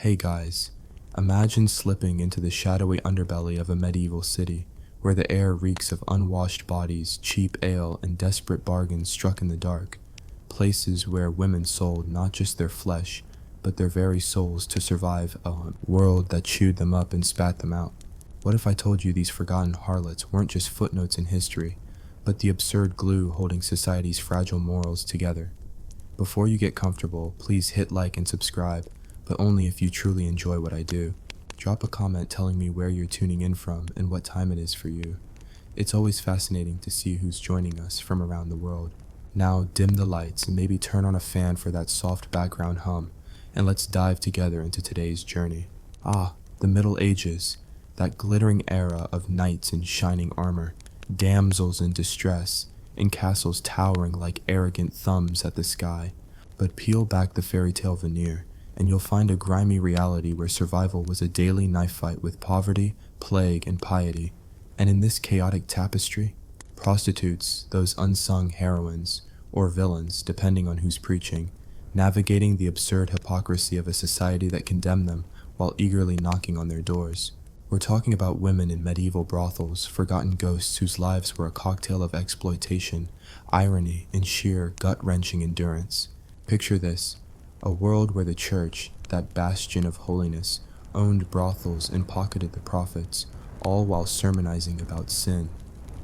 Hey guys, imagine slipping into the shadowy underbelly of a medieval city, where the air reeks of unwashed bodies, cheap ale, and desperate bargains struck in the dark. Places where women sold not just their flesh, but their very souls to survive a world that chewed them up and spat them out. What if I told you these forgotten harlots weren't just footnotes in history, but the absurd glue holding society's fragile morals together? Before you get comfortable, please hit like and subscribe, but only if you truly enjoy what I do. Drop a comment telling me where you're tuning in from and what time it is for you. It's always fascinating to see who's joining us from around the world. Now dim the lights and maybe turn on a fan for that soft background hum, and let's dive together into today's journey. The Middle Ages, that glittering era of knights in shining armor, damsels in distress, and castles towering like arrogant thumbs at the sky. But peel back the fairy tale veneer, and you'll find a grimy reality where survival was a daily knife fight with poverty, plague, and piety. And in this chaotic tapestry, prostitutes, those unsung heroines, or villains, depending on who's preaching, navigating the absurd hypocrisy of a society that condemned them while eagerly knocking on their doors. We're talking about women in medieval brothels, forgotten ghosts whose lives were a cocktail of exploitation, irony, and sheer gut-wrenching endurance. Picture this: a world where the church, that bastion of holiness, owned brothels and pocketed the profits, all while sermonizing about sin.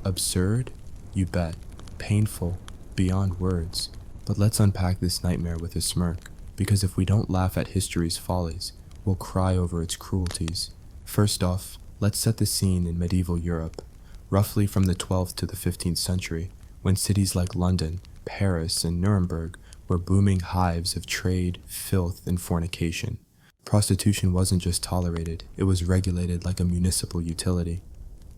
Absurd? You bet. Painful? Beyond words. But let's unpack this nightmare with a smirk, because if we don't laugh at history's follies, we'll cry over its cruelties. First off, let's set the scene in medieval Europe, roughly from the 12th to the 15th century, when cities like London, Paris, and Nuremberg were booming hives of trade, filth, and fornication. Prostitution wasn't just tolerated, it was regulated like a municipal utility.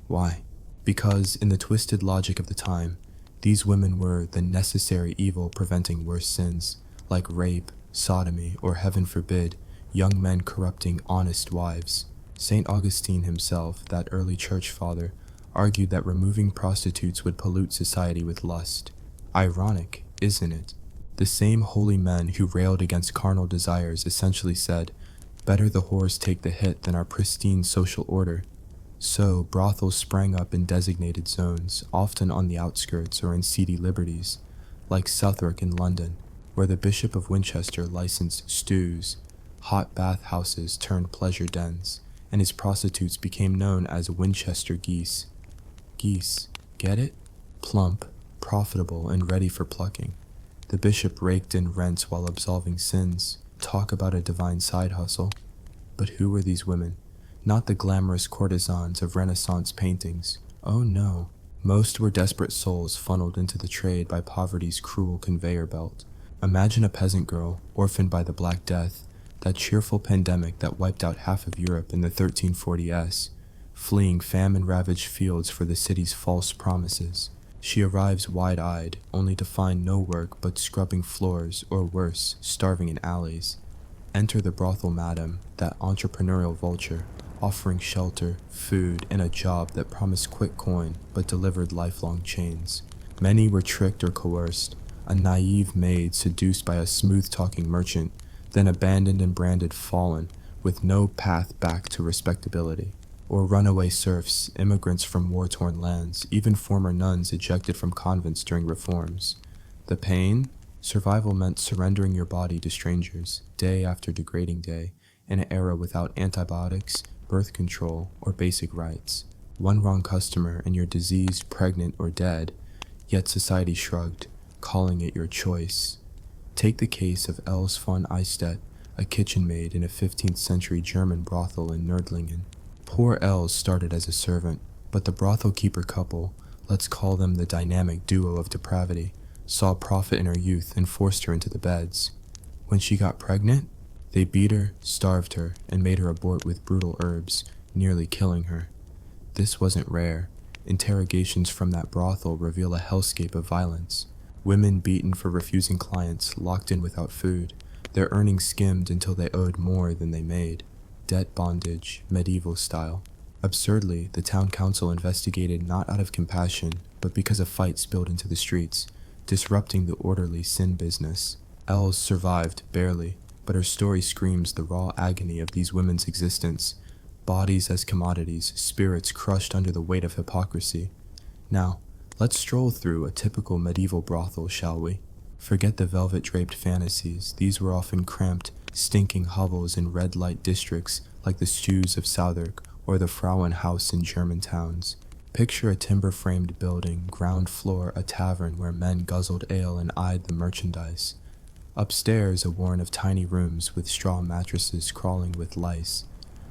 Why? Because, in the twisted logic of the time, these women were the necessary evil preventing worse sins, like rape, sodomy, or heaven forbid, young men corrupting honest wives. St. Augustine himself, that early church father, argued that removing prostitutes would pollute society with lust. Ironic, isn't it? The same holy men who railed against carnal desires essentially said, "Better the whores take the hit than our pristine social order." So, brothels sprang up in designated zones, often on the outskirts or in seedy liberties, like Southwark in London, where the Bishop of Winchester licensed stews. Hot bath houses turned pleasure dens, and his prostitutes became known as Winchester geese. Geese, get it? Plump, profitable, and ready for plucking. The bishop raked in rents while absolving sins. Talk about a divine side hustle. But who were these women? Not the glamorous courtesans of Renaissance paintings. Oh no. Most were desperate souls funneled into the trade by poverty's cruel conveyor belt. Imagine a peasant girl, orphaned by the Black Death, that cheerful pandemic that wiped out half of Europe in the 1340s, fleeing famine-ravaged fields for the city's false promises. She arrives wide-eyed, only to find no work but scrubbing floors, or worse, starving in alleys. Enter the brothel madam, that entrepreneurial vulture, offering shelter, food, and a job that promised quick coin but delivered lifelong chains. Many were tricked or coerced, a naive maid seduced by a smooth-talking merchant, then abandoned and branded fallen, with no path back to respectability. Or runaway serfs, immigrants from war-torn lands, even former nuns ejected from convents during reforms. The pain? Survival meant surrendering your body to strangers, day after degrading day, in an era without antibiotics, birth control, or basic rights. One wrong customer and you're diseased, pregnant, or dead, yet society shrugged, calling it your choice. Take the case of Els von Eistedt, a kitchen maid in a 15th century German brothel in Nördlingen. Poor Els started as a servant, but the brothel keeper couple, let's call them the dynamic duo of depravity, saw profit in her youth and forced her into the beds. When she got pregnant, they beat her, starved her, and made her abort with brutal herbs, nearly killing her. This wasn't rare. Interrogations from that brothel reveal a hellscape of violence. Women beaten for refusing clients, locked in without food, their earnings skimmed until they owed more than they made. Debt bondage, medieval style. Absurdly, the town council investigated not out of compassion, but because a fight spilled into the streets, disrupting the orderly sin business. Els survived, barely, but her story screams the raw agony of these women's existence, bodies as commodities, spirits crushed under the weight of hypocrisy. Now, let's stroll through a typical medieval brothel, shall we? Forget the velvet-draped fantasies. These were often cramped, stinking hovels in red light districts like the Stews of Southwark or the Frauenhaus in German towns. Picture a timber-framed building, ground floor a tavern where men guzzled ale and eyed the merchandise. Upstairs a warren of tiny rooms with straw mattresses crawling with lice.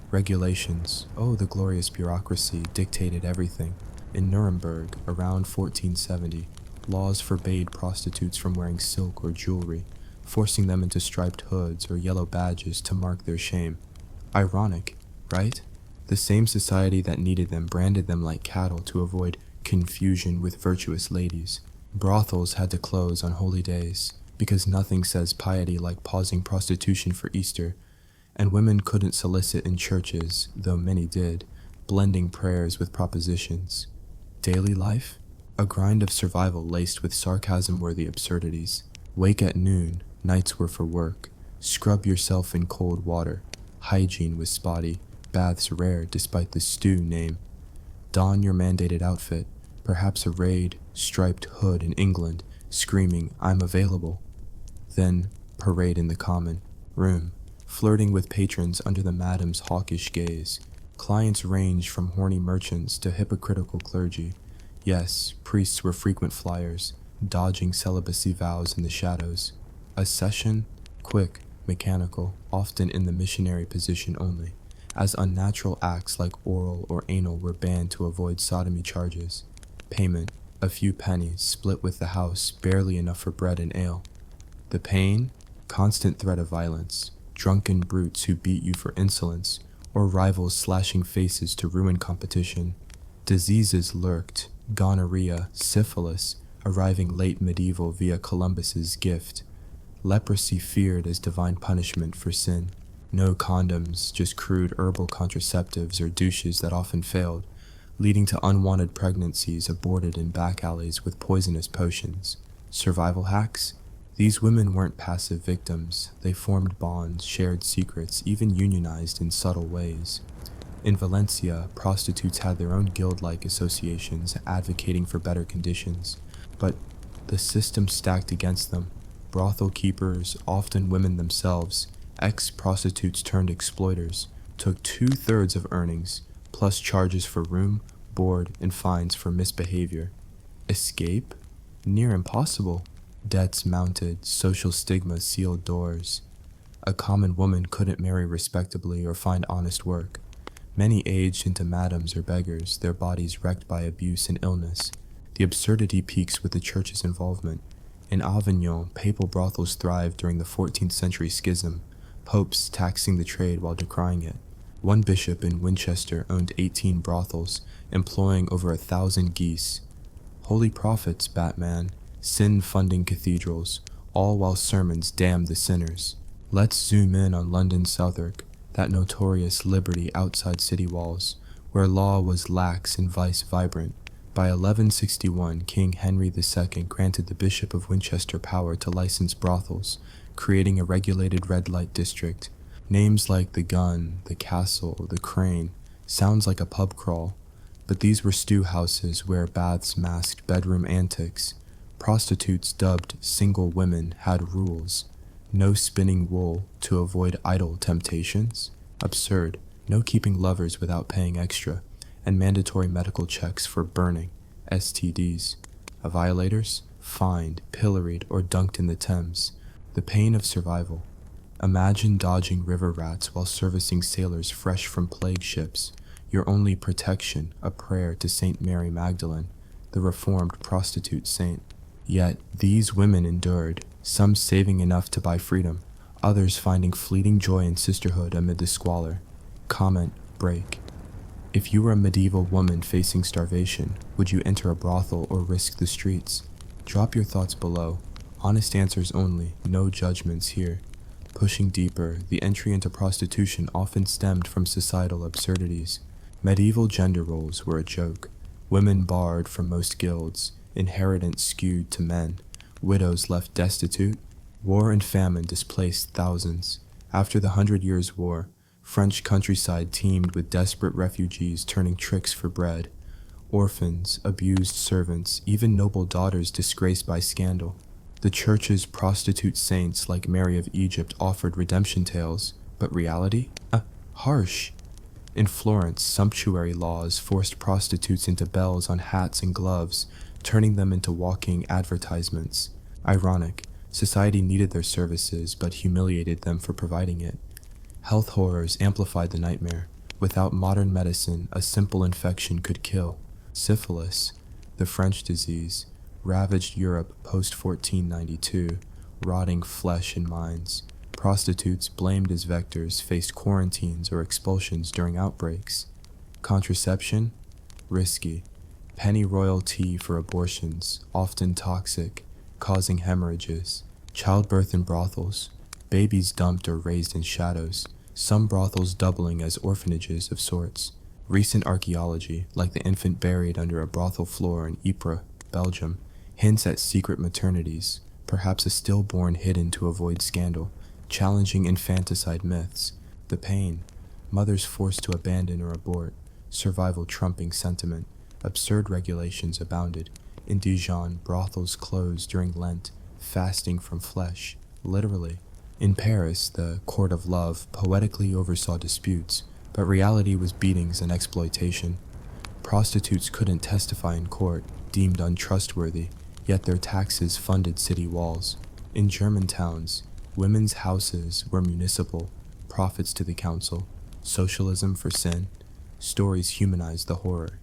Regulations, oh the glorious bureaucracy, dictated everything. In Nuremberg, around 1470, laws forbade prostitutes from wearing silk or jewelry, forcing them into striped hoods or yellow badges to mark their shame. Ironic, right? The same society that needed them branded them like cattle to avoid confusion with virtuous ladies. Brothels had to close on holy days, because nothing says piety like pausing prostitution for Easter, and women couldn't solicit in churches, though many did, blending prayers with propositions. Daily life? A grind of survival laced with sarcasm-worthy absurdities. Wake at noon, nights were for work. Scrub yourself in cold water. Hygiene was spotty, baths rare despite the stew name. Don your mandated outfit, perhaps a raid, striped hood in England, screaming, "I'm available." Then, parade in the common room, flirting with patrons under the madam's hawkish gaze. Clients ranged from horny merchants to hypocritical clergy. Yes, priests were frequent flyers, dodging celibacy vows in the shadows. A session? Quick, mechanical, often in the missionary position only, as unnatural acts like oral or anal were banned to avoid sodomy charges. Payment, a few pennies, split with the house, barely enough for bread and ale. The pain? Constant threat of violence, drunken brutes who beat you for insolence, or rivals slashing faces to ruin competition. Diseases lurked, gonorrhea, syphilis, arriving late medieval via Columbus's gift. Leprosy feared as divine punishment for sin. No condoms, just crude herbal contraceptives or douches that often failed, leading to unwanted pregnancies aborted in back alleys with poisonous potions. Survival hacks? These women weren't passive victims. They formed bonds, shared secrets, even unionized in subtle ways. In Valencia, prostitutes had their own guild-like associations advocating for better conditions, but the system stacked against them. Brothel keepers, often women themselves, ex-prostitutes turned exploiters, took 2/3 of earnings, plus charges for room, board, and fines for misbehavior. Escape? Near impossible. Debts mounted, social stigma sealed doors. A common woman couldn't marry respectably or find honest work. Many aged into madams or beggars, their bodies wrecked by abuse and illness. The absurdity peaks with the church's involvement. In Avignon, papal brothels thrived during the 14th century schism, popes taxing the trade while decrying it. One bishop in Winchester owned 18 brothels, employing over 1,000 geese. Holy prophets, Batman, sin-funding cathedrals, all while sermons damned the sinners. Let's zoom in on London's Southwark, that notorious liberty outside city walls, where law was lax and vice vibrant. By 1161, King Henry II granted the Bishop of Winchester power to license brothels, creating a regulated red light district. Names like the Gun, the Castle, the Crane sounds like a pub crawl, but these were stew houses where baths masked bedroom antics. Prostitutes dubbed single women had rules. No spinning wool to avoid idle temptations? Absurd. No keeping lovers without paying extra, and mandatory medical checks for burning, STDs. Violators? Fined, pilloried, or dunked in the Thames. The pain of survival. Imagine dodging river rats while servicing sailors fresh from plague ships. Your only protection, a prayer to Saint Mary Magdalene, the reformed prostitute saint. Yet, these women endured, some saving enough to buy freedom, others finding fleeting joy in sisterhood amid the squalor. Comment, break. If you were a medieval woman facing starvation, would you enter a brothel or risk the streets? Drop your thoughts below. Honest answers only, no judgments here. Pushing deeper, the entry into prostitution often stemmed from societal absurdities. Medieval gender roles were a joke. Women barred from most guilds, inheritance skewed to men, widows left destitute, war and famine displaced thousands. After the 100 Years' War, French countryside teemed with desperate refugees turning tricks for bread. Orphans, abused servants, even noble daughters disgraced by scandal. The church's prostitute saints like Mary of Egypt offered redemption tales, but reality? Harsh. In Florence, sumptuary laws forced prostitutes into bells on hats and gloves, turning them into walking advertisements. Ironic, society needed their services but humiliated them for providing it. Health horrors amplified the nightmare. Without modern medicine, a simple infection could kill. Syphilis, the French disease, ravaged Europe post-1492, rotting flesh and minds. Prostitutes, blamed as vectors, faced quarantines or expulsions during outbreaks. Contraception? Risky. Pennyroyal tea for abortions, often toxic, causing hemorrhages. Childbirth in brothels. Babies dumped or raised in shadows, some brothels doubling as orphanages of sorts. Recent archaeology, like the infant buried under a brothel floor in Ypres, Belgium, hints at secret maternities, perhaps a stillborn hidden to avoid scandal, challenging infanticide myths. The pain, mothers forced to abandon or abort, survival trumping sentiment. Absurd regulations abounded. In Dijon, brothels closed during Lent, fasting from flesh, literally. In Paris, the court of love poetically oversaw disputes, but reality was beatings and exploitation. Prostitutes couldn't testify in court, deemed untrustworthy, yet their taxes funded city walls. In German towns, women's houses were municipal, profits to the council, socialism for sin. Stories humanized the horror.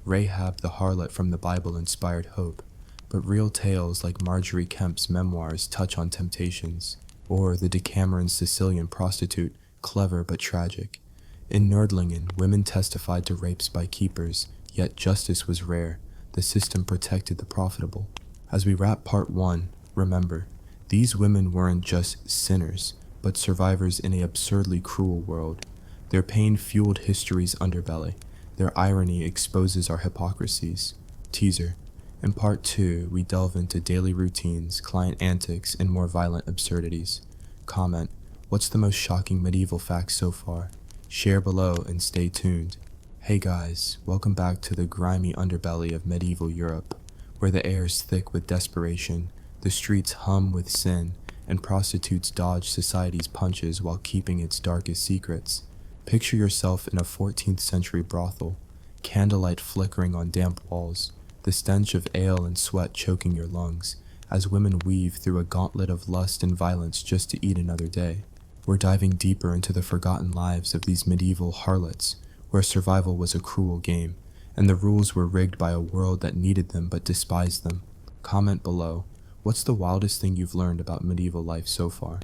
Rahab the harlot from the Bible inspired hope, but real tales like Marjorie Kemp's memoirs touch on temptations, or the Decameron Sicilian prostitute, clever but tragic. In Nördlingen, women testified to rapes by keepers, yet justice was rare. The system protected the profitable. As we wrap part 1, remember, these women weren't just sinners, but survivors in an absurdly cruel world. Their pain fueled history's underbelly. Their irony exposes our hypocrisies. Teaser. In part 2, we delve into daily routines, client antics, and more violent absurdities. Comment, what's the most shocking medieval fact so far? Share below and stay tuned. Hey guys, welcome back to the grimy underbelly of medieval Europe, where the air's thick with desperation, the streets hum with sin, and prostitutes dodge society's punches while keeping its darkest secrets. Picture yourself in a 14th century brothel, candlelight flickering on damp walls, the stench of ale and sweat choking your lungs, as women weave through a gauntlet of lust and violence just to eat another day. We're diving deeper into the forgotten lives of these medieval harlots, where survival was a cruel game, and the rules were rigged by a world that needed them but despised them. Comment below, what's the wildest thing you've learned about medieval life so far?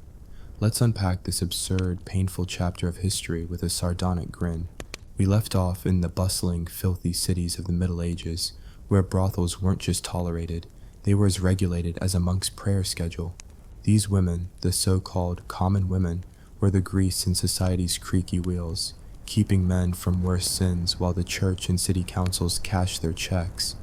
Let's unpack this absurd, painful chapter of history with a sardonic grin. We left off in the bustling, filthy cities of the Middle Ages, where brothels weren't just tolerated, they were as regulated as a monk's prayer schedule. These women, the so-called common women, were the grease in society's creaky wheels, keeping men from worse sins while the church and city councils cashed their checks.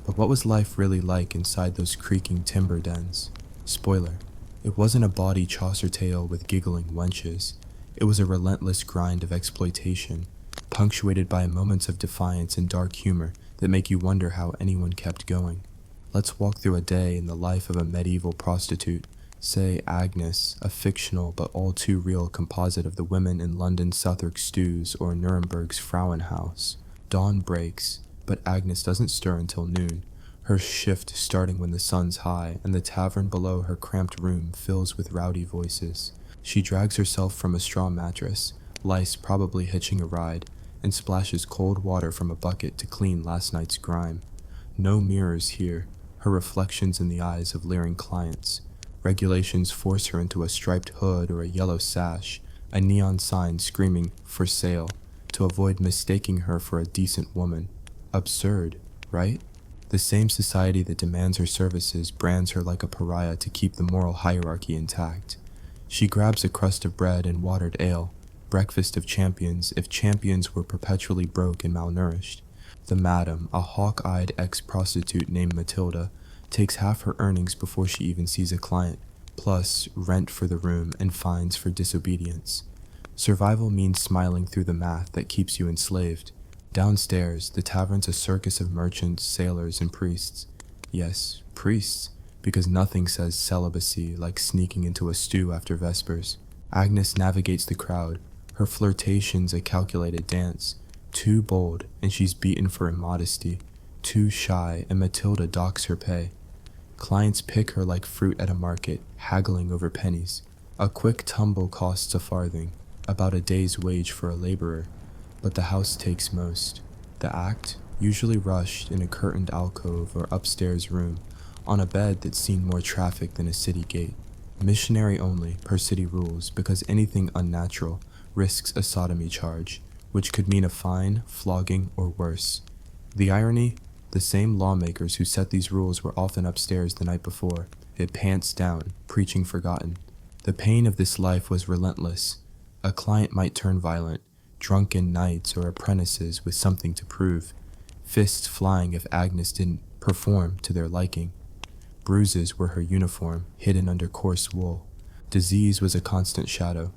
But what was life really like inside those creaking timber dens? Spoiler, it wasn't a bawdy Chaucer tale with giggling wenches. It was a relentless grind of exploitation, punctuated by moments of defiance and dark humor that make you wonder how anyone kept going. Let's walk through a day in the life of a medieval prostitute, say Agnes, a fictional but all too real composite of the women in London's Southwark stews or Nuremberg's Frauenhaus. Dawn breaks, but Agnes doesn't stir until noon, her shift starting when the sun's high and the tavern below her cramped room fills with rowdy voices. She drags herself from a straw mattress, lice probably hitching a ride, and splashes cold water from a bucket to clean last night's grime. No mirrors here, her reflections in the eyes of leering clients. Regulations force her into a striped hood or a yellow sash, a neon sign screaming, "For sale," to avoid mistaking her for a decent woman. Absurd, right? The same society that demands her services brands her like a pariah to keep the moral hierarchy intact. She grabs a crust of bread and watered ale, breakfast of champions if champions were perpetually broke and malnourished. The madam, a hawk-eyed ex-prostitute named Matilda, takes half her earnings before she even sees a client, plus rent for the room and fines for disobedience. Survival means smiling through the math that keeps you enslaved. Downstairs, the tavern's a circus of merchants, sailors, and priests. Yes, priests, because nothing says celibacy like sneaking into a stew after Vespers. Agnes navigates the crowd, her flirtation's a calculated dance. Too bold, and she's beaten for immodesty. Too shy, and Matilda docks her pay. Clients pick her like fruit at a market, haggling over pennies. A quick tumble costs a farthing, about a day's wage for a laborer, but the house takes most. The act, usually rushed in a curtained alcove or upstairs room, on a bed that's seen more traffic than a city gate. Missionary only, per city rules, because anything unnatural risks a sodomy charge, which could mean a fine, flogging, or worse. The irony? The same lawmakers who set these rules were often upstairs the night before, it pants down, preaching forgotten. The pain of this life was relentless. A client might turn violent, drunken knights or apprentices with something to prove, fists flying if Agnes didn't perform to their liking. Bruises were her uniform, hidden under coarse wool. Disease was a constant shadow.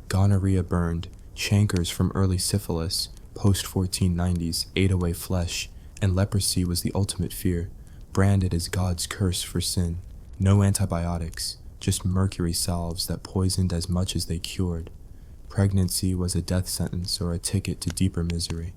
Gonorrhea burned, chancres from early syphilis, post-1490s, ate away flesh, and leprosy was the ultimate fear, branded as God's curse for sin. No antibiotics, just mercury salves that poisoned as much as they cured. Pregnancy was a death sentence or a ticket to deeper misery.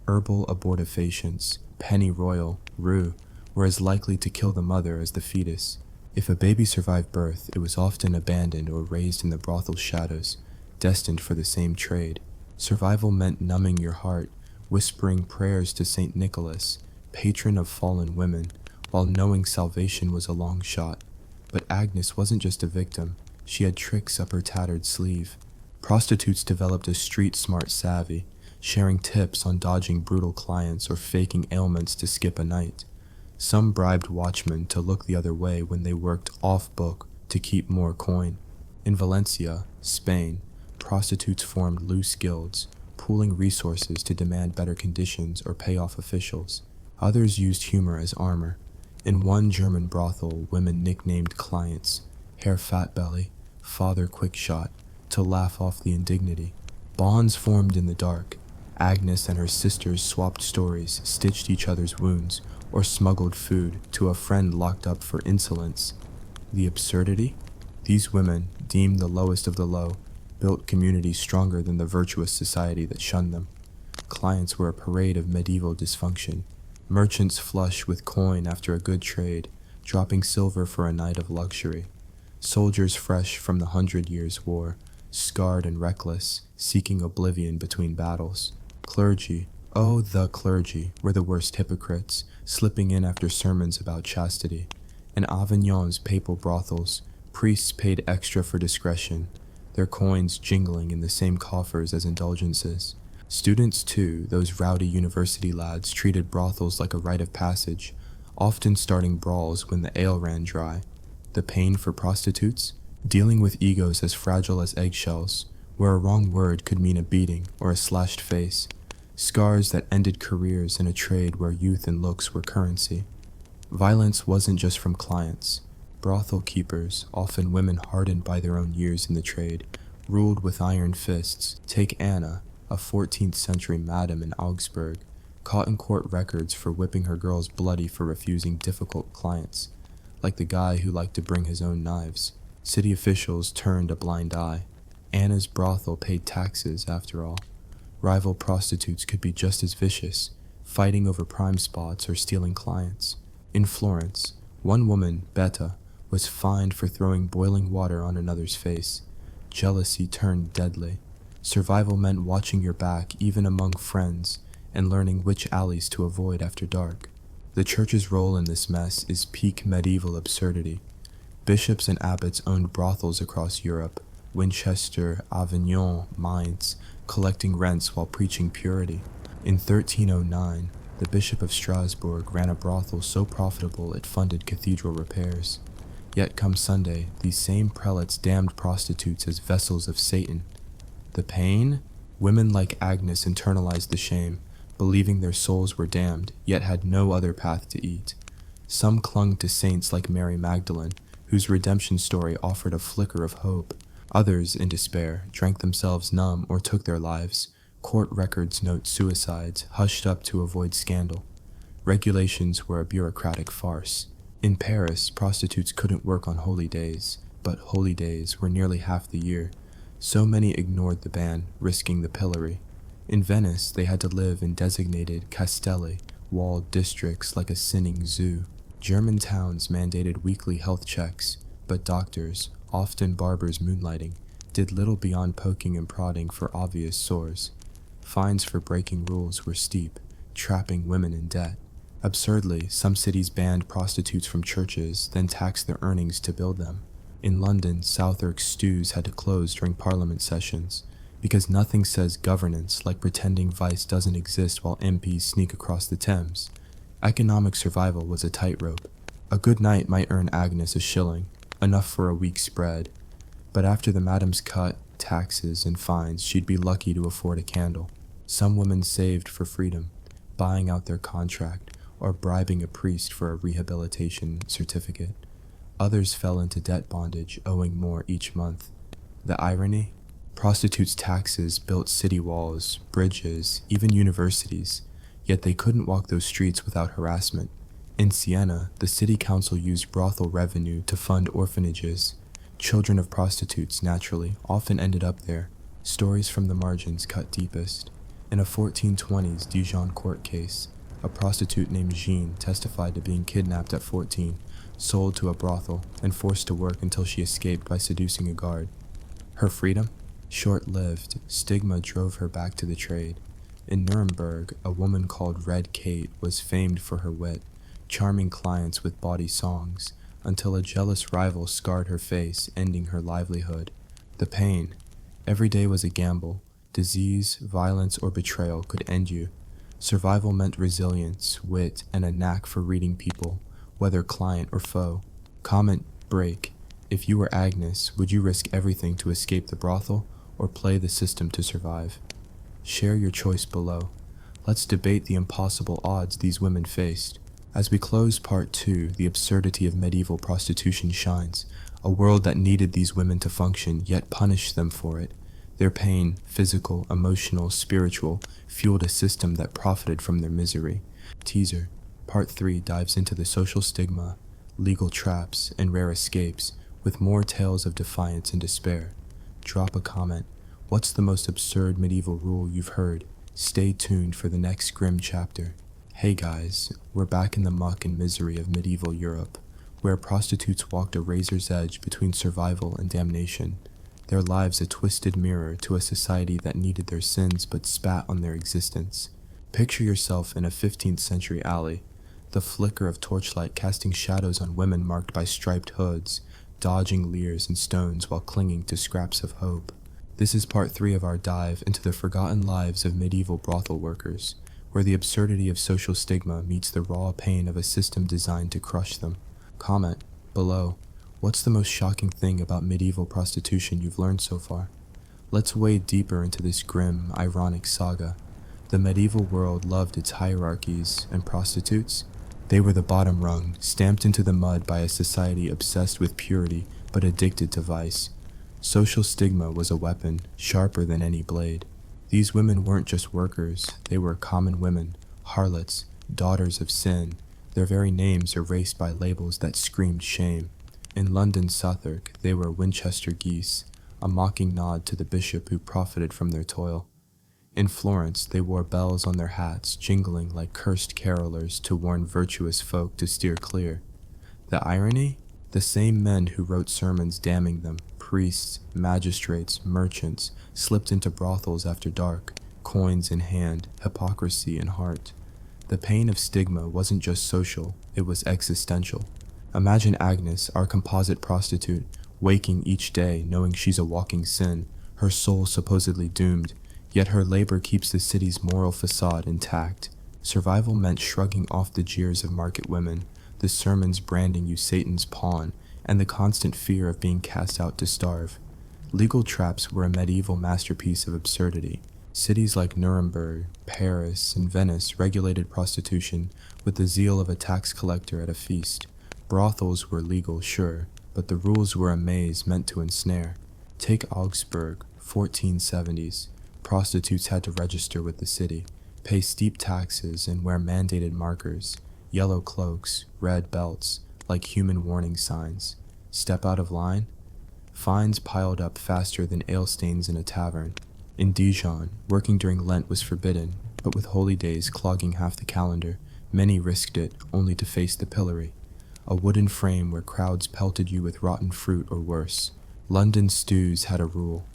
Herbal abortifacients, pennyroyal, rue, were as likely to kill the mother as the fetus. If a baby survived birth, it was often abandoned or raised in the brothel shadows, destined for the same trade. Survival meant numbing your heart, whispering prayers to St. Nicholas, patron of fallen women, while knowing salvation was a long shot. But Agnes wasn't just a victim, she had tricks up her tattered sleeve. Prostitutes developed a street-smart savvy, sharing tips on dodging brutal clients or faking ailments to skip a night. Some bribed watchmen to look the other way when they worked off-book to keep more coin. In Valencia, Spain, prostitutes formed loose guilds, pooling resources to demand better conditions or pay off officials. Others used humor as armor. In one German brothel, women nicknamed clients Herr Fatbelly, Father Quickshot, to laugh off the indignity. Bonds formed in the dark. Agnes and her sisters swapped stories, stitched each other's wounds, or smuggled food to a friend locked up for insolence. The absurdity? These women, deemed the lowest of the low, built communities stronger than the virtuous society that shunned them. Clients were a parade of medieval dysfunction. Merchants flush with coin after a good trade, dropping silver for a night of luxury. Soldiers fresh from the 100 Years' War, scarred and reckless, seeking oblivion between battles. Clergy, oh the clergy, were the worst hypocrites, slipping in after sermons about chastity. In Avignon's papal brothels, priests paid extra for discretion, their coins jingling in the same coffers as indulgences. Students too, those rowdy university lads, treated brothels like a rite of passage, often starting brawls when the ale ran dry. The pain for prostitutes? Dealing with egos as fragile as eggshells, where a wrong word could mean a beating or a slashed face. Scars that ended careers in a trade where youth and looks were currency. Violence wasn't just from clients. Brothel keepers, often women hardened by their own years in the trade, ruled with iron fists. Take Anna, a 14th century madam in Augsburg, caught in court records for whipping her girls bloody for refusing difficult clients, like the guy who liked to bring his own knives. City officials turned a blind eye. Anna's brothel paid taxes, after all. Rival prostitutes could be just as vicious, fighting over prime spots or stealing clients. In Florence, one woman, Betta, was fined for throwing boiling water on another's face. Jealousy turned deadly. Survival meant watching your back even among friends and learning which alleys to avoid after dark. The church's role in this mess is peak medieval absurdity. Bishops and abbots owned brothels across Europe, Winchester, Avignon, Mainz, collecting rents while preaching purity. In 1309, the Bishop of Strasbourg ran a brothel so profitable it funded cathedral repairs. Yet come Sunday, these same prelates damned prostitutes as vessels of Satan. The pain? Women like Agnes internalized the shame, believing their souls were damned, yet had no other path to eat. Some clung to saints like Mary Magdalene, who whose redemption story offered a flicker of hope. Others, in despair, drank themselves numb or took their lives. Court records note suicides, hushed up to avoid scandal. Regulations were a bureaucratic farce. In Paris, prostitutes couldn't work on holy days, but holy days were nearly half the year. So many ignored the ban, risking the pillory. In Venice, they had to live in designated castelli, walled districts like a sinning zoo. German towns mandated weekly health checks, but doctors, often barbers moonlighting, did little beyond poking and prodding for obvious sores. Fines for breaking rules were steep, trapping women in debt. Absurdly, some cities banned prostitutes from churches, then taxed their earnings to build them. In London, Southwark stews had to close during Parliament sessions, because nothing says governance like pretending vice doesn't exist while MPs sneak across the Thames. Economic survival was a tightrope. A good night might earn Agnes a shilling, enough for a week's bread, but after the madam's cut, taxes, and fines, she'd be lucky to afford a candle. Some women saved for freedom, buying out their contract or bribing a priest for a rehabilitation certificate. Others fell into debt bondage, owing more each month. The irony? Prostitutes' taxes built city walls, bridges, even universities, yet they couldn't walk those streets without harassment. In Siena, the city council used brothel revenue to fund orphanages. Children of prostitutes, naturally, often ended up there. Stories from the margins cut deepest. In a 1420s Dijon court case, a prostitute named Jean testified to being kidnapped at 14, sold to a brothel, and forced to work until she escaped by seducing a guard. Her freedom? Short-lived. Stigma drove her back to the trade. In Nuremberg, a woman called Red Kate was famed for her wit, charming clients with bawdy songs, until a jealous rival scarred her face, ending her livelihood. The pain. Every day was a gamble. Disease, violence, or betrayal could end you. Survival meant resilience, wit, and a knack for reading people, whether client or foe. Comment break. If you were Agnes, would you risk everything to escape the brothel, or play the system to survive? Share your choice below. Let's debate the impossible odds these women faced. As we close part 2, the absurdity of medieval prostitution shines. A world that needed these women to function, yet punished them for it. Their pain, physical, emotional, spiritual, fueled a system that profited from their misery. Teaser. Part 3 dives into the social stigma, legal traps, and rare escapes, with more tales of defiance and despair. Drop a comment. What's the most absurd medieval rule you've heard? Stay tuned for the next grim chapter. Hey guys, we're back in the muck and misery of medieval Europe, where prostitutes walked a razor's edge between survival and damnation. Their lives a twisted mirror to a society that needed their sins but spat on their existence. Picture yourself in a 15th century alley, the flicker of torchlight casting shadows on women marked by striped hoods, dodging leers and stones while clinging to scraps of hope. This is part 3 of our dive into the forgotten lives of medieval brothel workers, where the absurdity of social stigma meets the raw pain of a system designed to crush them. Comment below. What's the most shocking thing about medieval prostitution you've learned so far? Let's wade deeper into this grim, ironic saga. The medieval world loved its hierarchies, and prostitutes? They were the bottom rung, stamped into the mud by a society obsessed with purity but addicted to vice. Social stigma was a weapon, sharper than any blade. These women weren't just workers, they were common women, harlots, daughters of sin. Their very names erased by labels that screamed shame. In London Southwark, they were Winchester geese, a mocking nod to the bishop who profited from their toil. In Florence, they wore bells on their hats, jingling like cursed carolers to warn virtuous folk to steer clear. The irony? The same men who wrote sermons damning them, priests, magistrates, merchants, slipped into brothels after dark, coins in hand, hypocrisy in heart. The pain of stigma wasn't just social, it was existential. Imagine Agnes, our composite prostitute, waking each day knowing she's a walking sin, her soul supposedly doomed, yet her labor keeps the city's moral facade intact. Survival meant shrugging off the jeers of market women, the sermons branding you Satan's pawn, and the constant fear of being cast out to starve. Legal traps were a medieval masterpiece of absurdity. Cities like Nuremberg, Paris, and Venice regulated prostitution with the zeal of a tax collector at a feast. Brothels were legal, sure, but the rules were a maze meant to ensnare. Take Augsburg, 1470s. Prostitutes had to register with the city, pay steep taxes, and wear mandated markers, yellow cloaks, red belts, like human warning signs. Step out of line? Fines piled up faster than ale stains in a tavern. In Dijon, working during Lent was forbidden, but with holy days clogging half the calendar, many risked it only to face the pillory, a wooden frame where crowds pelted you with rotten fruit or worse. London stews had a rule: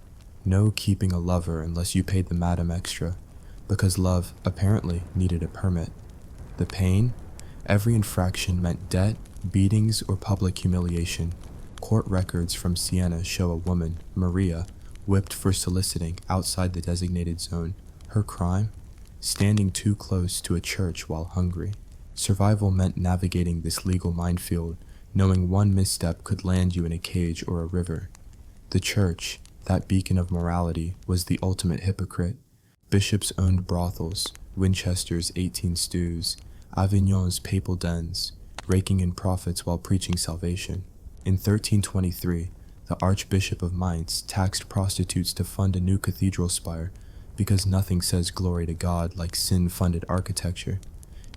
no keeping a lover unless you paid the madam extra, because love apparently needed a permit. The pain? Every infraction meant debt, beatings, or public humiliation. Court records from Siena show a woman, Maria, whipped for soliciting outside the designated zone. Her crime? Standing too close to a church while hungry. Survival meant navigating this legal minefield, knowing one misstep could land you in a cage or a river. The church, that beacon of morality, was the ultimate hypocrite. Bishops owned brothels, Winchester's 18 stews, Avignon's papal dens, raking in profits while preaching salvation. In 1323, the Archbishop of Mainz taxed prostitutes to fund a new cathedral spire, because nothing says glory to God like sin-funded architecture.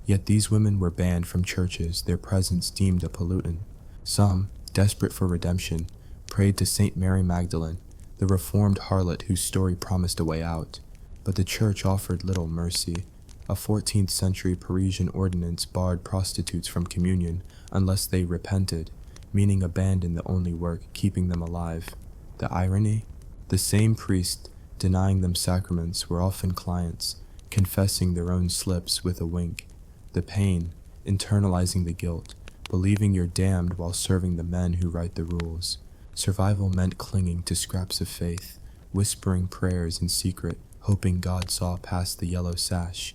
Yet these women were banned from churches, their presence deemed a pollutant. Some, desperate for redemption, prayed to Saint Mary Magdalene, the reformed harlot whose story promised a way out. But the church offered little mercy. A 14th century Parisian ordinance barred prostitutes from communion unless they repented, meaning abandoned the only work keeping them alive. The irony? The same priests denying them sacraments were often clients, confessing their own slips with a wink. The pain, internalizing the guilt, believing you're damned while serving the men who write the rules. Survival meant clinging to scraps of faith, whispering prayers in secret, hoping God saw past the yellow sash.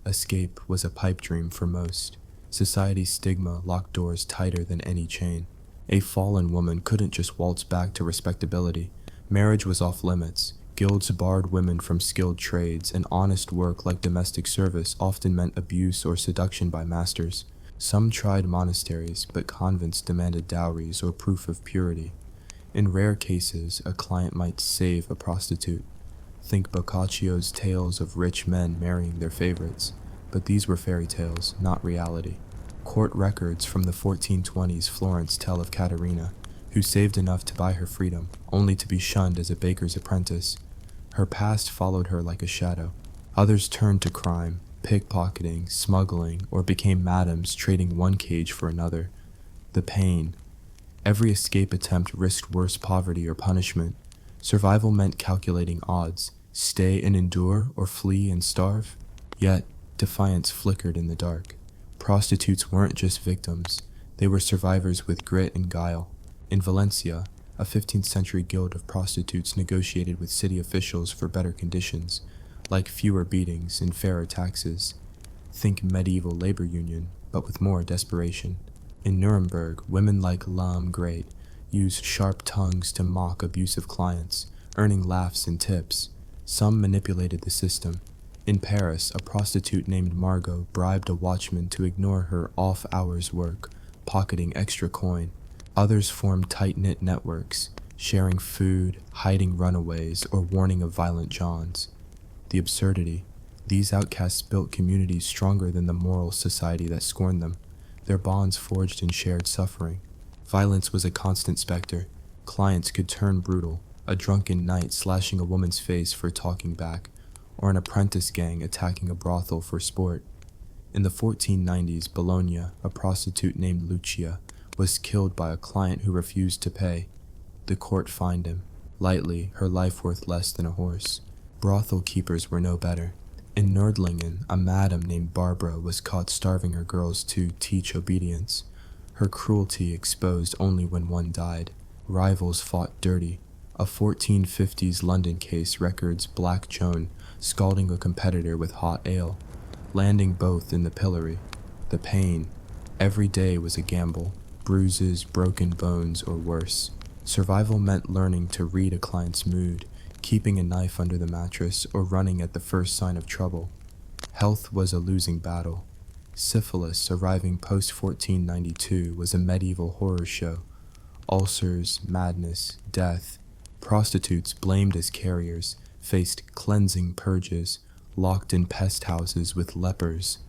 Escape was a pipe dream for most. Society's stigma locked doors tighter than any chain. A fallen woman couldn't just waltz back to respectability. Marriage was off limits. Guilds barred women from skilled trades, and honest work like domestic service often meant abuse or seduction by masters. Some tried monasteries, but convents demanded dowries or proof of purity. In rare cases, a client might save a prostitute. Think Boccaccio's tales of rich men marrying their favorites, but these were fairy tales, not reality. Court records from the 1420s Florence tell of Caterina, who saved enough to buy her freedom, only to be shunned as a baker's apprentice. Her past followed her like a shadow. Others turned to crime, pickpocketing, smuggling, or became madams trading one cage for another. The pain. Every escape attempt risked worse poverty or punishment. Survival meant calculating odds, stay and endure or flee and starve. Yet, defiance flickered in the dark. Prostitutes weren't just victims, they were survivors with grit and guile. In Valencia, a 15th century guild of prostitutes negotiated with city officials for better conditions, like fewer beatings and fairer taxes. Think medieval labor union, but with more desperation. In Nuremberg, women like Lam Great used sharp tongues to mock abusive clients, earning laughs and tips. Some manipulated the system. In Paris, a prostitute named Margot bribed a watchman to ignore her off-hours work, pocketing extra coin. Others formed tight-knit networks, sharing food, hiding runaways, or warning of violent Johns. The absurdity. These outcasts built communities stronger than the moral society that scorned them, their bonds forged in shared suffering. Violence was a constant specter. Clients could turn brutal, a drunken knight slashing a woman's face for talking back, or an apprentice gang attacking a brothel for sport. In the 1490s, Bologna, a prostitute named Lucia, was killed by a client who refused to pay. The court fined him. Lightly, her life worth less than a horse. Brothel keepers were no better. In Nördlingen, a madam named Barbara was caught starving her girls to teach obedience. Her cruelty exposed only when one died. Rivals fought dirty. A 1450s London case records Black Joan scalding a competitor with hot ale, landing both in the pillory. The pain. Every day was a gamble. Bruises, broken bones, or worse. Survival meant learning to read a client's mood, keeping a knife under the mattress, or running at the first sign of trouble. Health was a losing battle. Syphilis, arriving post-1492, was a medieval horror show. ulcers, madness, death. Prostitutes, blamed as carriers, faced cleansing purges, locked in pest houses with lepers.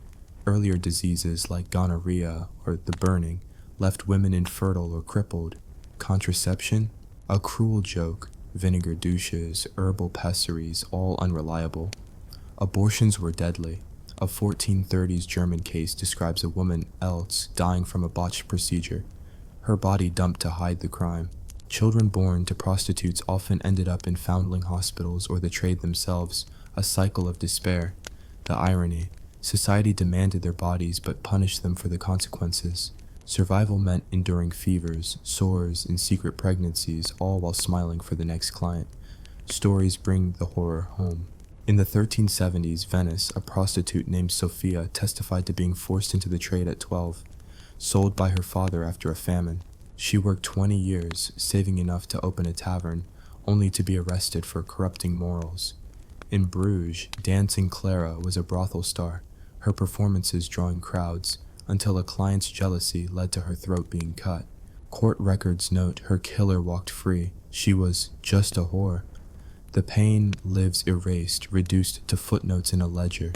Earlier diseases like gonorrhea or the burning left women infertile or crippled. Contraception? A cruel joke. Vinegar douches, herbal pessaries, all unreliable. Abortions were deadly. A 1430s German case describes a woman else dying from a botched procedure, her body dumped to hide the crime. Children born to prostitutes often ended up in foundling hospitals or the trade themselves, a cycle of despair. The irony: society demanded their bodies but punished them for the consequences. Survival meant enduring fevers, sores, and secret pregnancies, all while smiling for the next client. Stories bring the horror home. In the 1370s, Venice, a prostitute named Sophia testified to being forced into the trade at 12, sold by her father after a famine. She worked 20 years, saving enough to open a tavern, only to be arrested for corrupting morals. In Bruges, Dancing Clara was a brothel star, her performances drawing crowds, until a client's jealousy led to her throat being cut. Court records note her killer walked free. She was just a whore. The pain lives erased, reduced to footnotes in a ledger.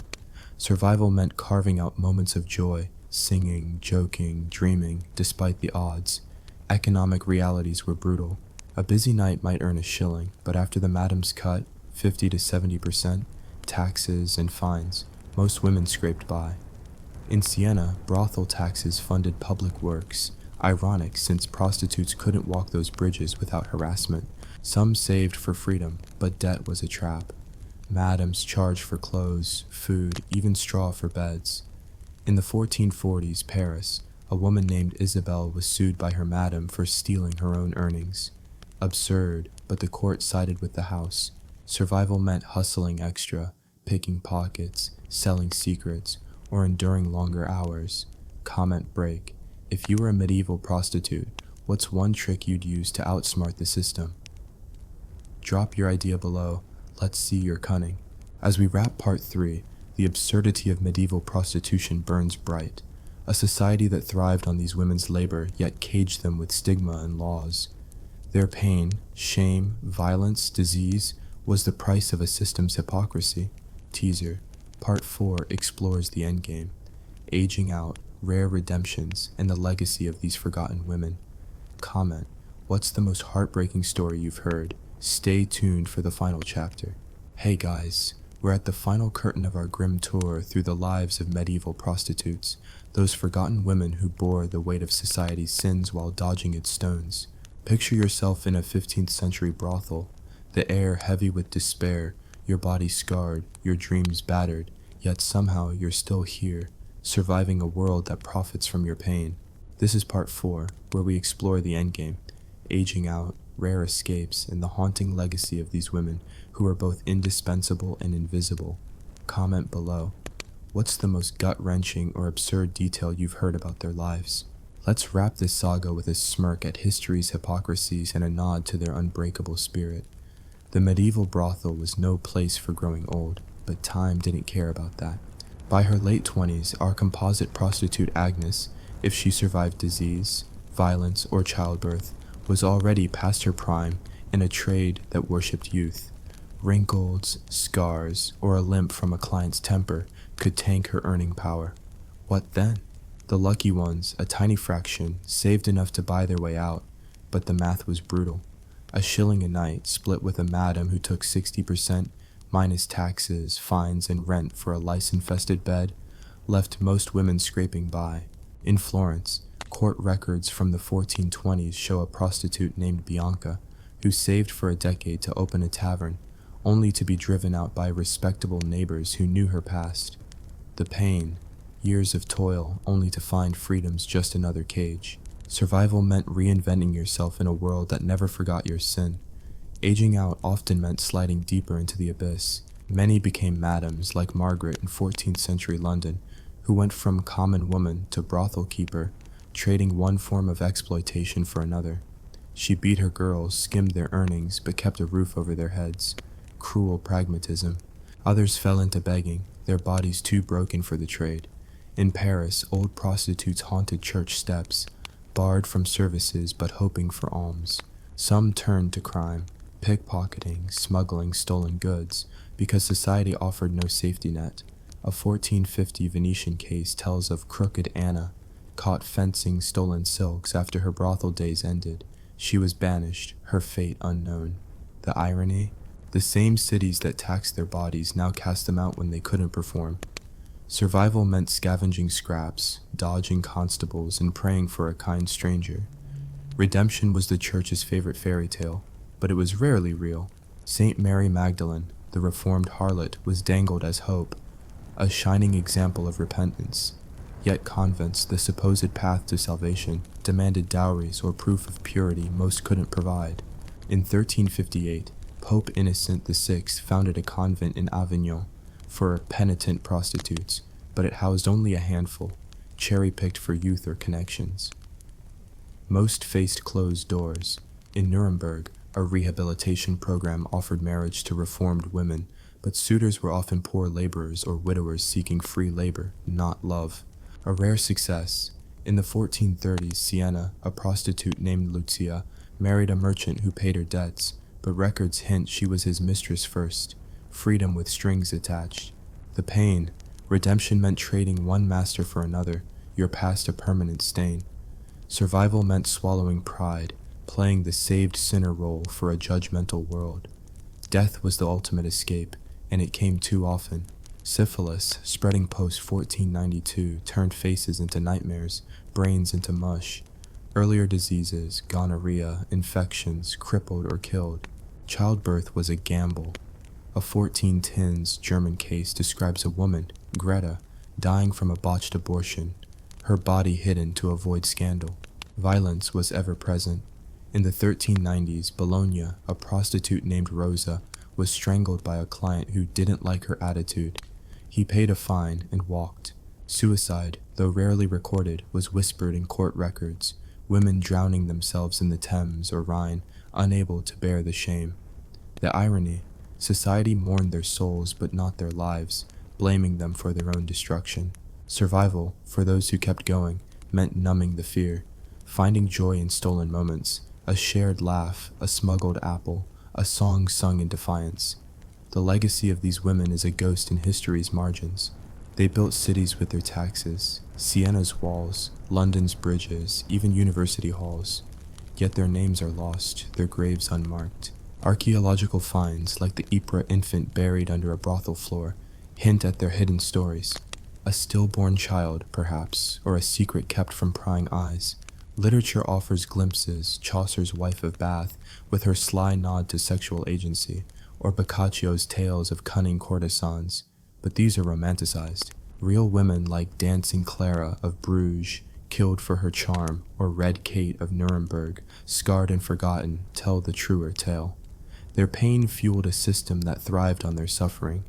Survival meant carving out moments of joy, singing, joking, dreaming, despite the odds. Economic realities were brutal. A busy night might earn a shilling, but after the madam's cut, 50 to 70%, taxes and fines, most women scraped by. In Siena, brothel taxes funded public works. Ironic, since prostitutes couldn't walk those bridges without harassment. Some saved for freedom, but debt was a trap. Madams charged for clothes, food, even straw for beds. In the 1440s, Paris, a woman named Isabel was sued by her madam for stealing her own earnings. Absurd, but the court sided with the house. Survival meant hustling extra, picking pockets, selling secrets, or enduring longer hours. Comment break: if you were a medieval prostitute, what's one trick you'd use to outsmart the system? Drop your idea below. Let's see your cunning. As we wrap part 3, the absurdity of medieval prostitution burns bright. A society that thrived on these women's labor, yet caged them with stigma and laws. Their pain, shame, violence, disease was the price of a system's hypocrisy. Teaser. Part 4 explores the endgame. Aging out, rare redemptions, and the legacy of these forgotten women. Comment: what's the most heartbreaking story you've heard? Stay tuned for the final chapter. Hey guys, we're at the final curtain of our grim tour through the lives of medieval prostitutes, those forgotten women who bore the weight of society's sins while dodging its stones. Picture yourself in a 15th century brothel, the air heavy with despair, your body scarred, your dreams battered, yet somehow you're still here, surviving a world that profits from your pain. This is part 4, where we explore the endgame, aging out, rare escapes, and the haunting legacy of these women who are both indispensable and invisible. Comment below. What's the most gut-wrenching or absurd detail you've heard about their lives? Let's wrap this saga with a smirk at history's hypocrisies and a nod to their unbreakable spirit. The medieval brothel was no place for growing old, but time didn't care about that. By her late 20s, our composite prostitute Agnes, if she survived disease, violence, or childbirth, was already past her prime in a trade that worshipped youth. Wrinkles, scars, or a limp from a client's temper could tank her earning power. What then? The lucky ones, a tiny fraction, saved enough to buy their way out, but the math was brutal. A shilling a night split with a madam who took 60% minus taxes, fines, and rent for a lice-infested bed left most women scraping by. In Florence, court records from the 1420s show a prostitute named Bianca who saved for a decade to open a tavern, only to be driven out by respectable neighbors who knew her past. The pain, years of toil only to find freedom's just another cage. Survival meant reinventing yourself in a world that never forgot your sin. Aging out often meant sliding deeper into the abyss. Many became madams like Margaret in 14th century London, who went from common woman to brothel keeper, trading one form of exploitation for another. She beat her girls, skimmed their earnings, but kept a roof over their heads. Cruel pragmatism. Others fell into begging, their bodies too broken for the trade. In Paris, old prostitutes haunted church steps. barred from services but hoping for alms. Some turned to crime, pickpocketing, smuggling stolen goods, because society offered no safety net. A 1450 Venetian case tells of Crooked Anna, caught fencing stolen silks after her brothel days ended. She was banished, her fate unknown. The irony? The same cities that taxed their bodies now cast them out when they couldn't perform. Survival meant scavenging scraps, dodging constables, and praying for a kind stranger. Redemption was the church's favorite fairy tale, but it was rarely real. Saint Mary Magdalene, the reformed harlot, was dangled as hope, a shining example of repentance. Yet convents, the supposed path to salvation, demanded dowries or proof of purity most couldn't provide. In 1358, Pope Innocent VI founded a convent in Avignon for penitent prostitutes, but it housed only a handful, cherry-picked for youth or connections. Most faced closed doors. In Nuremberg, a rehabilitation program offered marriage to reformed women, but suitors were often poor laborers or widowers seeking free labor, not love. A rare success. In the 1430s, Siena, a prostitute named Lucia, married a merchant who paid her debts, but records hint she was his mistress first. Freedom with strings attached. The pain. Redemption meant trading one master for another, your past a permanent stain. Survival meant swallowing pride, playing the saved sinner role for a judgmental world. Death was the ultimate escape, and it came too often. Syphilis, spreading post-1492, turned faces into nightmares, brains into mush. Earlier diseases, gonorrhea, infections, crippled or killed. Childbirth was a gamble. A 1410s German case describes a woman, Greta, dying from a botched abortion, her body hidden to avoid scandal. Violence was ever present. In the 1390s, Bologna, a prostitute named Rosa, was strangled by a client who didn't like her attitude. He paid a fine and walked. Suicide, though rarely recorded, was whispered in court records, women drowning themselves in the Thames or Rhine, unable to bear the shame. The irony, society mourned their souls but not their lives, blaming them for their own destruction. Survival, for those who kept going, meant numbing the fear, finding joy in stolen moments, a shared laugh, a smuggled apple, a song sung in defiance. The legacy of these women is a ghost in history's margins. They built cities with their taxes, Siena's walls, London's bridges, even university halls. Yet their names are lost, their graves unmarked. Archaeological finds, like the Ypres infant buried under a brothel floor, hint at their hidden stories. A stillborn child, perhaps, or a secret kept from prying eyes. Literature offers glimpses, Chaucer's Wife of Bath, with her sly nod to sexual agency, or Boccaccio's tales of cunning courtesans, but these are romanticized. Real women like Dancing Clara of Bruges, killed for her charm, or Red Kate of Nuremberg, scarred and forgotten, tell the truer tale. Their pain fueled a system that thrived on their suffering,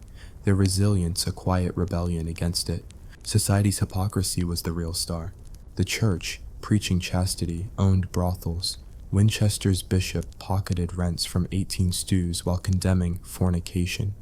their resilience a quiet rebellion against it. Society's hypocrisy was the real star. The church, preaching chastity, owned brothels. Winchester's bishop pocketed rents from 18 stews while condemning fornication.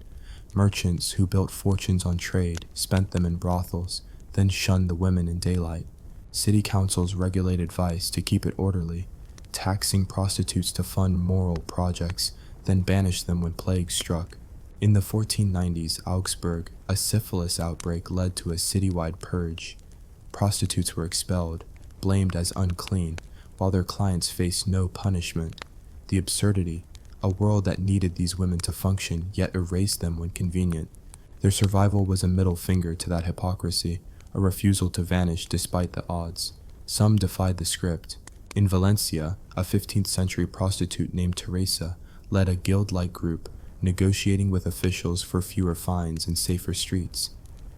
Merchants who built fortunes on trade spent them in brothels, then shunned the women in daylight. City councils regulated vice to keep it orderly, taxing prostitutes to fund moral projects, then banished them when plague struck. In the 1490s, Augsburg, a syphilis outbreak led to a citywide purge. Prostitutes were expelled, blamed as unclean, while their clients faced no punishment. The absurdity, a world that needed these women to function yet erased them when convenient. Their survival was a middle finger to that hypocrisy, a refusal to vanish despite the odds. Some defied the script. In Valencia, a 15th century prostitute named Teresa led a guild-like group, negotiating with officials for fewer fines and safer streets.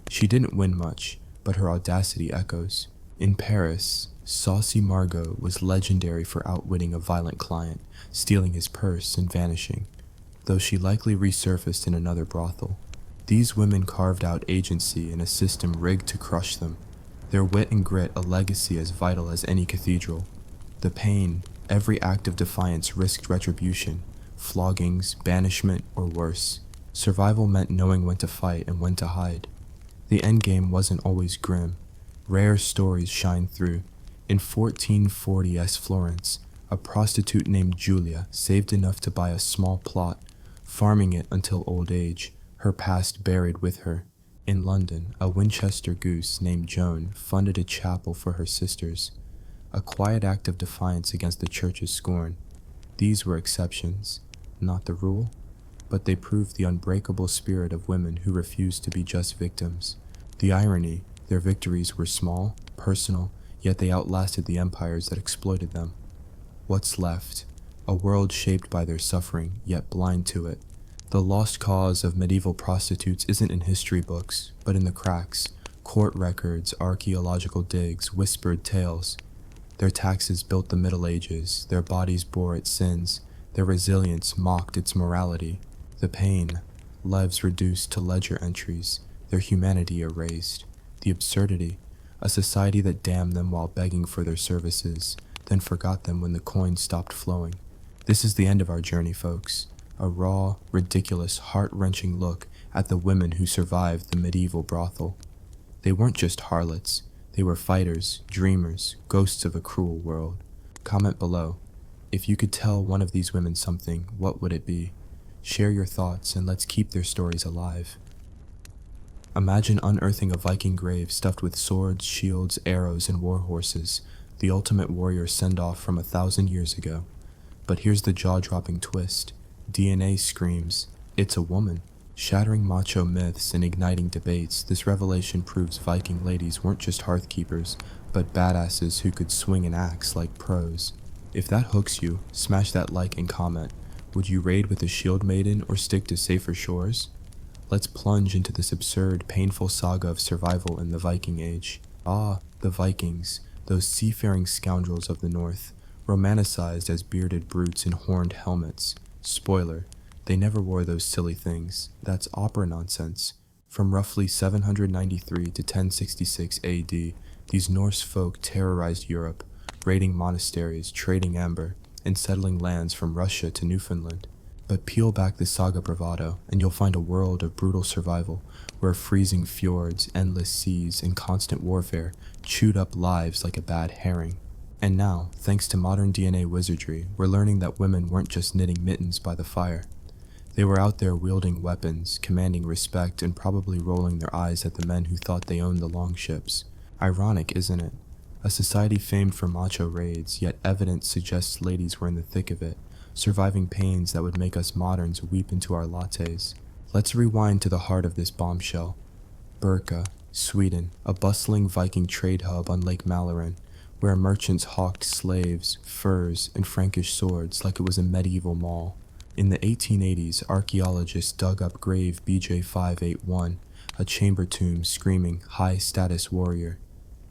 She didn't win much, but her audacity echoes. In Paris, Saucy Margot was legendary for outwitting a violent client, stealing his purse and vanishing, though she likely resurfaced in another brothel. These women carved out agency in a system rigged to crush them, their wit and grit a legacy as vital as any cathedral. The pain, every act of defiance risked retribution, floggings, banishment, or worse. Survival meant knowing when to fight and when to hide. The endgame wasn't always grim. Rare stories shine through. In 1440s Florence, a prostitute named Julia saved enough to buy a small plot, farming it until old age, her past buried with her. In London, a Winchester goose named Joan funded a chapel for her sisters, a quiet act of defiance against the church's scorn. These were exceptions, not the rule, but they proved the unbreakable spirit of women who refused to be just victims. The irony, their victories were small, personal, yet they outlasted the empires that exploited them. What's left? A world shaped by their suffering, yet blind to it. The lost cause of medieval prostitutes isn't in history books, but in the cracks, court records, archaeological digs, whispered tales. Their taxes built the Middle Ages, their bodies bore its sins, their resilience mocked its morality. The pain, lives reduced to ledger entries, their humanity erased. The absurdity, a society that damned them while begging for their services, then forgot them when the coins stopped flowing. This is the end of our journey, folks. A raw, ridiculous, heart-wrenching look at the women who survived the medieval brothel. They weren't just harlots. They were fighters, dreamers, ghosts of a cruel world. Comment below. If you could tell one of these women something, what would it be? Share your thoughts and let's keep their stories alive. Imagine unearthing a Viking grave stuffed with swords, shields, arrows, and war horses, the ultimate warrior send-off from 1,000 years ago. But here's the jaw-dropping twist. DNA screams, it's a woman. Shattering macho myths and igniting debates, this revelation proves Viking ladies weren't just hearthkeepers, but badasses who could swing an axe like pros. If that hooks you, smash that like and comment. Would you raid with a shield maiden or stick to safer shores? Let's plunge into this absurd, painful saga of survival in the Viking Age. Ah, the Vikings, those seafaring scoundrels of the north, romanticized as bearded brutes in horned helmets. Spoiler, they never wore those silly things. That's opera nonsense. From roughly 793 to 1066 AD, these Norse folk terrorized Europe, raiding monasteries, trading amber, and settling lands from Russia to Newfoundland. But peel back the saga bravado, and you'll find a world of brutal survival, where freezing fjords, endless seas, and constant warfare chewed up lives like a bad herring. And now, thanks to modern DNA wizardry, we're learning that women weren't just knitting mittens by the fire. They were out there wielding weapons, commanding respect, and probably rolling their eyes at the men who thought they owned the longships. Ironic, isn't it? A society famed for macho raids, yet evidence suggests ladies were in the thick of it, surviving pains that would make us moderns weep into our lattes. Let's rewind to the heart of this bombshell. Birka, Sweden, a bustling Viking trade hub on Lake Mälaren, where merchants hawked slaves, furs, and Frankish swords like it was a medieval mall. In the 1880s, archaeologists dug up grave BJ 581, a chamber tomb screaming high-status warrior.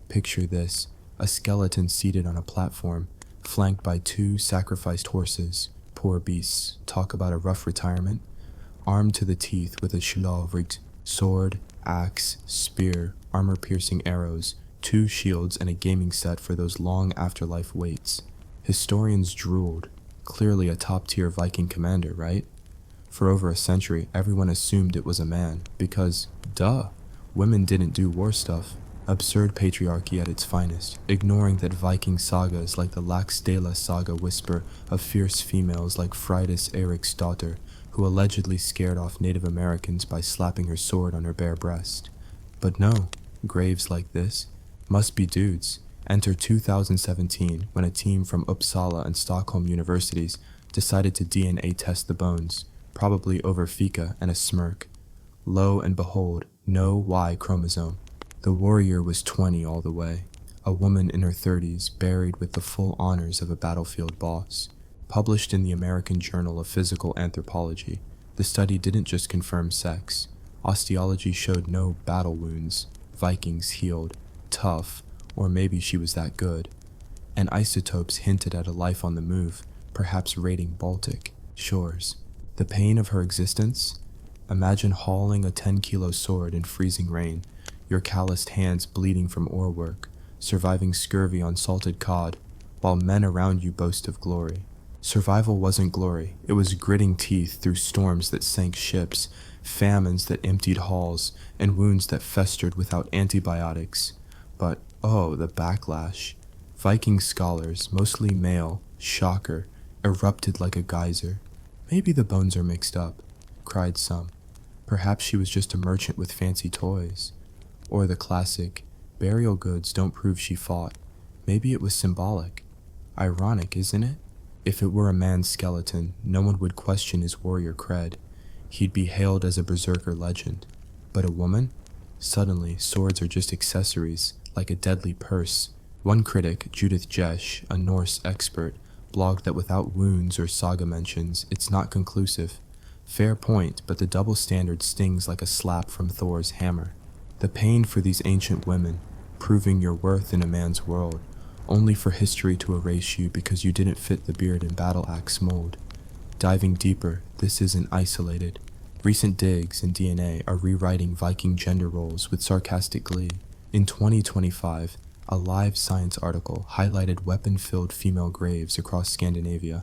Picture this, a skeleton seated on a platform, flanked by 2 sacrificed horses. Poor beasts, talk about a rough retirement. Armed to the teeth with a shlovrit, sword, axe, spear, armor-piercing arrows, 2 shields, and a gaming set for those long afterlife waits. Historians drooled. Clearly a top-tier Viking commander, right? For over a century, everyone assumed it was a man, because, duh, women didn't do war stuff. Absurd patriarchy at its finest, ignoring that Viking sagas like the Laxdæla saga whisper of fierce females like Freydis Eiríksdóttir, who allegedly scared off Native Americans by slapping her sword on her bare breast. But no, graves like this must be dudes. Enter 2017, when a team from Uppsala and Stockholm universities decided to DNA test the bones, probably over fika and a smirk. Lo and behold, no Y chromosome. The warrior was 20 all the way, a woman in her 30s buried with the full honors of a battlefield boss. Published in the American Journal of Physical Anthropology, the study didn't just confirm sex. Osteology showed no battle wounds. Vikings healed, tough, or maybe she was that good. And isotopes hinted at a life on the move, perhaps raiding Baltic shores. The pain of her existence? Imagine hauling a 10-kilo sword in freezing rain, your calloused hands bleeding from oar work, surviving scurvy on salted cod, while men around you boast of glory. Survival wasn't glory, it was gritting teeth through storms that sank ships, famines that emptied halls, and wounds that festered without antibiotics. But, oh, the backlash. Viking scholars, mostly male, shocker, erupted like a geyser. Maybe the bones are mixed up, cried some. Perhaps she was just a merchant with fancy toys. Or the classic, burial goods don't prove she fought. Maybe it was symbolic. Ironic, isn't it? If it were a man's skeleton, no one would question his warrior cred. He'd be hailed as a berserker legend. But a woman? Suddenly, swords are just accessories, like a deadly purse. One critic, Judith Jesch, a Norse expert, blogged that without wounds or saga mentions, it's not conclusive. Fair point, but the double standard stings like a slap from Thor's hammer. The pain for these ancient women, proving your worth in a man's world, only for history to erase you because you didn't fit the beard and battle axe mold. Diving deeper, this isn't isolated. Recent digs in DNA are rewriting Viking gender roles with sarcastic glee. In 2025, a Live Science article highlighted weapon-filled female graves across Scandinavia.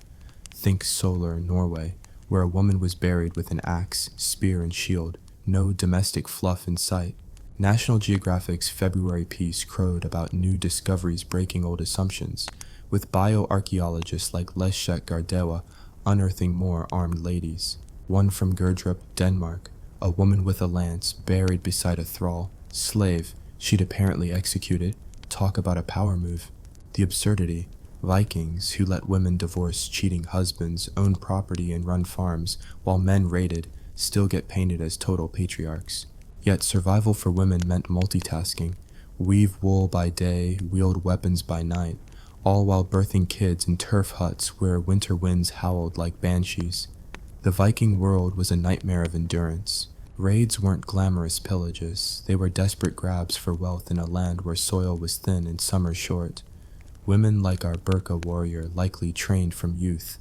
Think Solar, Norway, where a woman was buried with an axe, spear, and shield. No domestic fluff in sight. National Geographic's February piece crowed about new discoveries breaking old assumptions, with bioarchaeologists like Leszek Gardewa unearthing more armed ladies. One from Gerdrup, Denmark, a woman with a lance buried beside a thrall, slave she'd apparently executed. Talk about a power move. The absurdity. Vikings who let women divorce cheating husbands, own property, and run farms, while men raided, still get painted as total patriarchs. Yet survival for women meant multitasking. Weave wool by day, wield weapons by night, all while birthing kids in turf huts where winter winds howled like banshees. The Viking world was a nightmare of endurance. Raids weren't glamorous pillages, they were desperate grabs for wealth in a land where soil was thin and summer short. Women like our Burka warrior likely trained from youth.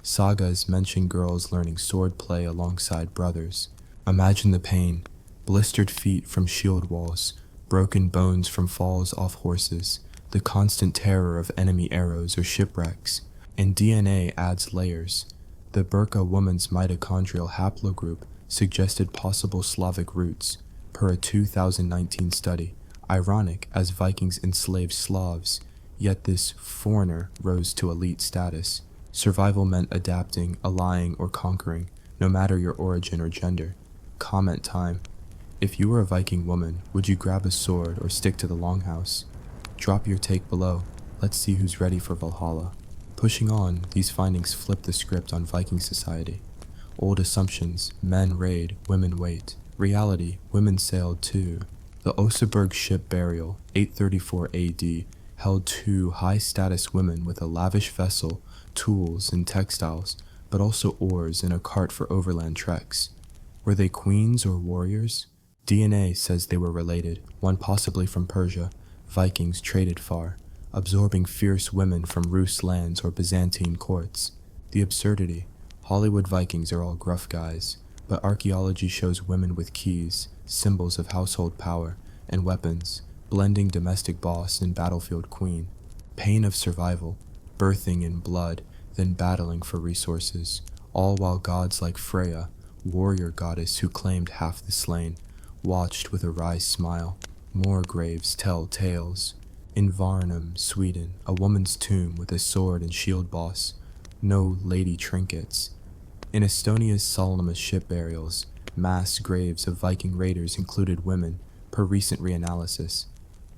Sagas mention girls learning sword play alongside brothers. Imagine the pain, blistered feet from shield walls, broken bones from falls off horses, the constant terror of enemy arrows or shipwrecks. And DNA adds layers. The Burka woman's mitochondrial haplogroup suggested possible Slavic roots, per a 2019 study. Ironic, as Vikings enslaved Slavs, yet this foreigner rose to elite status. Survival meant adapting, allying, or conquering, no matter your origin or gender. Comment time. If you were a Viking woman, would you grab a sword or stick to the longhouse? Drop your take below. Let's see who's ready for Valhalla. Pushing on, these findings flip the script on Viking society. Old assumptions, men raid, women wait. Reality, women sailed too. The Oseberg ship burial, 834 AD, held two high-status women with a lavish vessel, tools, and textiles, but also oars and a cart for overland treks. Were they queens or warriors? DNA says they were related, one possibly from Persia. Vikings traded far, absorbing fierce women from Rus lands or Byzantine courts. The absurdity. Hollywood Vikings are all gruff guys, but archaeology shows women with keys, symbols of household power, and weapons, blending domestic boss and battlefield queen. Pain of survival, birthing in blood, then battling for resources, all while gods like Freya, warrior goddess who claimed half the slain, watched with a wry smile. More graves tell tales. In Varnum, Sweden, a woman's tomb with a sword and shield boss. No lady trinkets. In Estonia's Salama ship burials, mass graves of Viking raiders included women, per recent reanalysis.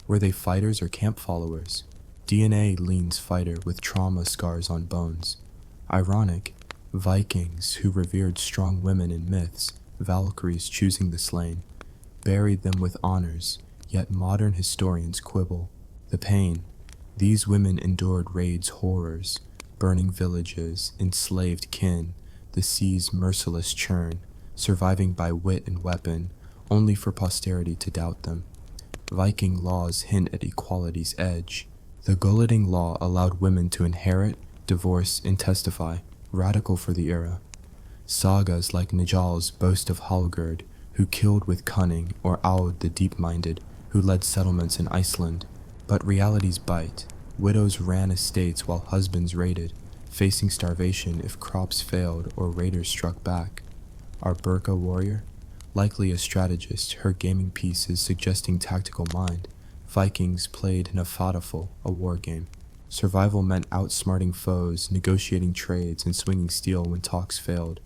Were they fighters or camp followers? DNA leans fighter with trauma scars on bones. Ironic, Vikings who revered strong women in myths, Valkyries choosing the slain, buried them with honors, yet modern historians quibble. The pain. These women endured raids' horrors, burning villages, enslaved kin, the sea's merciless churn, surviving by wit and weapon, only for posterity to doubt them. Viking laws hint at equality's edge. The Gullading law allowed women to inherit, divorce, and testify, radical for the era. Sagas like Njal's boast of Hallgerd, who killed with cunning, or Aud the deep-minded, who led settlements in Iceland. But realities bite. Widows ran estates while husbands raided, facing starvation if crops failed or raiders struck back. Our Burka warrior? Likely a strategist, her gaming piece is suggesting tactical mind. Vikings played Nafataful, a war game. Survival meant outsmarting foes, negotiating trades, and swinging steel when talks failed.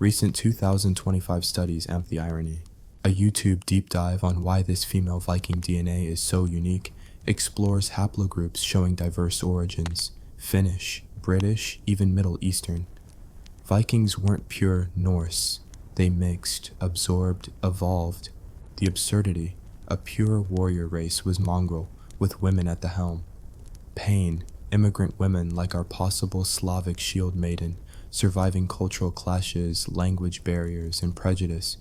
Recent 2025 studies amp the irony. A YouTube deep dive on why this female Viking DNA is so unique explores haplogroups showing diverse origins: Finnish, British, even Middle Eastern. Vikings weren't pure Norse. They mixed, absorbed, evolved. The absurdity: a pure warrior race was mongrel, with women at the helm. Pain: immigrant women like our possible Slavic shield maiden, surviving cultural clashes, language barriers, and prejudice,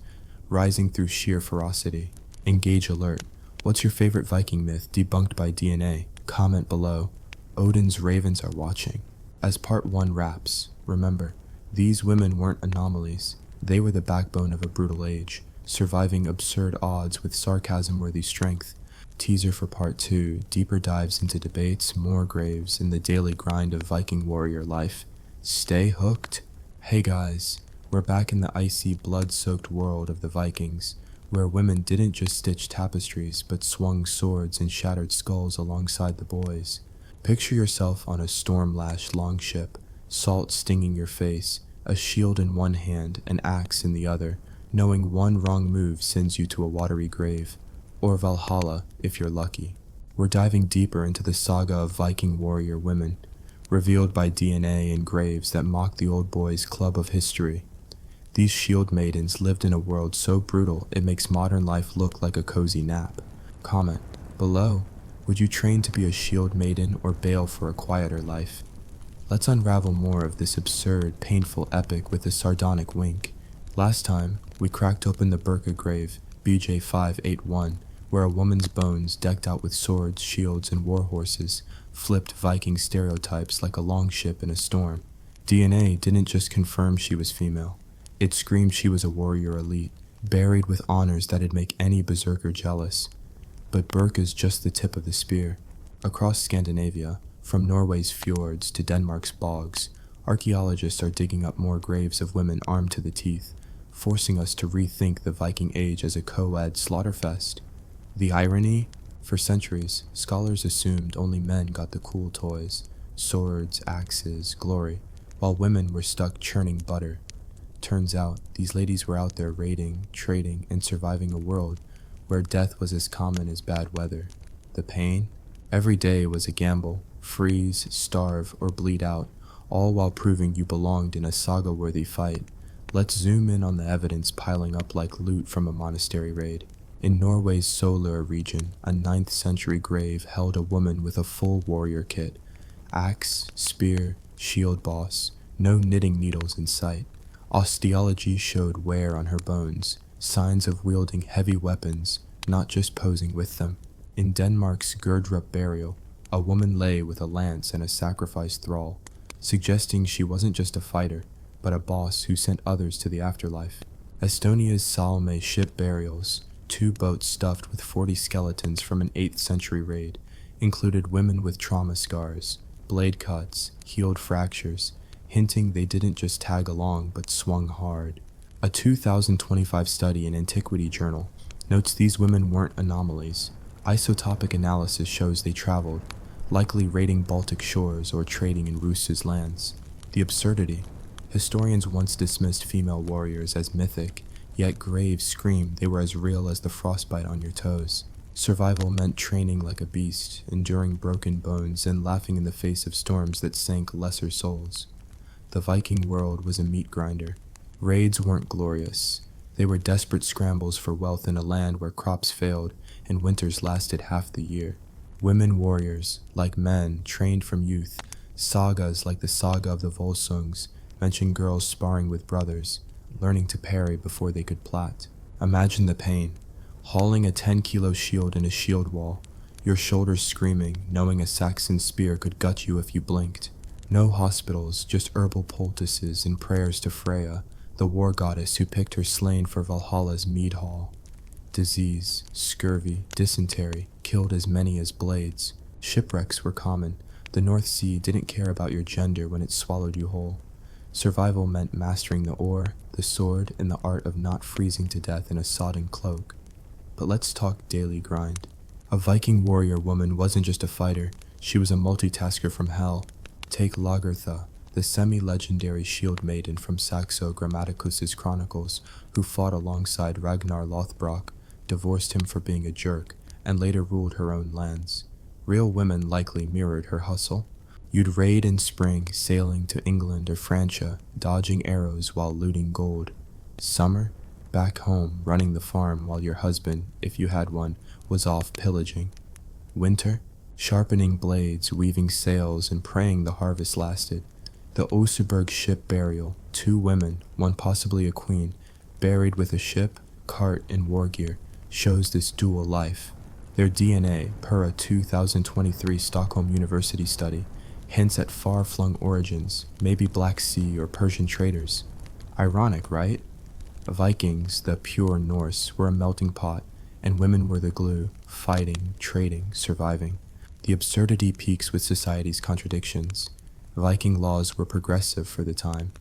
rising through sheer ferocity. Engage alert. What's your favorite Viking myth debunked by DNA? Comment below. Odin's ravens are watching. As part 1 wraps, remember, these women weren't anomalies. They were the backbone of a brutal age, surviving absurd odds with sarcasm-worthy strength. Teaser for part 2, deeper dives into debates, more graves, and the daily grind of Viking warrior life. Stay hooked. Hey guys, we're back in the icy, blood-soaked world of the Vikings, where women didn't just stitch tapestries, but swung swords and shattered skulls alongside the boys. Picture yourself on a storm-lashed longship, salt stinging your face, a shield in one hand, an axe in the other, knowing one wrong move sends you to a watery grave. Or Valhalla, if you're lucky. We're diving deeper into the saga of Viking warrior women, revealed by DNA and graves that mock the old boys' club of history. These shield maidens lived in a world so brutal it makes modern life look like a cozy nap. Comment below, would you train to be a shield maiden or bail for a quieter life? Let's unravel more of this absurd, painful epic with a sardonic wink. Last time, we cracked open the Burka grave, BJ581, where a woman's bones, decked out with swords, shields, and war horses, flipped Viking stereotypes like a longship in a storm. DNA didn't just confirm she was female. It screamed she was a warrior elite, buried with honors that'd make any berserker jealous. But Burka's just the tip of the spear. Across Scandinavia, from Norway's fjords to Denmark's bogs, archaeologists are digging up more graves of women armed to the teeth, forcing us to rethink the Viking age as a co-ed slaughterfest. The irony? For centuries, scholars assumed only men got the cool toys, swords, axes, glory, while women were stuck churning butter. Turns out, these ladies were out there raiding, trading, and surviving a world where death was as common as bad weather. The pain? Every day was a gamble: freeze, starve, or bleed out, all while proving you belonged in a saga-worthy fight. Let's zoom in on the evidence piling up like loot from a monastery raid. In Norway's Solør region, a 9th century grave held a woman with a full warrior kit: axe, spear, shield boss, no knitting needles in sight. Osteology showed wear on her bones, signs of wielding heavy weapons, not just posing with them. In Denmark's Gurdrup burial, a woman lay with a lance and a sacrificed thrall, suggesting she wasn't just a fighter, but a boss who sent others to the afterlife. Estonia's Salme ship burials, 2 boats stuffed with 40 skeletons from an 8th century raid, included women with trauma scars, blade cuts, healed fractures, hinting they didn't just tag along but swung hard. A 2025 study in Antiquity Journal notes these women weren't anomalies. Isotopic analysis shows they traveled, likely raiding Baltic shores or trading in Rus's lands. The absurdity: historians once dismissed female warriors as mythic, yet graves scream they were as real as the frostbite on your toes. Survival meant training like a beast, enduring broken bones, and laughing in the face of storms that sank lesser souls. The Viking world was a meat grinder. Raids weren't glorious. They were desperate scrambles for wealth in a land where crops failed and winters lasted half the year. Women warriors, like men, trained from youth. Sagas like the saga of the Volsungs mention girls sparring with brothers, learning to parry before they could plait. Imagine the pain: hauling a 10-kilo shield in a shield wall, your shoulders screaming, knowing a Saxon spear could gut you if you blinked. No hospitals, just herbal poultices and prayers to Freya, the war goddess who picked her slain for Valhalla's mead hall. Disease, scurvy, dysentery killed as many as blades. Shipwrecks were common. The North Sea didn't care about your gender when it swallowed you whole. Survival meant mastering the oar, the sword, and the art of not freezing to death in a sodden cloak. But let's talk daily grind. A Viking warrior woman wasn't just a fighter, She was a multitasker from hell. Take Lagertha, the semi-legendary shield maiden from Saxo Grammaticus's chronicles, who fought alongside Ragnar Lothbrok, divorced him for being a jerk, and later ruled her own lands. Real women likely mirrored her hustle. You'd raid in spring, sailing to England or Francia, dodging arrows while looting gold. Summer, back home, running the farm while your husband, if you had one, was off pillaging. Winter, sharpening blades, weaving sails, and praying the harvest lasted. The Oseberg ship burial, 2 women, one possibly a queen, buried with a ship, cart, and war gear, shows this dual life. Their DNA, per a 2023 Stockholm University study, hints at far-flung origins, maybe Black Sea or Persian traders. Ironic, right? Vikings, the pure Norse, were a melting pot, and women were the glue, fighting, trading, surviving. The absurdity peaks with society's contradictions. Viking laws were progressive for the time.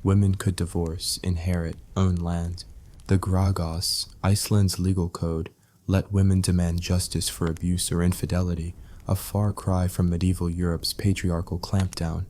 Women could divorce, inherit, own land. The Gragos, Iceland's legal code, let women demand justice for abuse or infidelity, a far cry from medieval Europe's patriarchal clampdown.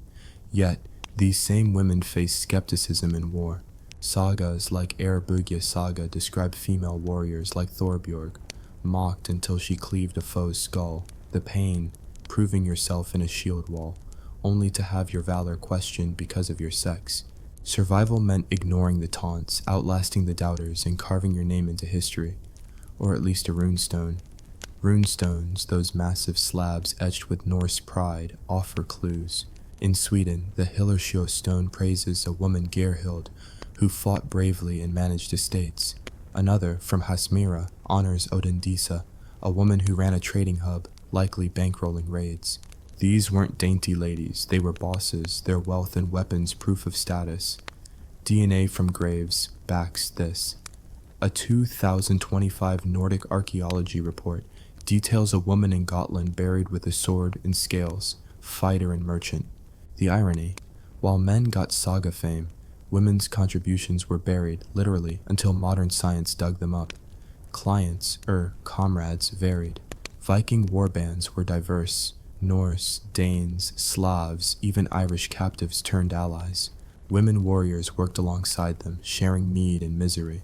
Yet, these same women faced skepticism in war. Sagas like Eyrbyggja saga describe female warriors like Thorbjorg, mocked until she cleaved a foe's skull. The pain, proving yourself in a shield wall, only to have your valor questioned because of your sex. Survival meant ignoring the taunts, outlasting the doubters, and carving your name into history. Or at least a runestone. Runestones, those massive slabs etched with Norse pride, offer clues. In Sweden, the Hillersjö stone praises a woman Gerhild, who fought bravely and managed estates. Another, from Hasmira, honors Odindisa, a woman who ran a trading hub, likely bankrolling raids. These weren't dainty ladies, they were bosses, their wealth and weapons proof of status. DNA from graves backs this. A 2025 Nordic archaeology report details a woman in Gotland buried with a sword and scales, fighter and merchant. The irony, while men got saga fame, women's contributions were buried, literally, until modern science dug them up. Clients, comrades, varied. Viking warbands were diverse. Norse, Danes, Slavs, even Irish captives turned allies. Women warriors worked alongside them, sharing mead and misery.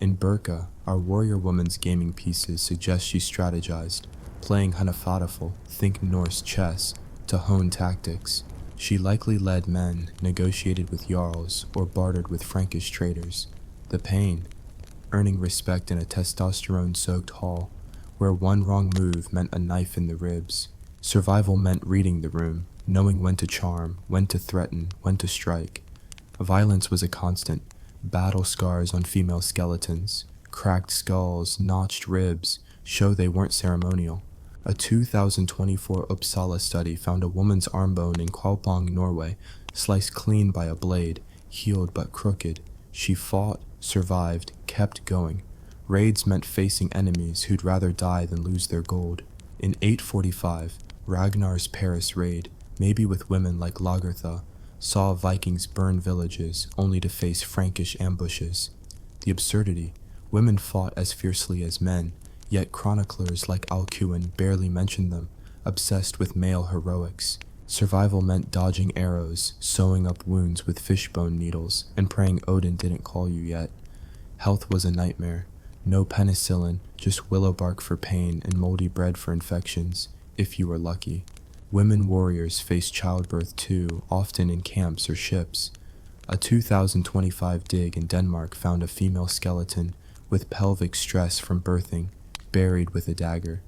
In Burka, our warrior woman's gaming pieces suggest she strategized, playing Hanafatafel, think Norse chess, to hone tactics. She likely led men, negotiated with jarls, or bartered with Frankish traders. The pain, earning respect in a testosterone-soaked hall, where one wrong move meant a knife in the ribs. Survival meant reading the room, knowing when to charm, when to threaten, when to strike. Violence was a constant. Battle scars on female skeletons, cracked skulls, notched ribs, show they weren't ceremonial. A 2024 Uppsala study found a woman's arm bone in Kvalpang, Norway, sliced clean by a blade, healed but crooked. She fought, survived, kept going. Raids meant facing enemies who'd rather die than lose their gold. In 845, Ragnar's Paris raid, maybe with women like Lagertha, saw Vikings burn villages only to face Frankish ambushes. The absurdity, women fought as fiercely as men, yet chroniclers like Alcuin barely mentioned them, obsessed with male heroics. Survival meant dodging arrows, sewing up wounds with fishbone needles, and praying Odin didn't call you yet. Health was a nightmare. No penicillin, just willow bark for pain and moldy bread for infections, if you were lucky. Women warriors faced childbirth too, often in camps or ships. A 2025 dig in Denmark found a female skeleton with pelvic stress from birthing, buried with a dagger.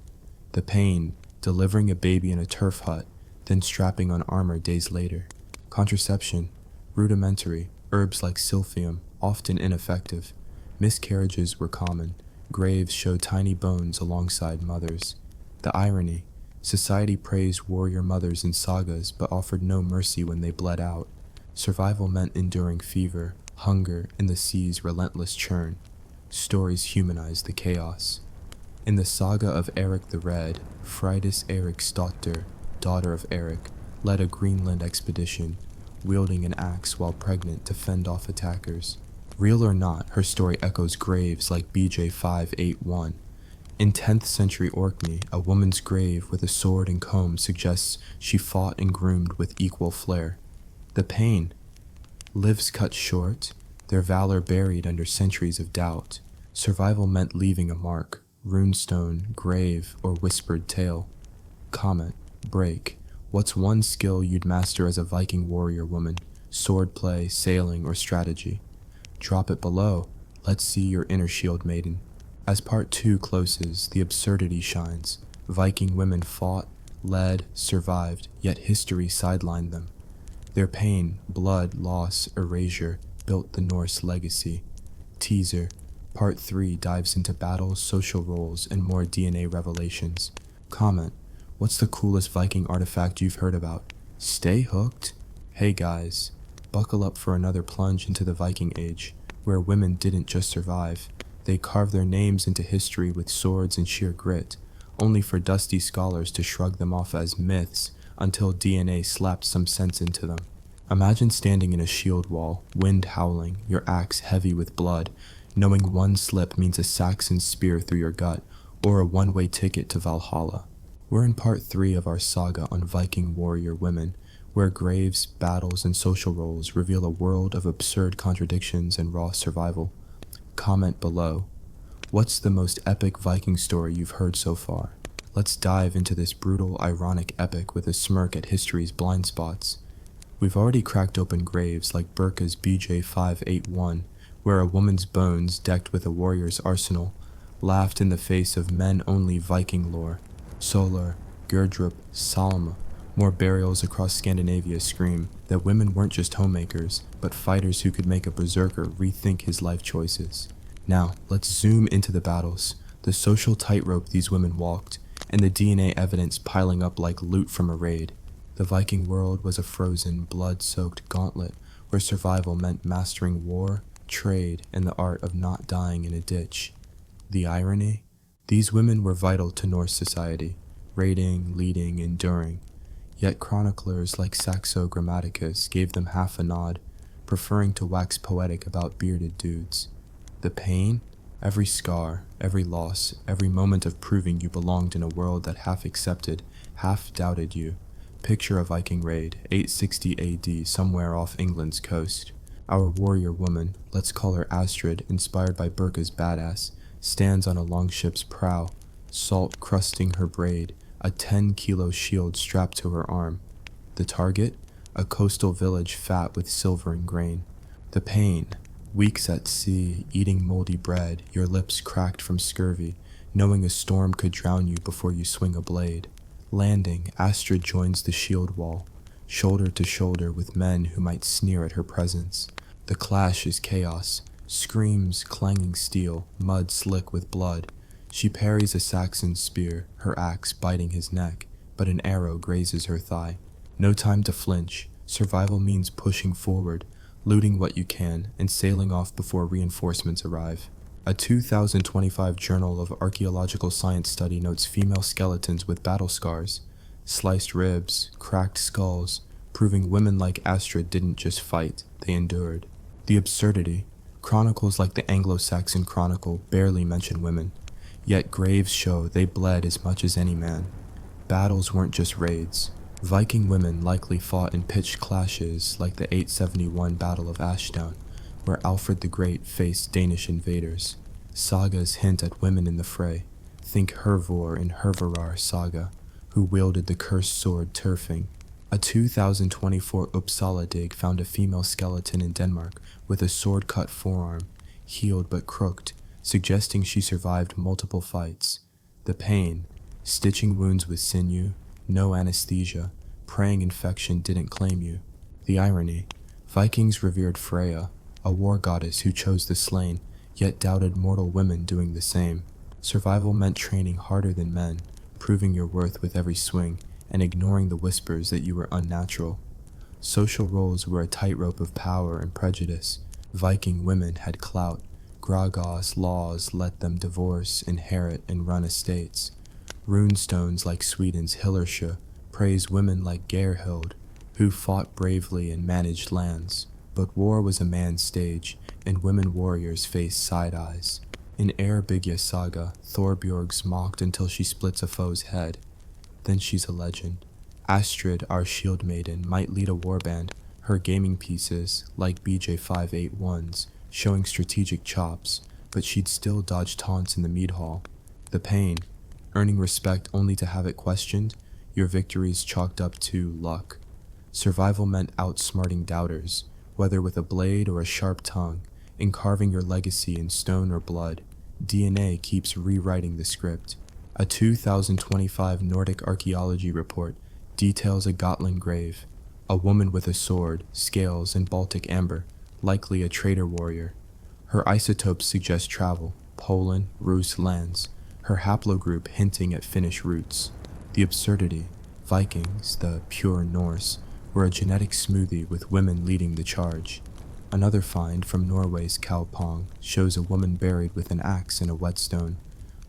The pain, delivering a baby in a turf hut, then strapping on armor days later. Contraception, rudimentary, herbs like silphium, often ineffective. Miscarriages were common. Graves showed tiny bones alongside mothers. The irony, society praised warrior mothers in sagas but offered no mercy when they bled out. Survival meant enduring fever, hunger, and the sea's relentless churn. Stories humanized the chaos. In the saga of Eric the Red, Freydis Eriksdotter, daughter of Eric, led a Greenland expedition, wielding an axe while pregnant to fend off attackers. Real or not, her story echoes graves like BJ581. In 10th century Orkney, a woman's grave with a sword and comb suggests she fought and groomed with equal flair. The pain. Lives cut short, their valor buried under centuries of doubt. Survival meant leaving a mark, runestone, grave, or whispered tale. Comment, break. What's one skill you'd master as a Viking warrior woman? Swordplay, sailing, or strategy? Drop it below. Let's see your inner shield maiden. As part 2 closes, the absurdity shines. Viking women fought, led, survived, yet history sidelined them. Their pain, blood, loss, erasure built the Norse legacy. Teaser. Part 3 dives into battles, social roles, and more DNA revelations. Comment. What's the coolest Viking artifact you've heard about? Stay hooked. Hey guys, buckle up for another plunge into the Viking Age, where women didn't just survive. They carved their names into history with swords and sheer grit, only for dusty scholars to shrug them off as myths until DNA slapped some sense into them. Imagine standing in a shield wall, wind howling, your axe heavy with blood, knowing one slip means a Saxon spear through your gut, or a one-way ticket to Valhalla. We're in part 3 of our saga on Viking warrior women, where graves, battles, and social roles reveal a world of absurd contradictions and raw survival. Comment below. What's the most epic Viking story you've heard so far? Let's dive into this brutal, ironic epic with a smirk at history's blind spots. We've already cracked open graves like Birka's BJ581, where a woman's bones, decked with a warrior's arsenal, laughed in the face of men-only Viking lore. Solar, Gerdrup, Salma. More burials across Scandinavia scream that women weren't just homemakers, but fighters who could make a berserker rethink his life choices. Now, let's zoom into the battles, the social tightrope these women walked, and the DNA evidence piling up like loot from a raid. The Viking world was a frozen, blood-soaked gauntlet where survival meant mastering war, trade, and the art of not dying in a ditch. The irony? These women were vital to Norse society, raiding, leading, enduring. Yet chroniclers like Saxo Grammaticus gave them half a nod, preferring to wax poetic about bearded dudes. The pain? Every scar, every loss, every moment of proving you belonged in a world that half accepted, half doubted you. Picture a Viking raid, 860 AD, somewhere off England's coast. Our warrior woman, let's call her Astrid, inspired by Birka's badass, stands on a longship's prow, salt crusting her braid, a 10-kilo shield strapped to her arm. The target? A coastal village fat with silvering grain. The pain? Weeks at sea, eating moldy bread, your lips cracked from scurvy, knowing a storm could drown you before you swing a blade. Landing, Astrid joins the shield wall, shoulder to shoulder with men who might sneer at her presence. The clash is chaos, screams, clanging steel, mud slick with blood. She parries a Saxon spear, her axe biting his neck, but an arrow grazes her thigh. No time to flinch. Survival means pushing forward, looting what you can, and sailing off before reinforcements arrive. A 2025 Journal of Archaeological Science study notes female skeletons with battle scars, sliced ribs, cracked skulls, proving women like Astrid didn't just fight, they endured. The absurdity. Chronicles like the Anglo-Saxon Chronicle barely mention women, yet graves show they bled as much as any man. Battles weren't just raids. Viking women likely fought in pitched clashes like the 871 Battle of Ashdown, where Alfred the Great faced Danish invaders. Sagas hint at women in the fray. Think Hervor in Hervarar saga, who wielded the cursed sword Turfing. A 2024 Uppsala dig found a female skeleton in Denmark with a sword-cut forearm, healed but crooked, suggesting she survived multiple fights. The pain, stitching wounds with sinew, no anesthesia, praying infection didn't claim you. The irony, Vikings revered Freya, a war goddess who chose the slain, yet doubted mortal women doing the same. Survival meant training harder than men, proving your worth with every swing, and ignoring the whispers that you were unnatural. Social roles were a tightrope of power and prejudice. Viking women had clout. Gragos laws let them divorce, inherit, and run estates. Runestones like Sweden's Hillersjö praise women like Gerhild, who fought bravely and managed lands. But war was a man's stage, and women warriors faced side eyes. In Eyrbyggja saga, Thorbjorg's mocked until she splits a foe's head. Then she's a legend. Astrid, our shield maiden, might lead a warband, her gaming pieces, like BJ581's, showing strategic chops, but she'd still dodge taunts in the mead hall. The pain, earning respect only to have it questioned, your victories chalked up to luck. Survival meant outsmarting doubters, whether with a blade or a sharp tongue, in carving your legacy in stone or blood. DNA keeps rewriting the script. A 2025 Nordic archaeology report details a Gotland grave, a woman with a sword, scales, and Baltic amber, likely a trader warrior. Her isotopes suggest travel, Poland, Rus lands, her haplogroup hinting at Finnish roots. The absurdity, Vikings, the pure Norse, were a genetic smoothie with women leading the charge. Another find from Norway's Kaupang shows a woman buried with an axe in a whetstone,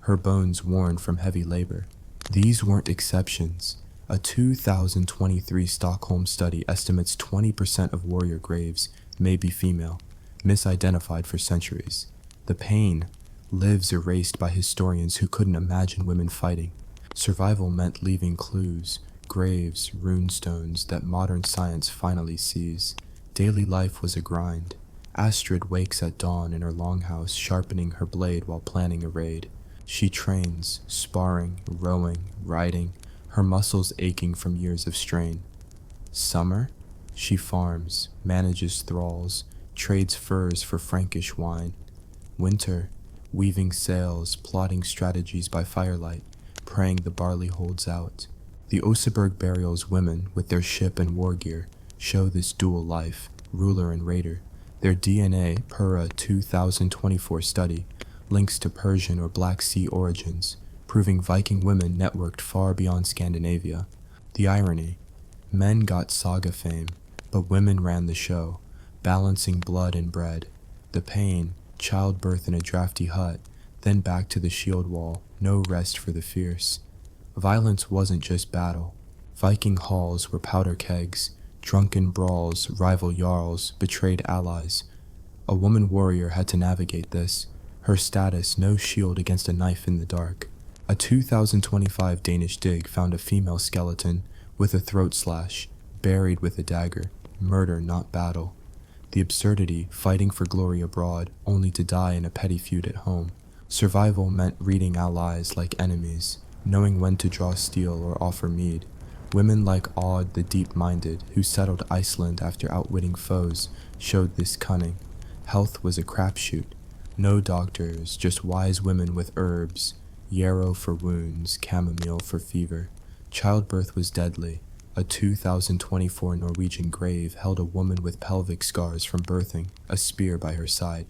her bones worn from heavy labor. These weren't exceptions. A 2023 Stockholm study estimates 20% of warrior graves may be female, misidentified for centuries. The pain, lives erased by historians who couldn't imagine women fighting. Survival meant leaving clues, graves, runestones that modern science finally sees. Daily life was a grind. Astrid wakes at dawn in her longhouse, sharpening her blade while planning a raid. She trains, sparring, rowing, riding, her muscles aching from years of strain. Summer? She farms, manages thralls, trades furs for Frankish wine. Winter? Weaving sails, plotting strategies by firelight, praying the barley holds out. The Oseberg burials women, with their ship and war gear, show this dual life, ruler and raider. Their DNA, Pr0 2024 study, links to Persian or Black Sea origins, proving Viking women networked far beyond Scandinavia. The irony, men got saga fame, but women ran the show, balancing blood and bread. The pain, childbirth in a drafty hut, then back to the shield wall, no rest for the fierce. Violence wasn't just battle. Viking halls were powder kegs, drunken brawls, rival jarls, betrayed allies. A woman warrior had to navigate this, her status no shield against a knife in the dark. A 2025 Danish dig found a female skeleton with a throat slash, buried with a dagger, murder not battle. The absurdity, fighting for glory abroad, only to die in a petty feud at home. Survival meant reading allies like enemies, knowing when to draw steel or offer mead. Women like Aud the deep-minded, who settled Iceland after outwitting foes, showed this cunning. Health was a crapshoot. No doctors, just wise women with herbs, yarrow for wounds, chamomile for fever. Childbirth was deadly. A 2024 Norwegian grave held a woman with pelvic scars from birthing, a spear by her side.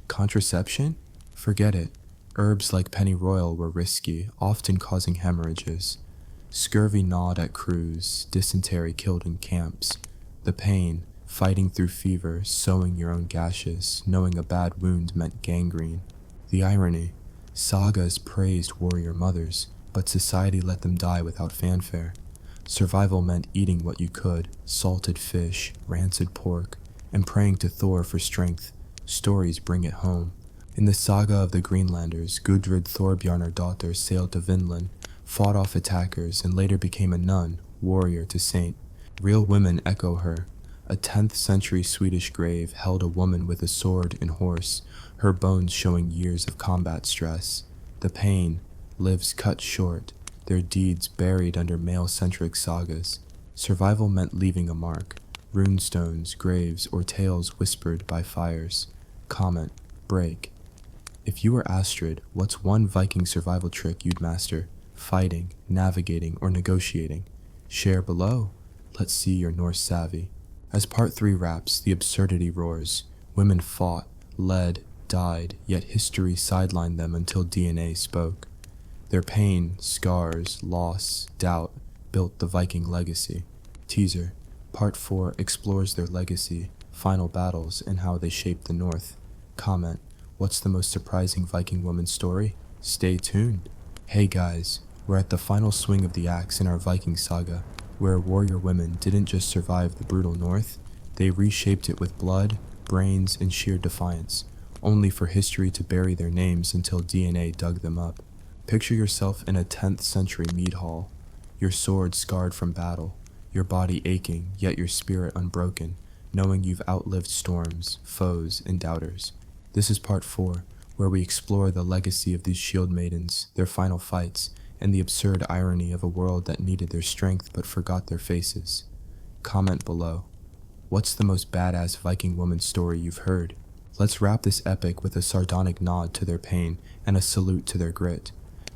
Contraception? Forget it. Herbs like pennyroyal were risky, often causing hemorrhages. Scurvy gnawed at crews, dysentery killed in camps. The pain, fighting through fever, sewing your own gashes, knowing a bad wound meant gangrene. The irony, sagas praised warrior mothers, but society let them die without fanfare. Survival meant eating what you could, salted fish, rancid pork, and praying to Thor for strength. Stories bring it home. In the saga of the Greenlanders, Gudrid Thorbjarnardottir sailed to Vinland, fought off attackers, and later became a nun, warrior to saint. Real women echo her. A 10th century Swedish grave held a woman with a sword and horse, her bones showing years of combat stress. The pain, lives cut short, their deeds buried under male-centric sagas. Survival meant leaving a mark, runestones, graves, or tales whispered by fires. Comment, break. If you were Astrid, what's one Viking survival trick you'd master? Fighting, navigating, or negotiating? Share below. Let's see your Norse savvy. As part 3 wraps, the absurdity roars. Women fought, led, died, yet history sidelined them until DNA spoke. Their pain, scars, loss, doubt built the Viking legacy. Teaser, Part 4 explores their legacy, final battles, and how they shaped the North. Comment, what's the most surprising Viking woman story? Stay tuned. Hey guys, we're at the final swing of the axe in our Viking saga, where warrior women didn't just survive the brutal North, they reshaped it with blood, brains, and sheer defiance. only for history to bury their names until DNA dug them up. Picture yourself in a 10th century mead hall, your sword scarred from battle, your body aching, yet your spirit unbroken, knowing you've outlived storms, foes, and doubters. This is part 4, where we explore the legacy of these shield maidens, their final fights, and the absurd irony of a world that needed their strength but forgot their faces. Comment below. What's the most badass Viking woman story you've heard? Let's wrap this epic with a sardonic nod to their pain and a salute to their grit.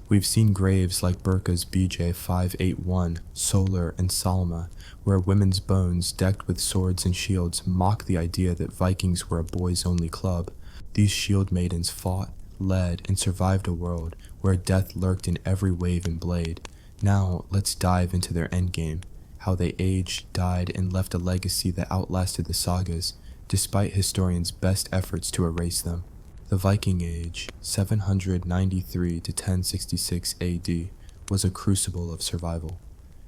We've seen graves like Burka's BJ 581, Solar, and Salma, where women's bones decked with swords and shields mock the idea that Vikings were a boys-only club. These shield maidens fought, led, and survived a world where death lurked in every wave and blade. Now, let's dive into their endgame, how they aged, died, and left a legacy that outlasted the sagas, despite historians' best efforts to erase them. The Viking Age, 793 to 1066 AD, was a crucible of survival.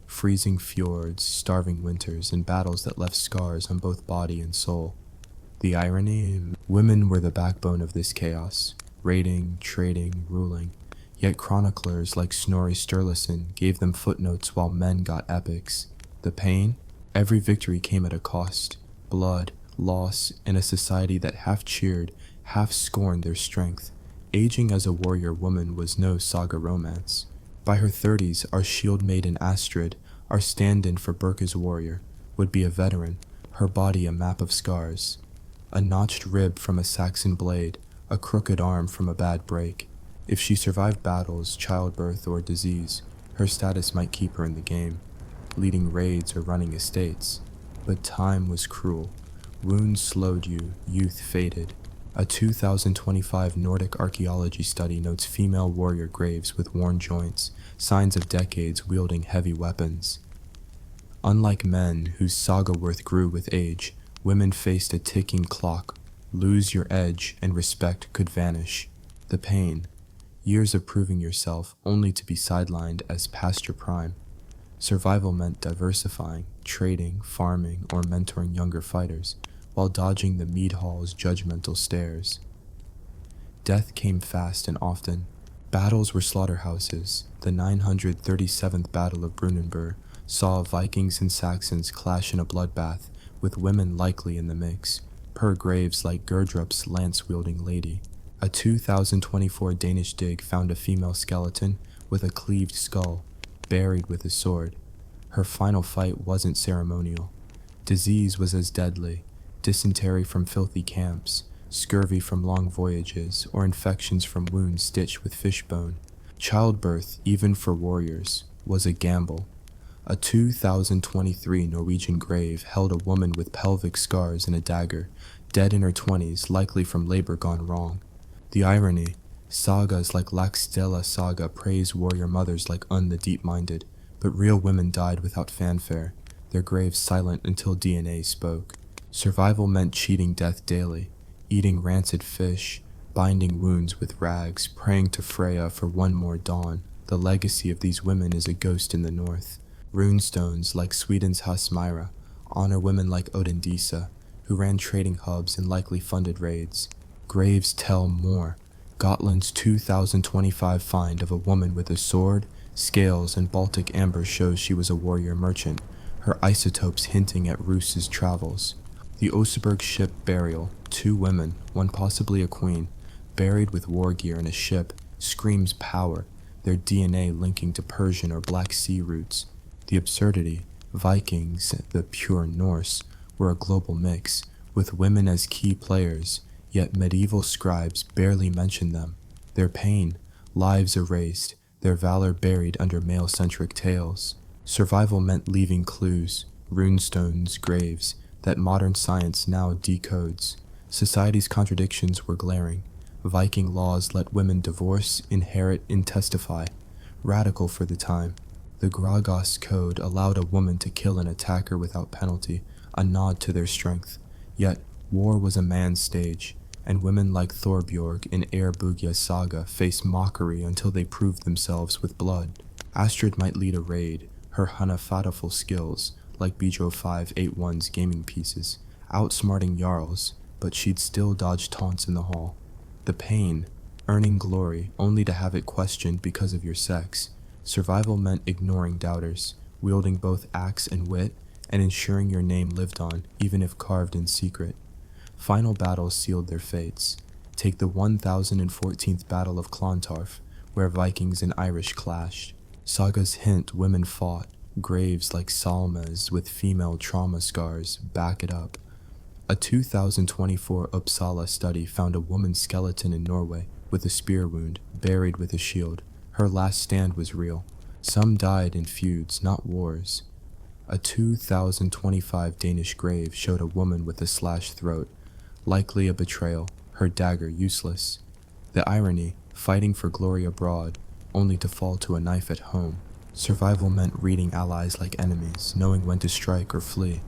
Freezing fjords, starving winters, and battles that left scars on both body and soul. The irony? Women were the backbone of this chaos, raiding, trading, ruling. Yet chroniclers like Snorri Sturluson gave them footnotes while men got epics. The pain? Every victory came at a cost. Blood, loss, and a society that half cheered, half scorned their strength. Aging as a warrior woman was no saga romance. By her 30s, our shield maiden Astrid, our stand-in for Burka's warrior, would be a veteran, her body a map of scars. A notched rib from a Saxon blade, a crooked arm from a bad break. If she survived battles, childbirth, or disease, her status might keep her in the game, leading raids or running estates. But time was cruel. Wounds slowed you, youth faded. A 2025 Nordic archaeology study notes female warrior graves with worn joints, signs of decades wielding heavy weapons. Unlike men, whose saga worth grew with age, women faced a ticking clock. Lose your edge, and respect could vanish. The pain. Years of proving yourself, only to be sidelined as past your prime. Survival meant diversifying, trading, farming, or mentoring younger fighters, while dodging the mead hall's judgmental stares. Death came fast and often. Battles were slaughterhouses. The 937th Battle of Brunanburh saw Vikings and Saxons clash in a bloodbath, with women likely in the mix, per graves like Gerdrup's lance-wielding lady. A 2024 Danish dig found a female skeleton with a cleaved skull, buried with a sword. Her final fight wasn't ceremonial. Disease was as deadly. Dysentery from filthy camps, scurvy from long voyages, or infections from wounds stitched with fishbone. Childbirth, even for warriors, was a gamble. A 2023 Norwegian grave held a woman with pelvic scars and a dagger, dead in her 20s, likely from labor gone wrong. The irony, sagas like Laxdela Saga praise warrior mothers like the Deep-Minded, but real women died without fanfare, their graves silent until DNA spoke. Survival meant cheating death daily, eating rancid fish, binding wounds with rags, praying to Freya for one more dawn. The legacy of these women is a ghost in the north. Runestones like Sweden's Hasmira honor women like Odindisa, who ran trading hubs and likely funded raids. Graves tell more. Gotland's 2025 find of a woman with a sword, scales, and Baltic amber shows she was a warrior merchant, her isotopes hinting at Roos's travels. The Oseberg ship burial, 2 women, one possibly a queen, buried with war gear in a ship, screams power, their DNA linking to Persian or Black Sea roots. The absurdity, Vikings, the pure Norse, were a global mix, with women as key players, yet medieval scribes barely mentioned them. Their pain, lives erased, their valor buried under male-centric tales. Survival meant leaving clues, runestones, graves, that modern science now decodes. Society's contradictions were glaring. Viking laws let women divorce, inherit, and testify. Radical for the time. The Gragos Code allowed a woman to kill an attacker without penalty, a nod to their strength. Yet, war was a man's stage, and women like Thorbjorg in Erbugja's saga faced mockery until they proved themselves with blood. Astrid might lead a raid, her Hanafataful skills, like Bijo 581's gaming pieces, outsmarting Jarls, but she'd still dodge taunts in the hall, The pain, earning glory only to have it questioned because of your sex. Survival meant ignoring doubters, wielding both axe and wit, and ensuring your name lived on, even if carved in secret. Final battles sealed their fates. Take the 1014th Battle of Clontarf, where Vikings and Irish clashed. Sagas hint women fought, graves like Salma's with female trauma scars back it up. A 2024 Uppsala study found a woman's skeleton in Norway with a spear wound, buried with a shield. Her last stand was real. Some died in feuds, not wars. A 2025 Danish grave showed a woman with a slashed throat, likely a betrayal, her dagger useless. The irony, fighting for glory abroad, only to fall to a knife at home. Survival meant reading allies like enemies, knowing when to strike or flee.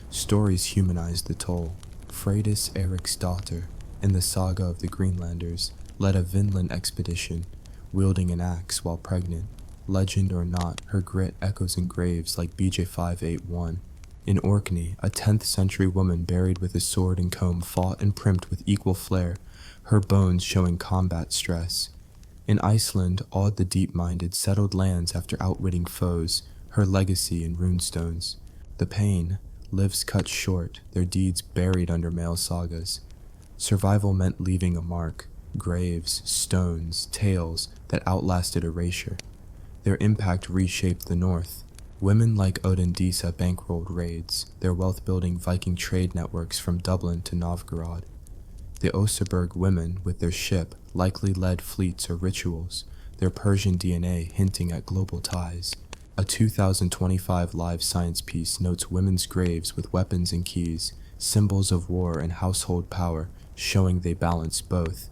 Stories humanized the toll. Freydis Eriksdotter, in the saga of the Greenlanders, led a Vinland expedition, wielding an axe while pregnant. Legend or not, her grit echoes in graves like BJ581. In Orkney, a 10th century woman buried with a sword and comb fought and primped with equal flair, her bones showing combat stress. In Iceland, awed the deep-minded settled lands after outwitting foes, her legacy in runestones. The pain, lives cut short, their deeds buried under male sagas. Survival meant leaving a mark, graves, stones, tales that outlasted erasure. Their impact reshaped the north. Women like Odin Disa bankrolled raids, their wealth-building Viking trade networks from Dublin to Novgorod. The Oseberg women, with their ship, likely led fleets or rituals, their Persian DNA hinting at global ties. A 2025 Live Science piece notes women's graves with weapons and keys, symbols of war and household power, showing they balance both.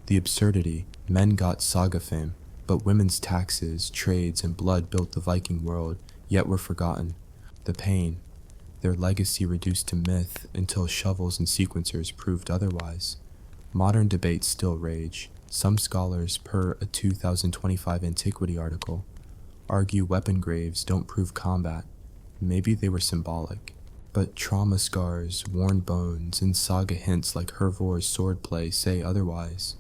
The absurdity, men got saga fame, but women's taxes, trades, and blood built the Viking world, yet were forgotten. The pain, their legacy reduced to myth until shovels and sequencers proved otherwise. Modern debates still rage. Some scholars, per a 2025 Antiquity article, argue weapon graves don't prove combat. Maybe they were symbolic. But trauma scars, worn bones, and saga hints like Hervor's swordplay say otherwise.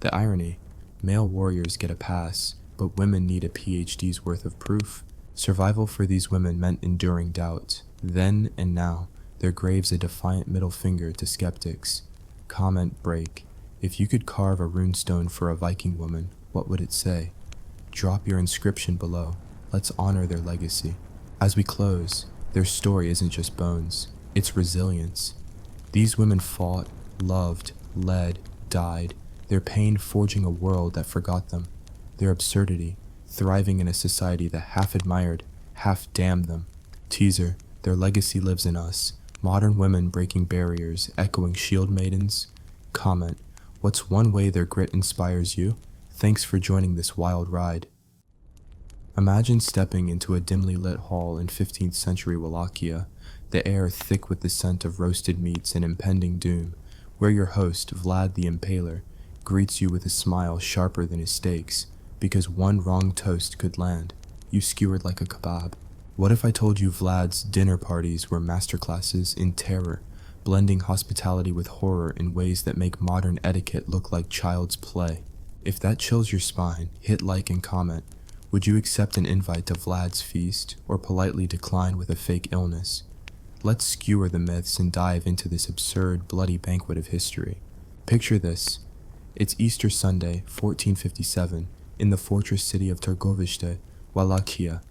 The irony, male warriors get a pass, but women need a PhD's worth of proof. Survival for these women meant enduring doubt. Then and now, their graves a defiant middle finger to skeptics. Comment break. If you could carve a runestone for a Viking woman, what would it say? Drop your inscription below. Let's honor their legacy. As we close, their story isn't just bones, it's resilience. These women fought, loved, led, died, their pain forging a world that forgot them, their absurdity, thriving in a society that half admired, half damned them. Teaser, their legacy lives in us, modern women breaking barriers, echoing shield maidens. Comment, what's one way their grit inspires you? Thanks for joining this wild ride. Imagine stepping into a dimly lit hall in 15th century Wallachia, the air thick with the scent of roasted meats and impending doom, where your host, Vlad the Impaler, greets you with a smile sharper than his steaks, because one wrong toast could land, you skewered like a kebab. What if I told you Vlad's dinner parties were masterclasses in terror, blending hospitality with horror in ways that make modern etiquette look like child's play? If that chills your spine, hit like and comment. Would you accept an invite to Vlad's feast, or politely decline with a fake illness? Let's skewer the myths and dive into this absurd, bloody banquet of history. Picture this. It's Easter Sunday, 1457, in the fortress city of Târgoviște, Wallachia,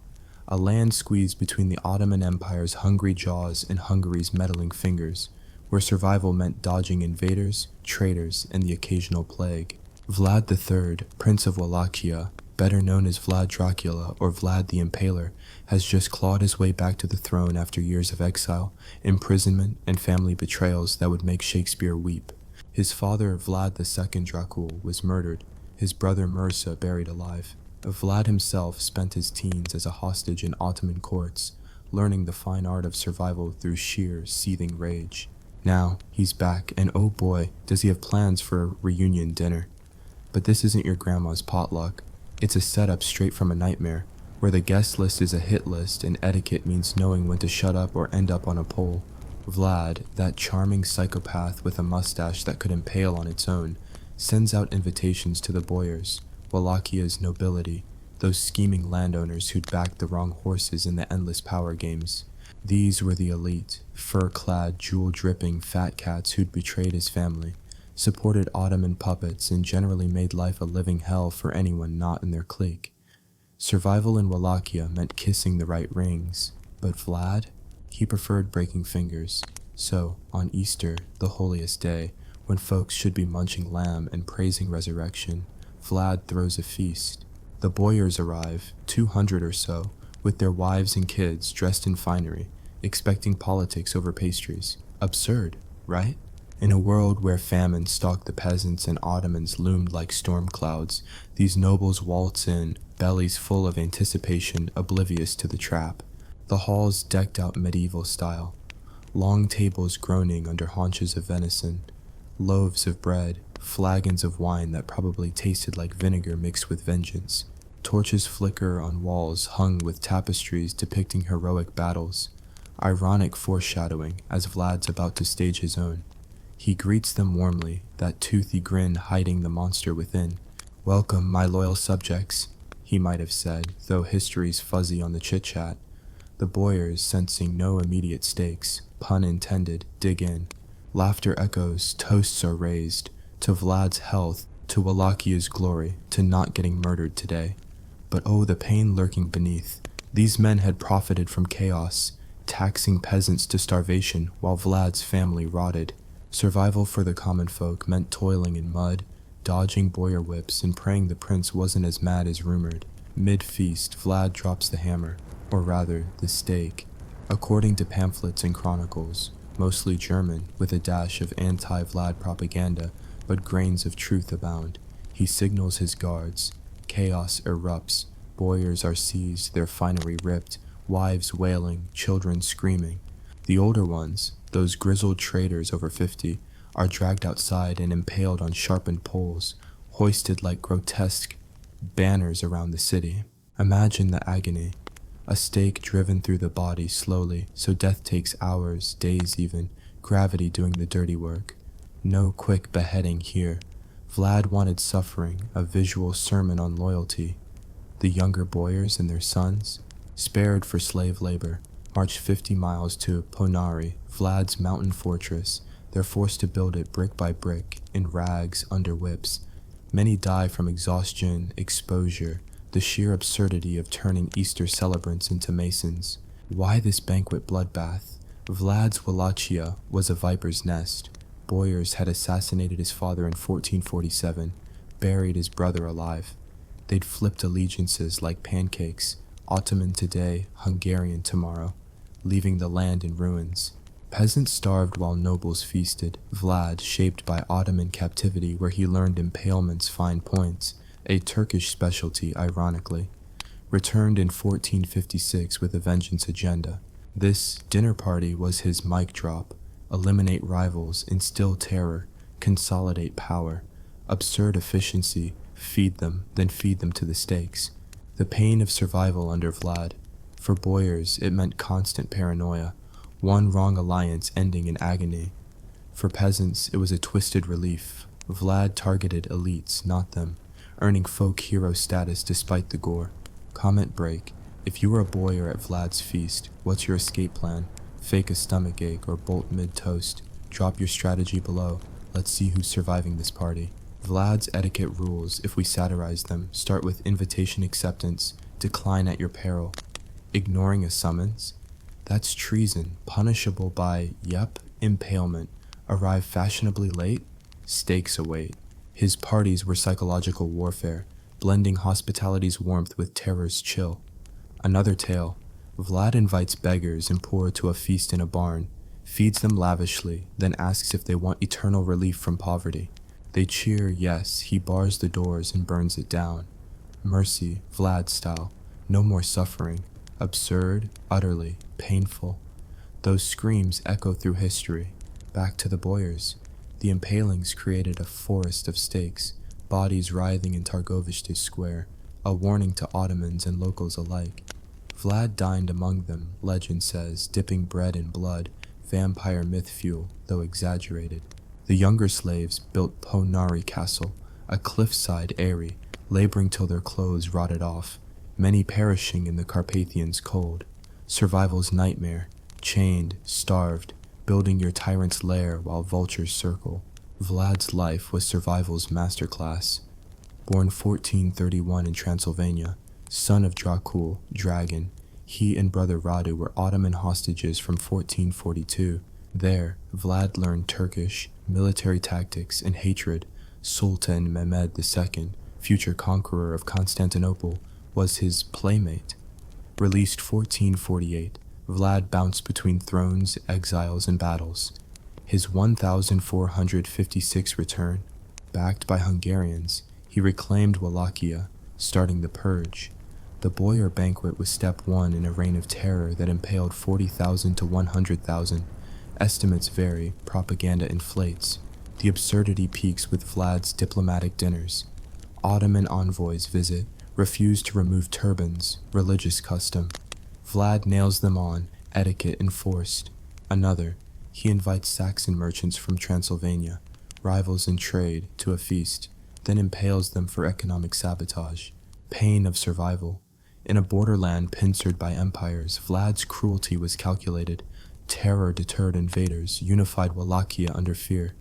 a land squeezed between the Ottoman Empire's hungry jaws and Hungary's meddling fingers, where survival meant dodging invaders, traitors, and the occasional plague. Vlad III, Prince of Wallachia, better known as Vlad Dracula or Vlad the Impaler, has just clawed his way back to the throne after years of exile, imprisonment, and family betrayals that would make Shakespeare weep. His father, Vlad II Dracul, was murdered, his brother Mircea buried alive. Vlad himself spent his teens as a hostage in Ottoman courts, learning the fine art of survival through sheer, seething rage. Now, he's back, and oh boy, does he have plans for a reunion dinner. But this isn't your grandma's potluck. It's a setup straight from a nightmare, where the guest list is a hit list and etiquette means knowing when to shut up or end up on a pole. Vlad, that charming psychopath with a mustache that could impale on its own, sends out invitations to the boyars, Wallachhia's nobility, those scheming landowners who'd backed the wrong horses in the endless power games. These were the elite, fur-clad, jewel-dripping fat cats who'd betrayed his family, supported Ottoman puppets, and generally made life a living hell for anyone not in their clique. Survival in Wallachia meant kissing the right rings, but Vlad? He preferred breaking fingers. So, on Easter, the holiest day, when folks should be munching lamb and praising resurrection, Vlad throws a feast. The boyars arrive, 200 or so, with their wives and kids dressed in finery, expecting politics over pastries. Absurd, right? In a world where famine stalked the peasants and Ottomans loomed like storm clouds, these nobles waltz in, bellies full of anticipation, oblivious to the trap. The halls decked out medieval style, long tables groaning under haunches of venison, loaves of bread, flagons of wine that probably tasted like vinegar mixed with vengeance. Torches flicker on walls hung with tapestries depicting heroic battles, ironic foreshadowing as Vlad's about to stage his own. He greets them warmly, that toothy grin hiding the monster within. "Welcome, my loyal subjects," he might have said, though history's fuzzy on the chit-chat. The boyars, sensing no immediate stakes, pun intended, dig in. Laughter echoes, toasts are raised, to Vlad's health, to Wallachhia's glory, to not getting murdered today. But oh, the pain lurking beneath. These men had profited from chaos, taxing peasants to starvation while Vlad's family rotted. Survival for the common folk meant toiling in mud, dodging boyar whips, and praying the prince wasn't as mad as rumored. Mid-feast, Vlad drops the hammer, or rather, the stake. According to pamphlets and chronicles, mostly German, with a dash of anti-Vlad propaganda, but grains of truth abound, he signals his guards. Chaos erupts, boyars are seized, their finery ripped, wives wailing, children screaming. The older ones, those grizzled traders over 50, are dragged outside and impaled on sharpened poles, hoisted like grotesque banners around the city. Imagine the agony. A stake driven through the body slowly, so death takes hours, days even, gravity doing the dirty work. No quick beheading here. Vlad wanted suffering, a visual sermon on loyalty. The younger boyars and their sons, spared for slave labor, march 50 miles to Ponari, Vlad's mountain fortress. They're forced to build it brick by brick, in rags, under whips. Many die from exhaustion, exposure, the sheer absurdity of turning Easter celebrants into masons. Why this banquet bloodbath? Vlad's Wallachia was a viper's nest. Boyars had assassinated his father in 1447, buried his brother alive. They'd flipped allegiances like pancakes, Ottoman today, Hungarian tomorrow, leaving the land in ruins. Peasants starved while nobles feasted. Vlad, shaped by Ottoman captivity where he learned impalement's fine points, a Turkish specialty ironically, returned in 1456 with a vengeance agenda. This dinner party was his mic drop. Eliminate rivals, instill terror, consolidate power, absurd efficiency, feed them, then feed them to the stakes. The pain of survival under Vlad. For boyars, it meant constant paranoia, one wrong alliance ending in agony. For peasants, it was a twisted relief. Vlad targeted elites, not them, earning folk hero status despite the gore. Comment break. If you were a boyar at Vlad's feast, what's your escape plan? Fake a stomachache or bolt mid-toast. Drop your strategy below. Let's see who's surviving this party. Vlad's etiquette rules, if we satirize them, start with invitation acceptance, decline at your peril. Ignoring a summons? That's treason, punishable by, impalement. Arrive fashionably late? Stakes await. His parties were psychological warfare, blending hospitality's warmth with terror's chill. Another tale. Vlad invites beggars and poor to a feast in a barn, feeds them lavishly, then asks if they want eternal relief from poverty. They cheer yes, he bars the doors and burns it down. Mercy, Vlad style, no more suffering, absurd, utterly, painful. Those screams echo through history, back to the boyars. The impalings created a forest of stakes, bodies writhing in Targovishte Square, a warning to Ottomans and locals alike. Vlad dined among them, legend says, dipping bread in blood, vampire myth fuel, though exaggerated. The younger slaves built Ponari Castle, a cliffside eyrie, laboring till their clothes rotted off, many perishing in the Carpathians' cold. Survival's nightmare, chained, starved, building your tyrant's lair while vultures circle. Vlad's life was survival's masterclass. Born 1431 in Transylvania, son of Dracul, dragon, he and brother Radu were Ottoman hostages from 1442. There, Vlad learned Turkish, military tactics, and hatred. Sultan Mehmed II, future conqueror of Constantinople, was his playmate. Released 1448, Vlad bounced between thrones, exiles, and battles. His 1456 return, backed by Hungarians, he reclaimed Wallachia, starting the Purge. The Boyar Banquet was step one in a reign of terror that impaled 40,000 to 100,000. Estimates vary, propaganda inflates. The absurdity peaks with Vlad's diplomatic dinners. Ottoman envoys visit, refuse to remove turbans, religious custom. Vlad nails them on, etiquette enforced. Another, he invites Saxon merchants from Transylvania, rivals in trade, to a feast, then impales them for economic sabotage. Pain of survival. In a borderland pincered by empires, Vlad's cruelty was calculated. Terror deterred invaders, unified Wallachia under fear.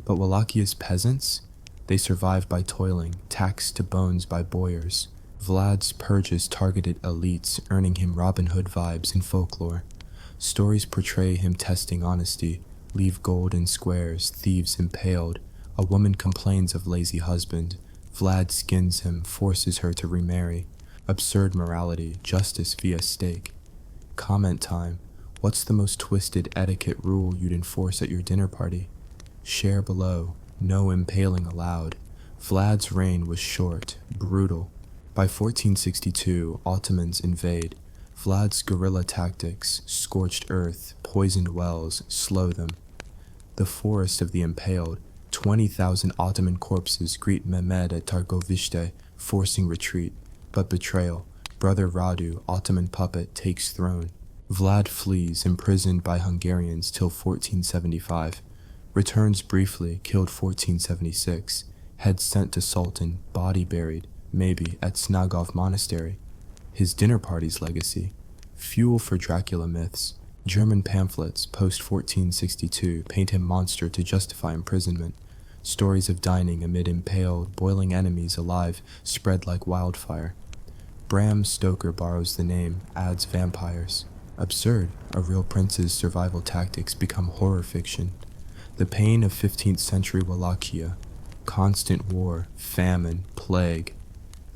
But Wallachia's peasants? They survived by toiling, taxed to bones by boyars. Vlad's purges targeted elites, earning him Robin Hood vibes in folklore. Stories portray him testing honesty, leave gold in squares, thieves impaled. A woman complains of lazy husband. Vlad skins him, forces her to remarry. Absurd morality, justice via stake. Comment time. What's the most twisted etiquette rule you'd enforce at your dinner party? Share below. No impaling allowed. Vlad's reign was short, brutal. By 1462, Ottomans invade. Vlad's guerrilla tactics, scorched earth, poisoned wells, slow them. The forest of the impaled, 20,000 Ottoman corpses greet Mehmed at Targovishte, forcing retreat. But betrayal. Brother Radu, Ottoman puppet, takes throne. Vlad flees, imprisoned by Hungarians till 1475. Returns briefly, killed 1476. Head sent to Sultan, body buried, maybe, at Snagov Monastery. His dinner party's legacy. Fuel for Dracula myths. German pamphlets, post-1462, paint him monster to justify imprisonment. Stories of dining amid impaled, boiling enemies alive spread like wildfire. Bram Stoker borrows the name, adds vampires. Absurd, a real prince's survival tactics become horror fiction. The pain of 15th century Wallachia. Constant war, famine, plague.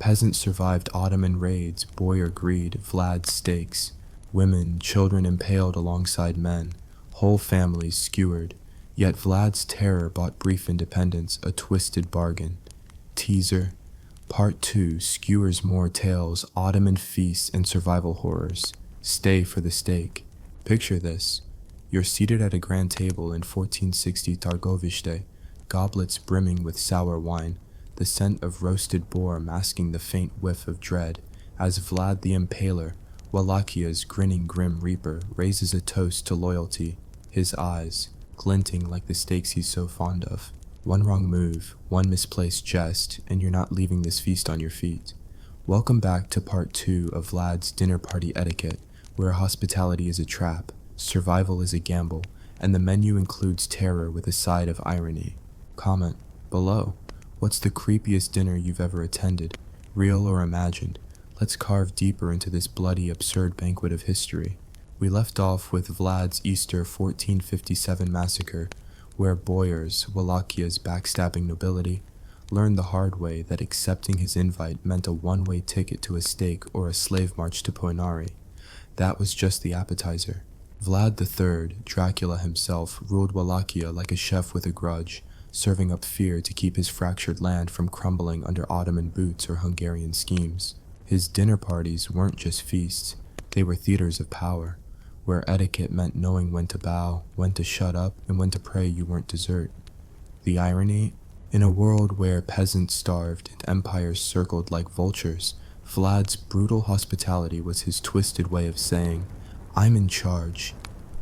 Peasants survived Ottoman raids, boyar greed, Vlad's stakes. Women, children impaled alongside men. Whole families skewered. Yet Vlad's terror bought brief independence, a twisted bargain. Teaser. Part 2 skewers more tales, Ottoman feasts, and survival horrors. Stay for the steak. Picture this. You're seated at a grand table in 1460 Targovishte, goblets brimming with sour wine, the scent of roasted boar masking the faint whiff of dread, as Vlad the Impaler, Wallachia's grinning grim reaper, raises a toast to loyalty, his eyes glinting like the steaks he's so fond of. One wrong move, one misplaced jest, and you're not leaving this feast on your feet. Welcome back to part 2 of Vlad's dinner party etiquette, where hospitality is a trap, survival is a gamble, and the menu includes terror with a side of irony. Comment below. What's the creepiest dinner you've ever attended, real or imagined? Let's carve deeper into this bloody, absurd banquet of history. We left off with Vlad's Easter 1457 massacre, where boyars, Wallachia's backstabbing nobility, learned the hard way that accepting his invite meant a one-way ticket to a stake or a slave march to Ponari. That was just the appetizer. Vlad III, Dracula himself, ruled Wallachia like a chef with a grudge, serving up fear to keep his fractured land from crumbling under Ottoman boots or Hungarian schemes. His dinner parties weren't just feasts, they were theaters of power, where etiquette meant knowing when to bow, when to shut up, and when to pray you weren't dessert. The irony? In a world where peasants starved and empires circled like vultures, Vlad's brutal hospitality was his twisted way of saying, "I'm in charge."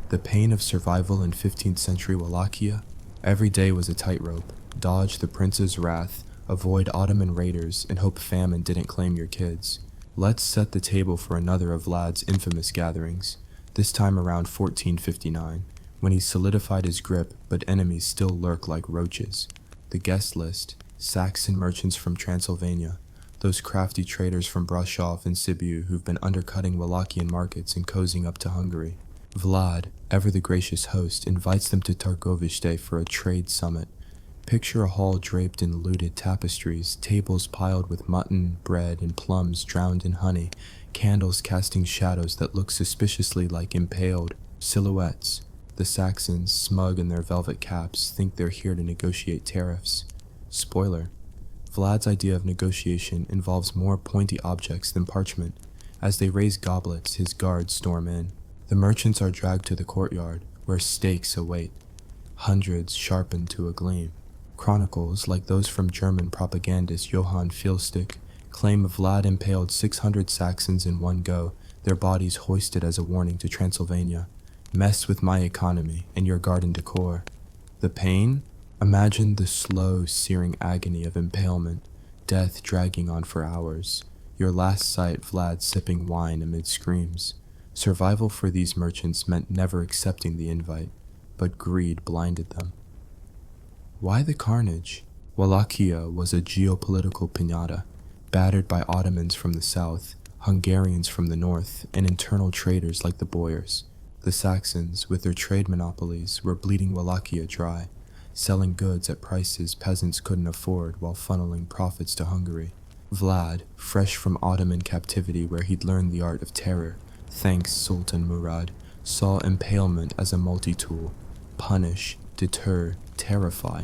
The pain of survival in 15th century Wallachia? Every day was a tightrope. Dodge the prince's wrath, avoid Ottoman raiders, and hope famine didn't claim your kids. Let's set the table for another of Vlad's infamous gatherings, this time around 1459, when he solidified his grip, but enemies still lurk like roaches. The guest list: Saxon merchants from Transylvania, those crafty traders from Brasov and Sibiu who've been undercutting Wallachian markets and cozying up to Hungary. Vlad, ever the gracious host, invites them to Targoviste for a trade summit. Picture a hall draped in looted tapestries, tables piled with mutton, bread, and plums drowned in honey, candles casting shadows that look suspiciously like impaled silhouettes. The Saxons, smug in their velvet caps, think they're here to negotiate tariffs. Spoiler: Vlad's idea of negotiation involves more pointy objects than parchment. As they raise goblets, his guards storm in. The merchants are dragged to the courtyard, where stakes await, hundreds sharpened to a gleam. Chronicles, like those from German propagandist Johann Pr0stitutes, claim Vlad impaled 600 Saxons in one go, their bodies hoisted as a warning to Transylvania. Mess with my economy and your garden decor. The pain? Imagine the slow, searing agony of impalement, death dragging on for hours. Your last sight, Vlad sipping wine amid screams. Survival for these merchants meant never accepting the invite, but greed blinded them. Why the carnage? Wallachia was a geopolitical piñata, battered by Ottomans from the south, Hungarians from the north, and internal traders like the Boyars. The Saxons, with their trade monopolies, were bleeding Wallachia dry, selling goods at prices peasants couldn't afford while funneling profits to Hungary. Vlad, fresh from Ottoman captivity where he'd learned the art of terror, thanks Sultan Murad, saw impalement as a multi-tool: punish, deter, terrify.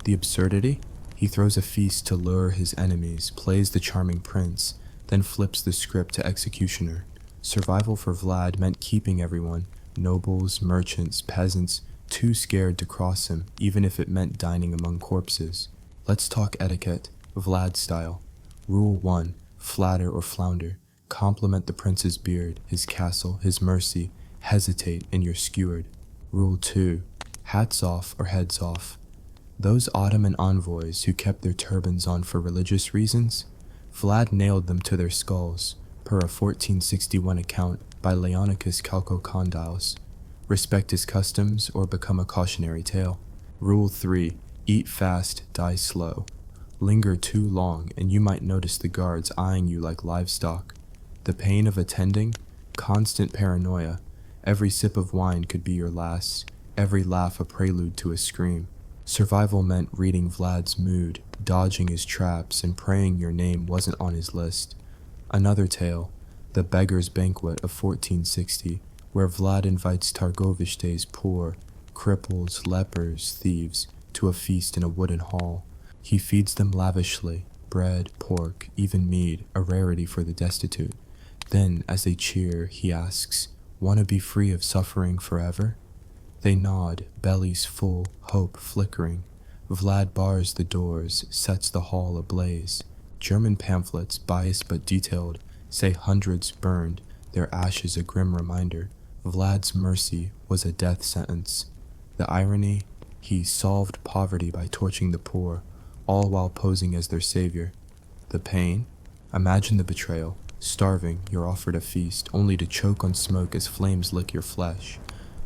The absurdity? He throws a feast to lure his enemies, plays the charming prince, then flips the script to executioner. Survival for Vlad meant keeping everyone, nobles, merchants, peasants, too scared to cross him, even if it meant dining among corpses. Let's talk etiquette, Vlad style. Rule 1, flatter or flounder. Compliment the prince's beard, his castle, his mercy. Hesitate and you're skewered. Rule 2, hats off or heads off. Those Ottoman envoys who kept their turbans on for religious reasons, Vlad nailed them to their skulls, per a 1461 account by Leonicus Chalco-Condyles. Respect his customs or become a cautionary tale. Rule 3, eat fast, die slow. Linger too long and you might notice the guards eyeing you like livestock. The pain of attending? Constant paranoia. Every sip of wine could be your last, every laugh a prelude to a scream. Survival meant reading Vlad's mood, dodging his traps, and praying your name wasn't on his list. Another tale, the Beggar's Banquet of 1460, where Vlad invites Targoviste's poor, cripples, lepers, thieves, to a feast in a wooden hall. He feeds them lavishly, bread, pork, even mead, a rarity for the destitute. Then, as they cheer, he asks, "Want to be free of suffering forever?" They nod, bellies full, hope flickering. Vlad bars the doors, sets the hall ablaze. German pamphlets, biased but detailed, say hundreds burned, their ashes a grim reminder. Vlad's mercy was a death sentence. The irony? He solved poverty by torching the poor, all while posing as their savior. The pain? Imagine the betrayal. Starving, you're offered a feast, only to choke on smoke as flames lick your flesh.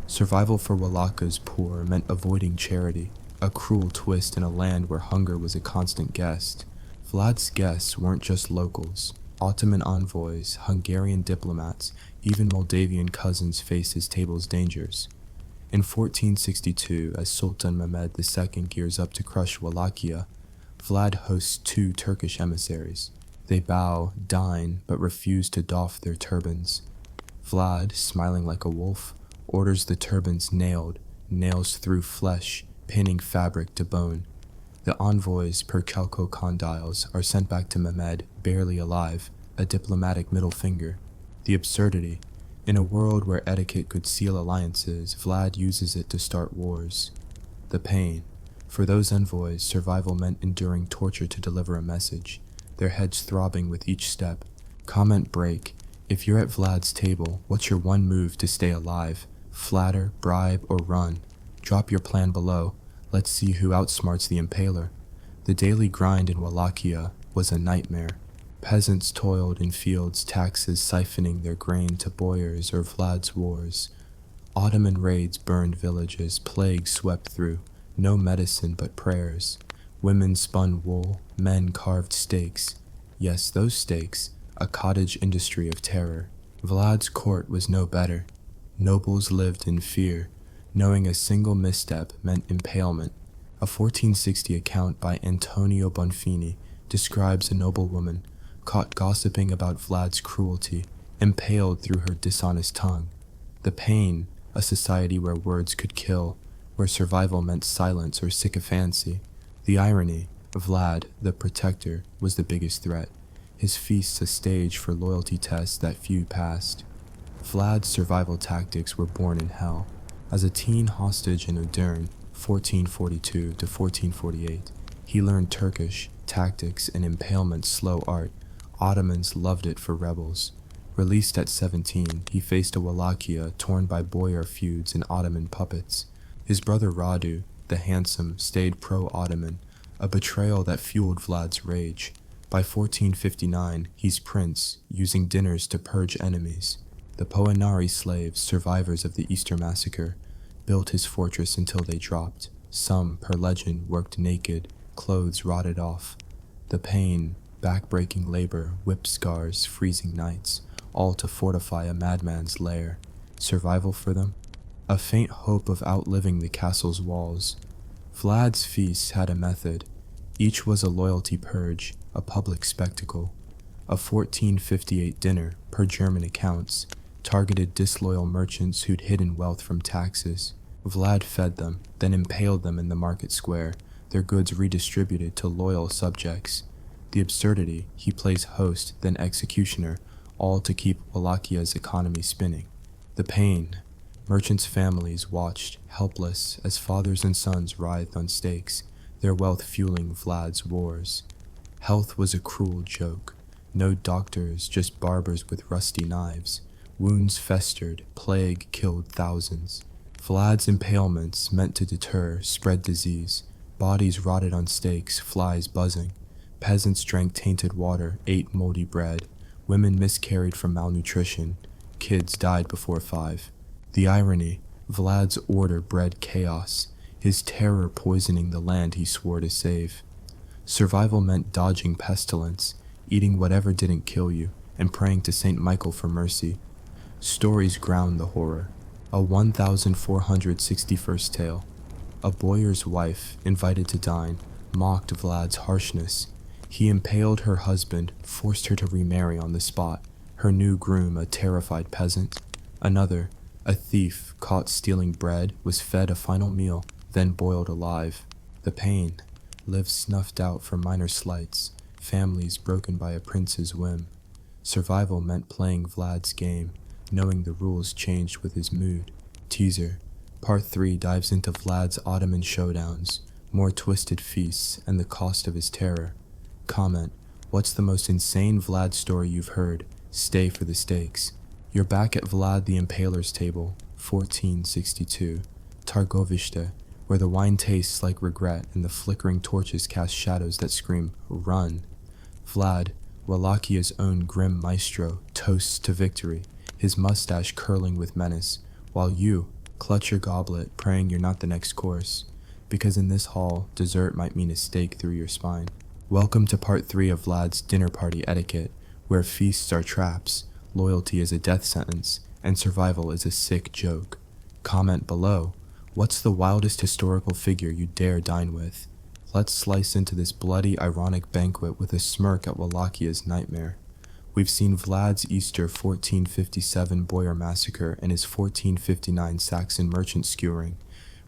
Survival for Wallachia's poor meant avoiding charity, a cruel twist in a land where hunger was a constant guest. Vlad's guests weren't just locals. Ottoman envoys, Hungarian diplomats, even Moldavian cousins faced his table's dangers. In 1462, as Sultan Mehmed II gears up to crush Wallachia, Vlad hosts 2 Turkish emissaries. They bow, dine, but refuse to doff their turbans. Vlad, smiling like a wolf, orders the turbans nailed, nails through flesh, pinning fabric to bone. The envoys, per Chalco-Condyles, are sent back to Mehmed, barely alive, a diplomatic middle finger. The absurdity. In a world where etiquette could seal alliances, Vlad uses it to start wars. The pain. For those envoys, survival meant enduring torture to deliver a message, their heads throbbing with each step. Comment break. If you're at Vlad's table, what's your one move to stay alive? Flatter, bribe, or run? Drop your plan below. Let's see who outsmarts the Impaler. The daily grind in Wallachia was a nightmare. Peasants toiled in fields, taxes siphoning their grain to Boyar's or Vlad's wars. Ottoman raids burned villages, plague swept through, no medicine but prayers. Women spun wool, men carved stakes. Yes, those stakes, a cottage industry of terror. Vlad's court was no better. Nobles lived in fear, knowing a single misstep meant impalement. A 1460 account by Antonio Bonfini describes a noblewoman caught gossiping about Vlad's cruelty, impaled through her dishonest tongue. The pain, a society where words could kill, where survival meant silence or sycophancy. The irony, Vlad, the protector, was the biggest threat. His feasts a stage for loyalty tests that few passed. Vlad's survival tactics were born in hell. As a teen hostage in Udern, 1442 to 1448, he learned Turkish, tactics, and impalement's slow art. Ottomans loved it for rebels. Released at 17, he faced a Wallachia torn by boyar feuds and Ottoman puppets. His brother Radu, the handsome, stayed pro-Ottoman, a betrayal that fueled Vlad's rage. By 1459, he's prince, using dinners to purge enemies. The Poenari slaves, survivors of the Easter massacre, built his fortress until they dropped. Some, per legend, worked naked, clothes rotted off. The pain, back-breaking labor, whip scars, freezing nights, all to fortify a madman's lair. Survival for them? A faint hope of outliving the castle's walls. Vlad's feasts had a method. Each was a loyalty purge, a public spectacle. A 1458 dinner, per German accounts, targeted disloyal merchants who'd hidden wealth from taxes. Vlad fed them, then impaled them in the market square, their goods redistributed to loyal subjects. The absurdity, he plays host, then executioner, all to keep Wallachia's economy spinning. The pain, merchants' families watched, helpless, as fathers and sons writhed on stakes, their wealth fueling Vlad's wars. Health was a cruel joke. No doctors, just barbers with rusty knives. Wounds festered, plague killed thousands. Vlad's impalements, meant to deter, spread disease. Bodies rotted on stakes, flies buzzing. Peasants drank tainted water, ate moldy bread. Women miscarried from malnutrition. Kids died before 5. The irony, Vlad's order bred chaos, his terror poisoning the land he swore to save. Survival meant dodging pestilence, eating whatever didn't kill you, and praying to St. Michael for mercy. Stories ground the horror. A 1461st tale. A boyar's wife, invited to dine, mocked Vlad's harshness. He impaled her husband, forced her to remarry on the spot, her new groom a terrified peasant. Another, a thief caught stealing bread, was fed a final meal, then boiled alive. The pain, lives snuffed out for minor slights, families broken by a prince's whim. Survival meant playing Vlad's game, knowing the rules changed with his mood. Teaser. Part 3 dives into Vlad's Ottoman showdowns, more twisted feasts, and the cost of his terror. Comment. What's the most insane Vlad story you've heard? Stay for the stakes. You're back at Vlad the Impaler's table, 1462. Targovishte, where the wine tastes like regret and the flickering torches cast shadows that scream, "Run!" Vlad, Wallachia's own grim maestro, toasts to victory, his mustache curling with menace, while you clutch your goblet, praying you're not the next course, because in this hall, dessert might mean a stake through your spine. Welcome to part 3 of Vlad's dinner party etiquette, where feasts are traps, loyalty is a death sentence, and survival is a sick joke. Comment below, what's the wildest historical figure you dare dine with? Let's slice into this bloody, ironic banquet with a smirk at Wallachia's nightmare. We've seen Vlad's Easter 1457 boyar massacre and his 1459 Saxon merchant skewering,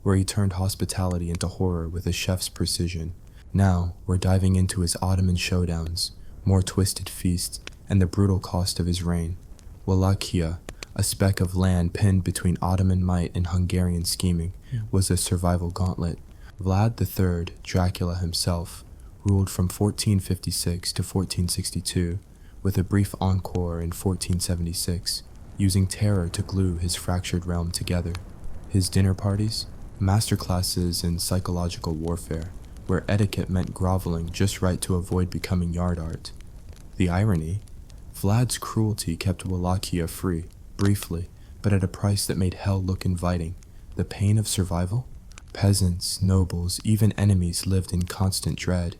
where he turned hospitality into horror with a chef's precision. Now, we're diving into his Ottoman showdowns, more twisted feasts, and the brutal cost of his reign. Wallachia, a speck of land pinned between Ottoman might and Hungarian scheming, was a survival gauntlet. Vlad III, Dracula himself, ruled from 1456 to 1462, with a brief encore in 1476, using terror to glue his fractured realm together. His dinner parties? Masterclasses in psychological warfare, where etiquette meant groveling just right to avoid becoming yard art. The irony? Vlad's cruelty kept Wallachia free, briefly, but at a price that made hell look inviting. The pain of survival? Peasants, nobles, even enemies lived in constant dread.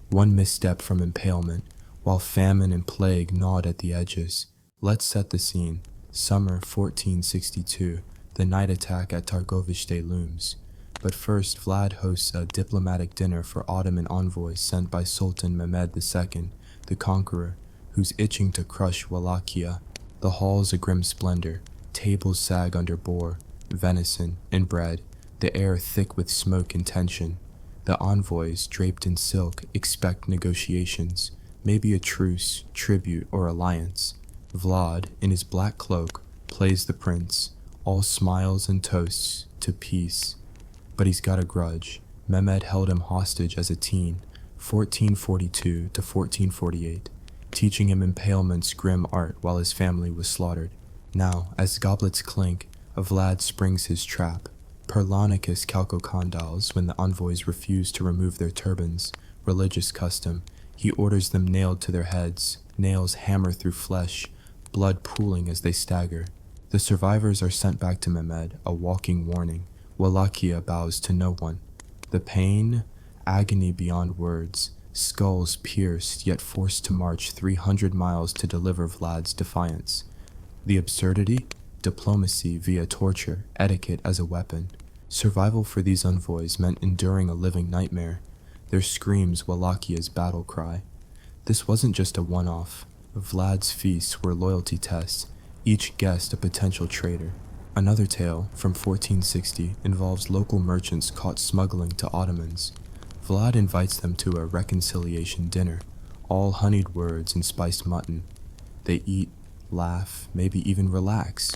One misstep from impalement, while famine and plague gnawed at the edges. Let's set the scene. Summer 1462, the night attack at Targovishte looms. But first, Vlad hosts a diplomatic dinner for Ottoman envoys sent by Sultan Mehmed II, the conqueror, who's itching to crush Wallachia. The hall's a grim splendor. Tables sag under boar, venison, and bread, the air thick with smoke and tension. The envoys, draped in silk, expect negotiations, maybe a truce, tribute, or alliance. Vlad, in his black cloak, plays the prince, all smiles and toasts to peace. But he's got a grudge. Mehmed held him hostage as a teen, 1442 to 1448, teaching him impalement's grim art while his family was slaughtered. Now, as goblets clink, Vlad springs his trap. Perlanicus calcocondyles when the envoys refuse to remove their turbans, religious custom. He orders them nailed to their heads, nails hammer through flesh, blood pooling as they stagger. The survivors are sent back to Mehmed, a walking warning. Wallachia bows to no one. The pain, agony beyond words, skulls pierced yet forced to march 300 miles to deliver Vlad's defiance. The absurdity? Diplomacy via torture, etiquette as a weapon. Survival for these envoys meant enduring a living nightmare. Their screams Wallachia's battle cry. This wasn't just a one-off. Vlad's feasts were loyalty tests, each guest a potential traitor. Another tale, from 1460, involves local merchants caught smuggling to Ottomans. Vlad invites them to a reconciliation dinner, all honeyed words and spiced mutton. They eat, laugh, maybe even relax,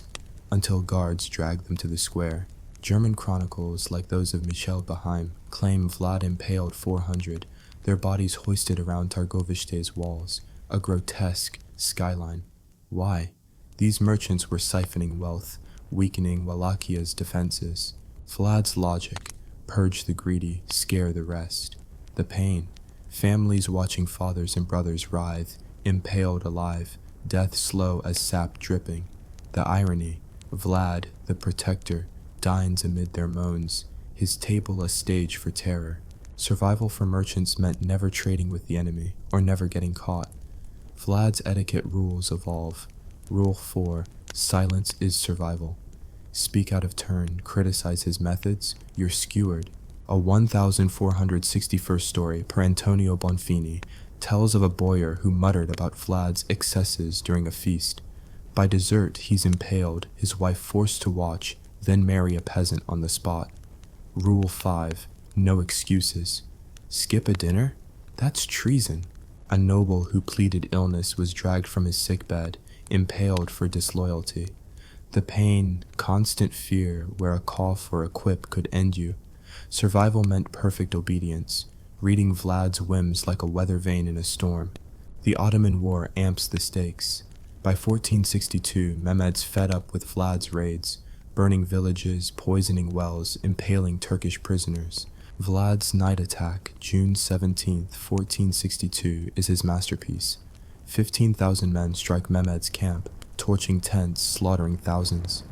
until guards drag them to the square. German chronicles, like those of Michel Beheim, claim Vlad impaled 400, their bodies hoisted around Targovishste's walls, a grotesque skyline. Why? These merchants were siphoning wealth, weakening Wallachia's defenses. Vlad's logic: purge the greedy, scare the rest. The pain: families watching fathers and brothers writhe, impaled alive, death slow as sap dripping. The irony: Vlad, the protector, dines amid their moans, his table a stage for terror. Survival for merchants meant never trading with the enemy, or never getting caught. Vlad's etiquette rules evolve. Rule 4, silence is survival. Speak out of turn, criticize his methods, you're skewered. A 1461st story per Antonio Bonfini tells of a boyar who muttered about Vlad's excesses during a feast. By dessert, he's impaled, his wife forced to watch, then marry a peasant on the spot. Rule 5, no excuses. Skip a dinner? That's treason. A noble who pleaded illness was dragged from his sickbed, impaled for disloyalty. The pain, constant fear where a cough or a quip could end you. Survival meant perfect obedience, reading Vlad's whims like a weather vane in a storm. The Ottoman War amps the stakes. By 1462, Mehmed's fed up with Vlad's raids, burning villages, poisoning wells, impaling Turkish prisoners. Vlad's night attack, June 17, 1462, is his masterpiece. 15,000 men strike Mehmed's camp, torching tents, slaughtering thousands.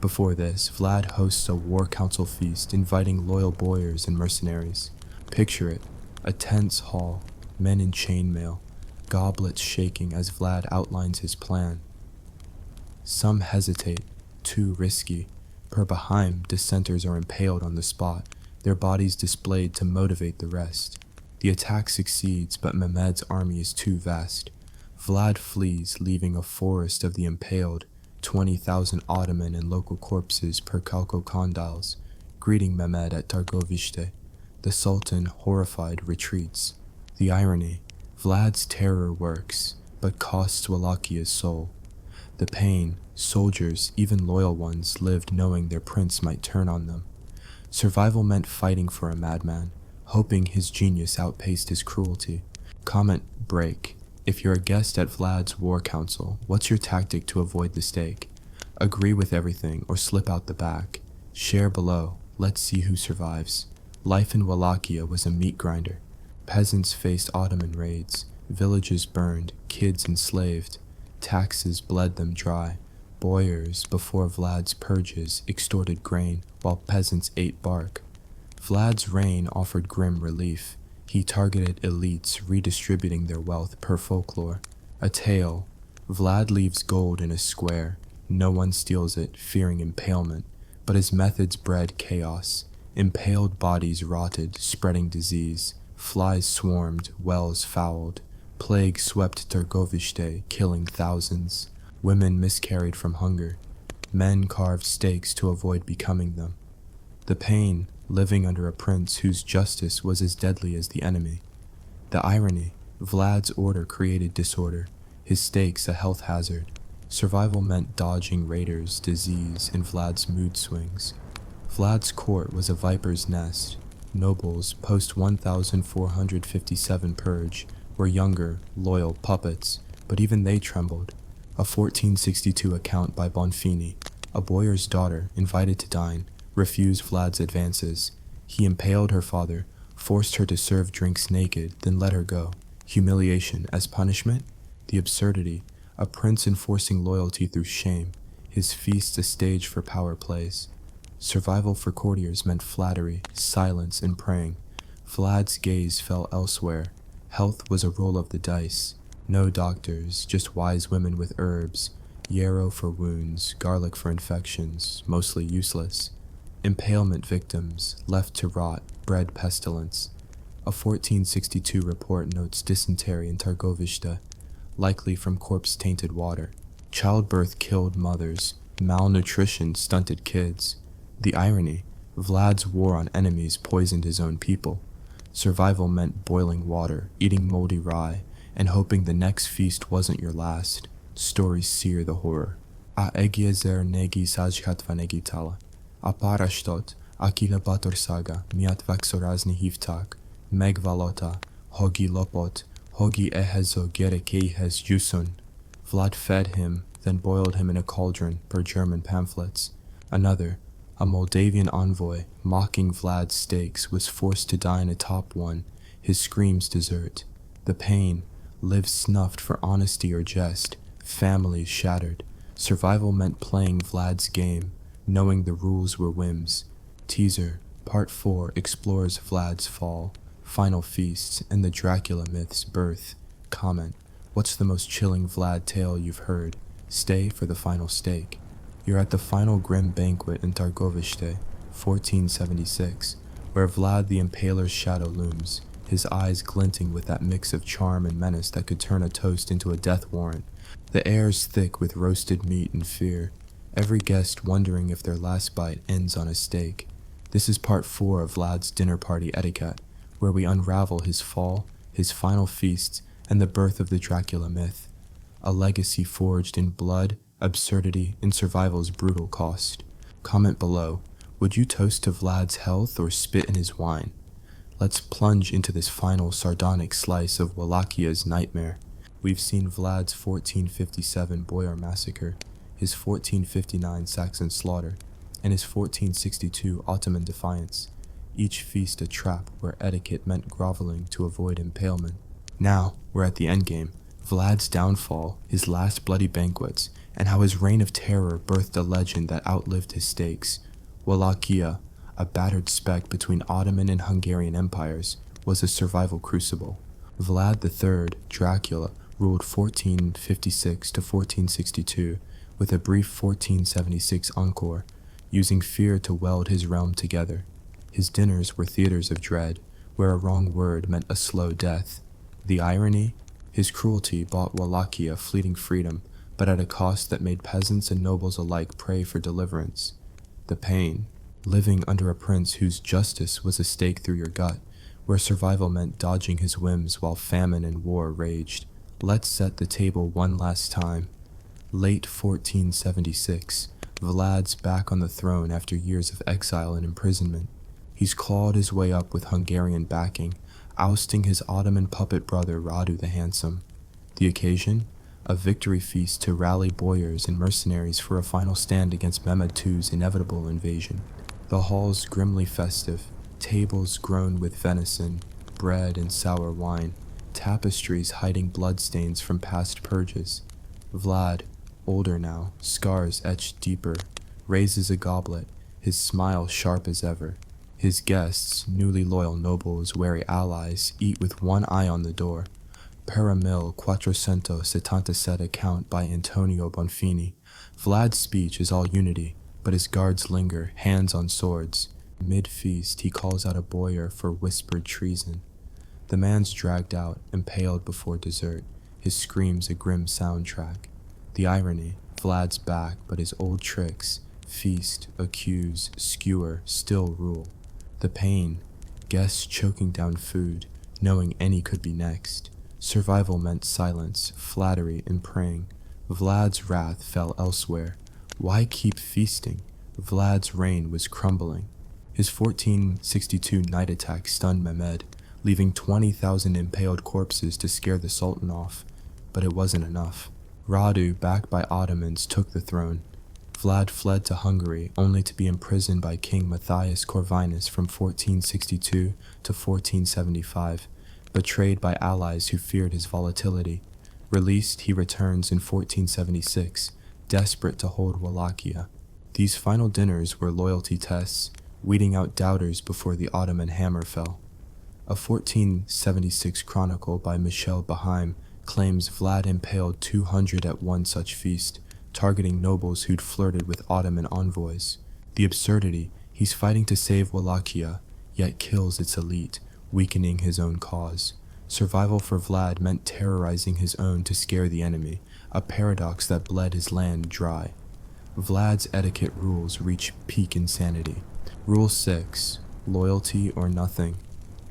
Before this, Vlad hosts a war council feast, inviting loyal boyars and mercenaries. Picture it, a tense hall, men in chainmail, goblets shaking as Vlad outlines his plan. Some hesitate, too risky. Per Beheim, dissenters are impaled on the spot, their bodies displayed to motivate the rest. The attack succeeds, but Mehmed's army is too vast. Vlad flees, leaving a forest of the impaled, 20,000 Ottoman and local corpses per calcocondyles, greeting Mehmed at Targovishte. The Sultan, horrified, retreats. The irony: Vlad's terror works, but costs Wallachia's soul. The pain: soldiers, even loyal ones, lived knowing their prince might turn on them. Survival meant fighting for a madman, hoping his genius outpaced his cruelty. Comment break: if you're a guest at Vlad's war council, what's your tactic to avoid the stake? Agree with everything or slip out the back. Share below. Let's see who survives. Life in Wallachia was a meat grinder. Peasants faced Ottoman raids, villages burned, kids enslaved. Taxes bled them dry. Boyars, before Vlad's purges, extorted grain, while peasants ate bark. Vlad's reign offered grim relief. He targeted elites, redistributing their wealth per folklore. A tale. Vlad leaves gold in a square. No one steals it, fearing impalement, but his methods bred chaos. Impaled bodies rotted, spreading disease. Flies swarmed, wells fouled. Plague swept Tr0stitutes, killing thousands. Women miscarried from hunger. Men carved stakes to avoid becoming them. The pain, living under a prince whose justice was as deadly as the enemy. The irony, Vlad's order created disorder, his stakes a health hazard. Survival meant dodging raiders, disease, and Vlad's mood swings. Vlad's court was a viper's nest. Nobles, post 1457 purge, were younger, loyal puppets, but even they trembled. A 1462 account by Bonfini, a boyar's daughter, invited to dine, refused Vlad's advances. He impaled her father, forced her to serve drinks naked, then let her go. Humiliation as punishment? The absurdity, a prince enforcing loyalty through shame, his feast a stage for power plays. Survival for courtiers meant flattery, silence, and praying. Vlad's gaze fell elsewhere. Health was a roll of the dice. No doctors, just wise women with herbs, yarrow for wounds, garlic for infections, mostly useless. Impalement victims, left to rot, bred pestilence. A 1462 report notes dysentery in Tr0stitutes, likely from corpse-tainted water. Childbirth killed mothers, malnutrition stunted kids. The irony, Vlad's war on enemies poisoned his own people. Survival meant boiling water, eating moldy rye, and hoping the next feast wasn't your last. Stories sear the horror. A egiezer negi sajhatvanegi tala. A Pr0stitutes, akila bator saga, miat vaksorazni hivtak, meg valota, hogi lopot, hogi ehezo gere keihes jusun. Vlad fed him, then boiled him in a cauldron, per German pamphlets. Another, a Moldavian envoy, mocking Vlad's stakes, was forced to dine atop one, his screams dessert. The pain, lives snuffed for honesty or jest, families shattered. Survival meant playing Vlad's game, knowing the rules were whims. Teaser, Part 4 explores Vlad's fall, final feasts, and the Dracula myth's birth. Comment, what's the most chilling Vlad tale you've heard? Stay for the final stake. You're at the final grim banquet in Tr0stitutes, 1476, where Vlad the Impaler's shadow looms, his eyes glinting with that mix of charm and menace that could turn a toast into a death warrant. The air's thick with roasted meat and fear, every guest wondering if their last bite ends on a steak. This is part 4 of Vlad's dinner party etiquette, where we unravel his fall, his final feasts, and the birth of the Dracula myth. A legacy forged in blood, absurdity, and survival's brutal cost. Comment below, would you toast to Vlad's health or spit in his wine? Let's plunge into this final sardonic slice of Wallachia's nightmare. We've seen Vlad's 1457 Boyar massacre, his 1459 Saxon slaughter, and his 1462 Ottoman defiance, each feast a trap where etiquette meant groveling to avoid impalement. Now, we're at the endgame, Vlad's downfall, his last bloody banquets, and how his reign of terror birthed a legend that outlived his stakes. Wallachia, a battered speck between Ottoman and Hungarian empires, was a survival crucible. Vlad III, Dracula, ruled 1456 to 1462, with a brief 1476 encore, using fear to weld his realm together. His dinners were theaters of dread, where a wrong word meant a slow death. The irony? His cruelty bought Wallachia fleeting freedom, but at a cost that made peasants and nobles alike pray for deliverance. The pain, living under a prince whose justice was a stake through your gut, where survival meant dodging his whims while famine and war raged. Let's set the table one last time. Late 1476, Vlad's back on the throne after years of exile and imprisonment. He's clawed his way up with Hungarian backing, ousting his Ottoman puppet brother Radu the Handsome. The occasion? A victory feast to rally boyars and mercenaries for a final stand against Mehmed II's inevitable invasion. The halls grimly festive, tables grown with venison, bread and sour wine, tapestries hiding bloodstains from past purges. Vlad, older now, scars etched deeper, raises a goblet, his smile sharp as ever. His guests, newly loyal nobles, wary allies, eat with one eye on the door. Per 1477 account by Antonio Bonfini. Vlad's speech is all unity, but his guards linger, hands on swords. Mid-feast, he calls out a boyar for whispered treason. The man's dragged out, impaled before dessert, his screams a grim soundtrack. The irony, Vlad's back, but his old tricks, feast, accuse, skewer, still rule. The pain, guests choking down food, knowing any could be next. Survival meant silence, flattery, and praying. Vlad's wrath fell elsewhere. Why keep feasting? Vlad's reign was crumbling. His 1462 night attack stunned Mehmed, leaving 20,000 impaled corpses to scare the Sultan off. But it wasn't enough. Radu, backed by Ottomans, took the throne. Vlad fled to Hungary, only to be imprisoned by King Matthias Corvinus from 1462 to 1475, betrayed by allies who feared his volatility. Released, he returns in 1476, desperate to hold Wallachia. These final dinners were loyalty tests, weeding out doubters before the Ottoman hammer fell. A 1476 chronicle by Michel Beheim claims Vlad impaled 200 at one such feast, targeting nobles who'd flirted with Ottoman envoys. The absurdity, he's fighting to save Wallachia, yet kills its elite, weakening his own cause. Survival for Vlad meant terrorizing his own to scare the enemy, a paradox that bled his land dry. Vlad's etiquette rules reach peak insanity. Rule 6, loyalty or nothing.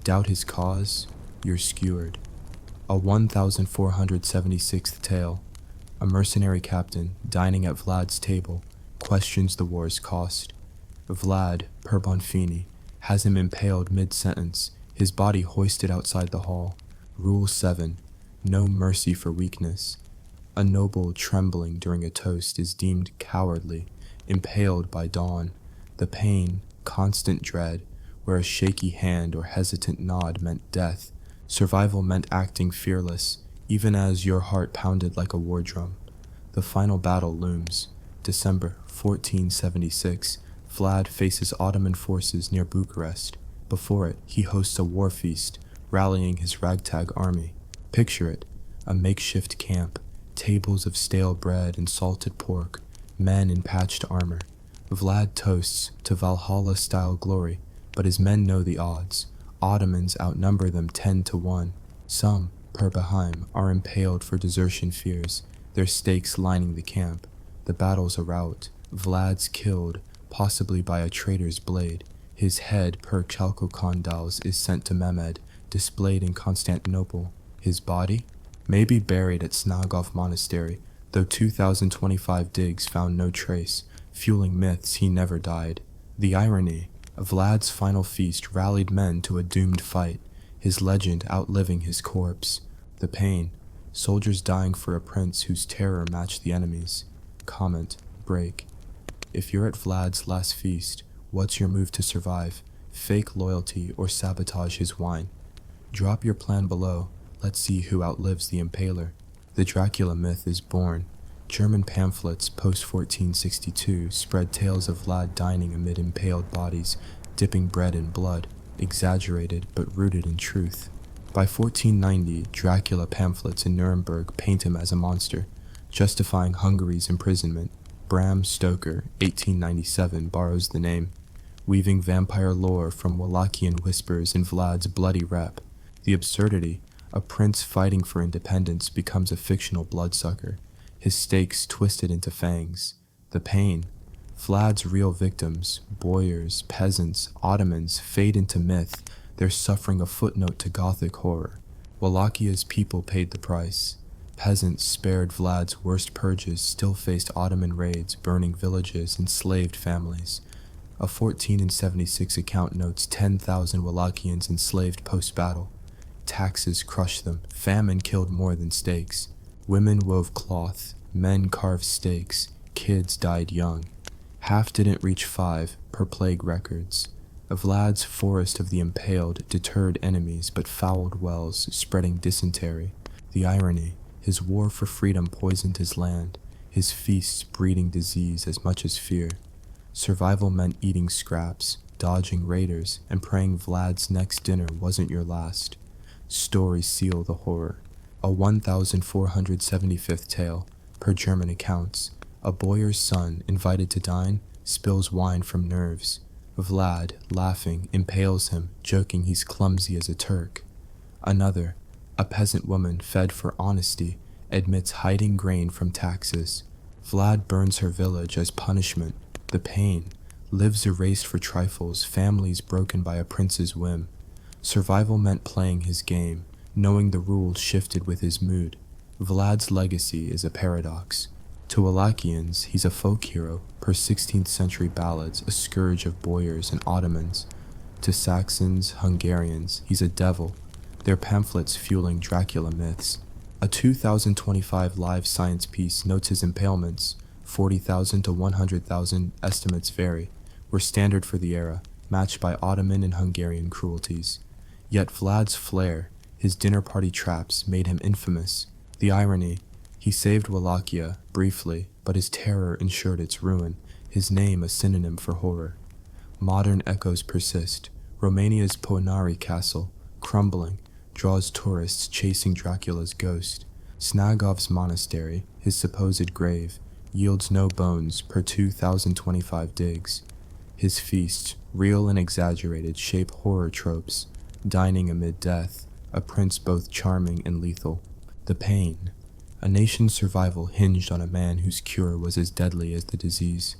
Doubt his cause, you're skewered. A 1476th tale. A mercenary captain, dining at Vlad's table, questions the war's cost. Vlad, per Bonfini, has him impaled mid-sentence, his body hoisted outside the hall. Rule 7, no mercy for weakness. A noble trembling during a toast is deemed cowardly, impaled by dawn. The pain, constant dread, where a shaky hand or hesitant nod meant death. Survival meant acting fearless, even as your heart pounded like a war drum. The final battle looms. December 1476, Vlad faces Ottoman forces near Bucharest. Before it, he hosts a war feast, rallying his ragtag army. Picture it, a makeshift camp, tables of stale bread and salted pork, men in patched armor. Vlad toasts to Valhalla-style glory, but his men know the odds. Ottomans outnumber them 10-1. Some, per Beheim, are impaled for desertion fears, their stakes lining the camp. The battle's a rout. Vlad's killed, possibly by a traitor's blade. His head, per Chalco-Condals, is sent to Mehmed, displayed in Constantinople. His body? Maybe buried at Snagov Monastery, though 2025 digs found no trace, fueling myths he never died. The irony, Vlad's final feast rallied men to a doomed fight, his legend outliving his corpse. The pain, soldiers dying for a prince whose terror matched the enemy's. Comment, break. If you're at Vlad's last feast, what's your move to survive? Fake loyalty or sabotage his wine? Drop your plan below. Let's see who outlives the Impaler. The Dracula myth is born. German pamphlets post-1462 spread tales of Vlad dining amid impaled bodies, dipping bread in blood, exaggerated but rooted in truth. By 1490, Dracula pamphlets in Nuremberg paint him as a monster, justifying Hungary's imprisonment. Bram Stoker, 1897, borrows the name, weaving vampire lore from Wallachian whispers in Vlad's bloody rep. The absurdity, a prince fighting for independence becomes a fictional bloodsucker, his stakes twisted into fangs. The pain, Vlad's real victims, boyars, peasants, Ottomans, fade into myth, their suffering a footnote to Gothic horror. Wallachia's people paid the price. Peasants spared Vlad's worst purges still faced Ottoman raids, burning villages, enslaved families. A 1476 account notes 10,000 Wallachians enslaved post-battle. Taxes crushed them, famine killed more than stakes. Women wove cloth, men carved stakes, kids died young. Half didn't reach 5, per plague records. Vlad's forest of the impaled deterred enemies but fouled wells, spreading dysentery. The irony, his war for freedom poisoned his land, his feasts breeding disease as much as fear. Survival meant eating scraps, dodging raiders, and praying Vlad's next dinner wasn't your last. Stories seal the horror. A 1475th tale, per German accounts. A boyar's son, invited to dine, spills wine from nerves. Vlad, laughing, impales him, joking he's clumsy as a Turk. Another, a peasant woman fed for honesty, admits hiding grain from taxes. Vlad burns her village as punishment. The pain, lives erased for trifles, families broken by a prince's whim. Survival meant playing his game, knowing the rules shifted with his mood. Vlad's legacy is a paradox. To Wallachians, he's a folk hero, per 16th century ballads, a scourge of boyars and Ottomans. To Saxons, Hungarians, he's a devil, their pamphlets fueling Dracula myths. A 2025 Live Science piece notes his impalements, 40,000 to 100,000 estimates vary, were standard for the era, matched by Ottoman and Hungarian cruelties. Yet Vlad's flair, his dinner party traps, made him infamous. The irony, he saved Wallachia, briefly, but his terror ensured its ruin, his name a synonym for horror. Modern echoes persist. Romania's Poenari castle, crumbling, draws tourists chasing Dracula's ghost. Snagov's monastery, his supposed grave, yields no bones per 2025 digs. His feasts, real and exaggerated, shape horror tropes. Dining amid death, a prince both charming and lethal. The pain, a nation's survival hinged on a man whose cure was as deadly as the disease.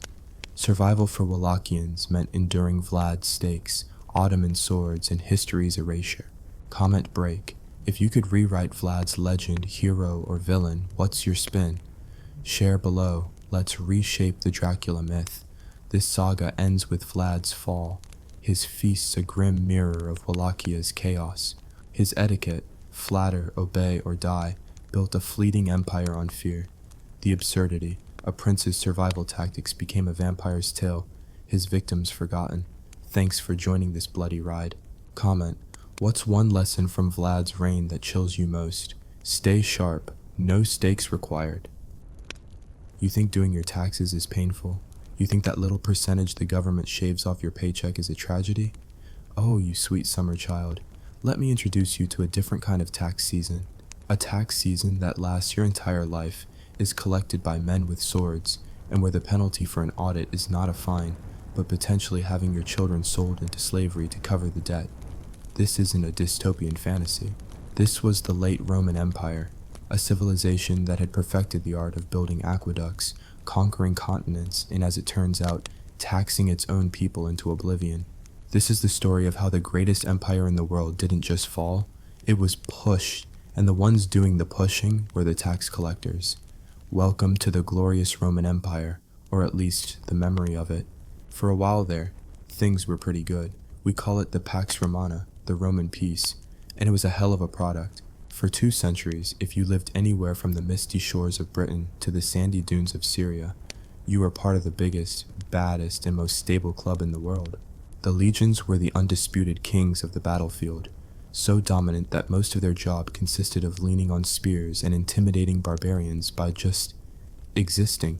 Survival for Wallachians meant enduring Vlad's stakes, Ottoman swords, and history's erasure. Comment break. If you could rewrite Vlad's legend, hero, or villain, what's your spin? Share below. Let's reshape the Dracula myth. This saga ends with Vlad's fall. His feast's a grim mirror of Wallachia's chaos. His etiquette, flatter, obey, or die, built a fleeting empire on fear. The absurdity, a prince's survival tactics became a vampire's tale, his victims forgotten. Thanks for joining this bloody ride. Comment, what's one lesson from Vlad's reign that chills you most? Stay sharp, no stakes required. You think doing your taxes is painful? You think that little percentage the government shaves off your paycheck is a tragedy? Oh, you sweet summer child, let me introduce you to a different kind of tax season. A tax season that lasts your entire life, is collected by men with swords, and where the penalty for an audit is not a fine, but potentially having your children sold into slavery to cover the debt. This isn't a dystopian fantasy. This was the late Roman Empire, a civilization that had perfected the art of building aqueducts, conquering continents, and as it turns out, taxing its own people into oblivion. This is the story of how the greatest empire in the world didn't just fall, it was pushed, and the ones doing the pushing were the tax collectors. Welcome to the glorious Roman Empire, or at least the memory of it. For a while there, things were pretty good. We call it the Pax Romana, the Roman peace, and it was a hell of a product. For 2 centuries, if you lived anywhere from the misty shores of Britain to the sandy dunes of Syria, you were part of the biggest, baddest, and most stable club in the world. The legions were the undisputed kings of the battlefield, so dominant that most of their job consisted of leaning on spears and intimidating barbarians by just existing.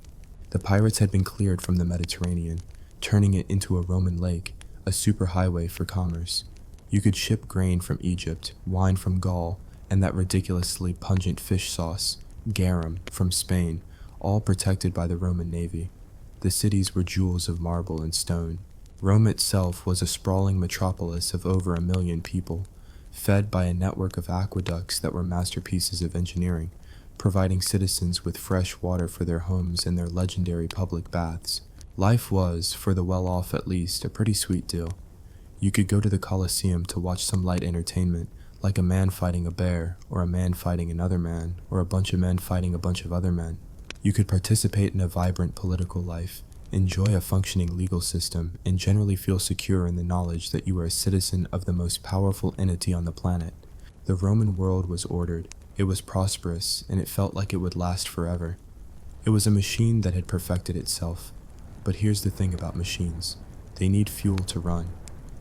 The pirates had been cleared from the Mediterranean, turning it into a Roman lake, a superhighway for commerce. You could ship grain from Egypt, wine from Gaul, and that ridiculously pungent fish sauce, garum, from Spain, all protected by the Roman navy. The cities were jewels of marble and stone. Rome itself was a sprawling metropolis of over 1 million people, fed by a network of aqueducts that were masterpieces of engineering, providing citizens with fresh water for their homes and their legendary public baths. Life was, for the well-off at least, a pretty sweet deal. You could go to the Colosseum to watch some light entertainment, like a man fighting a bear, or a man fighting another man, or a bunch of men fighting a bunch of other men. You could participate in a vibrant political life, enjoy a functioning legal system, and generally feel secure in the knowledge that you were a citizen of the most powerful entity on the planet. The Roman world was ordered, it was prosperous, and it felt like it would last forever. It was a machine that had perfected itself. But here's the thing about machines. They need fuel to run,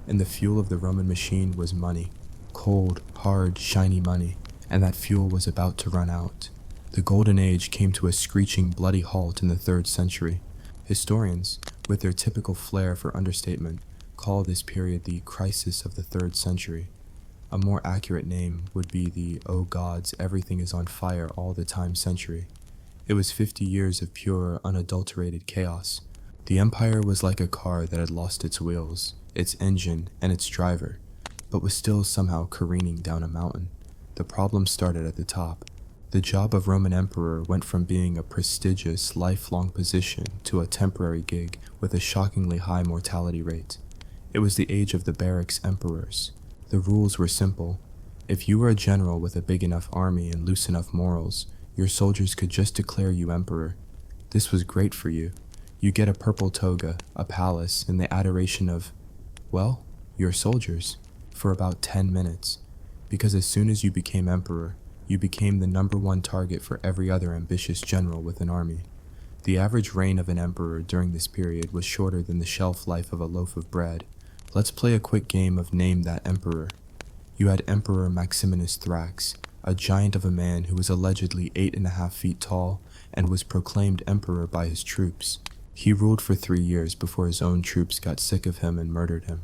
and the fuel of the Roman machine was money. Cold, hard, shiny money, and that fuel was about to run out. The Golden Age came to a screeching, bloody halt in the 3rd century. Historians, with their typical flair for understatement, call this period the crisis of the 3rd century. A more accurate name would be the "oh gods, everything is on fire all the time" century. It was 50 years of pure, unadulterated chaos. The empire was like a car that had lost its wheels, its engine, and its driver, but was still somehow careening down a mountain. The problem started at the top. The job of Roman emperor went from being a prestigious, lifelong position to a temporary gig with a shockingly high mortality rate. It was the age of the barracks emperors. The rules were simple. If you were a general with a big enough army and loose enough morals, your soldiers could just declare you emperor. This was great for you. You get a purple toga, a palace, and the adoration of, well, your soldiers, for about 10 minutes. Because as soon as you became emperor, you became the #1 target for every other ambitious general with an army. The average reign of an emperor during this period was shorter than the shelf life of a loaf of bread. Let's play a quick game of Name That Emperor. You had Emperor Maximinus Thrax, a giant of a man who was allegedly 8.5 feet tall and was proclaimed emperor by his troops. He ruled for 3 years before his own troops got sick of him and murdered him.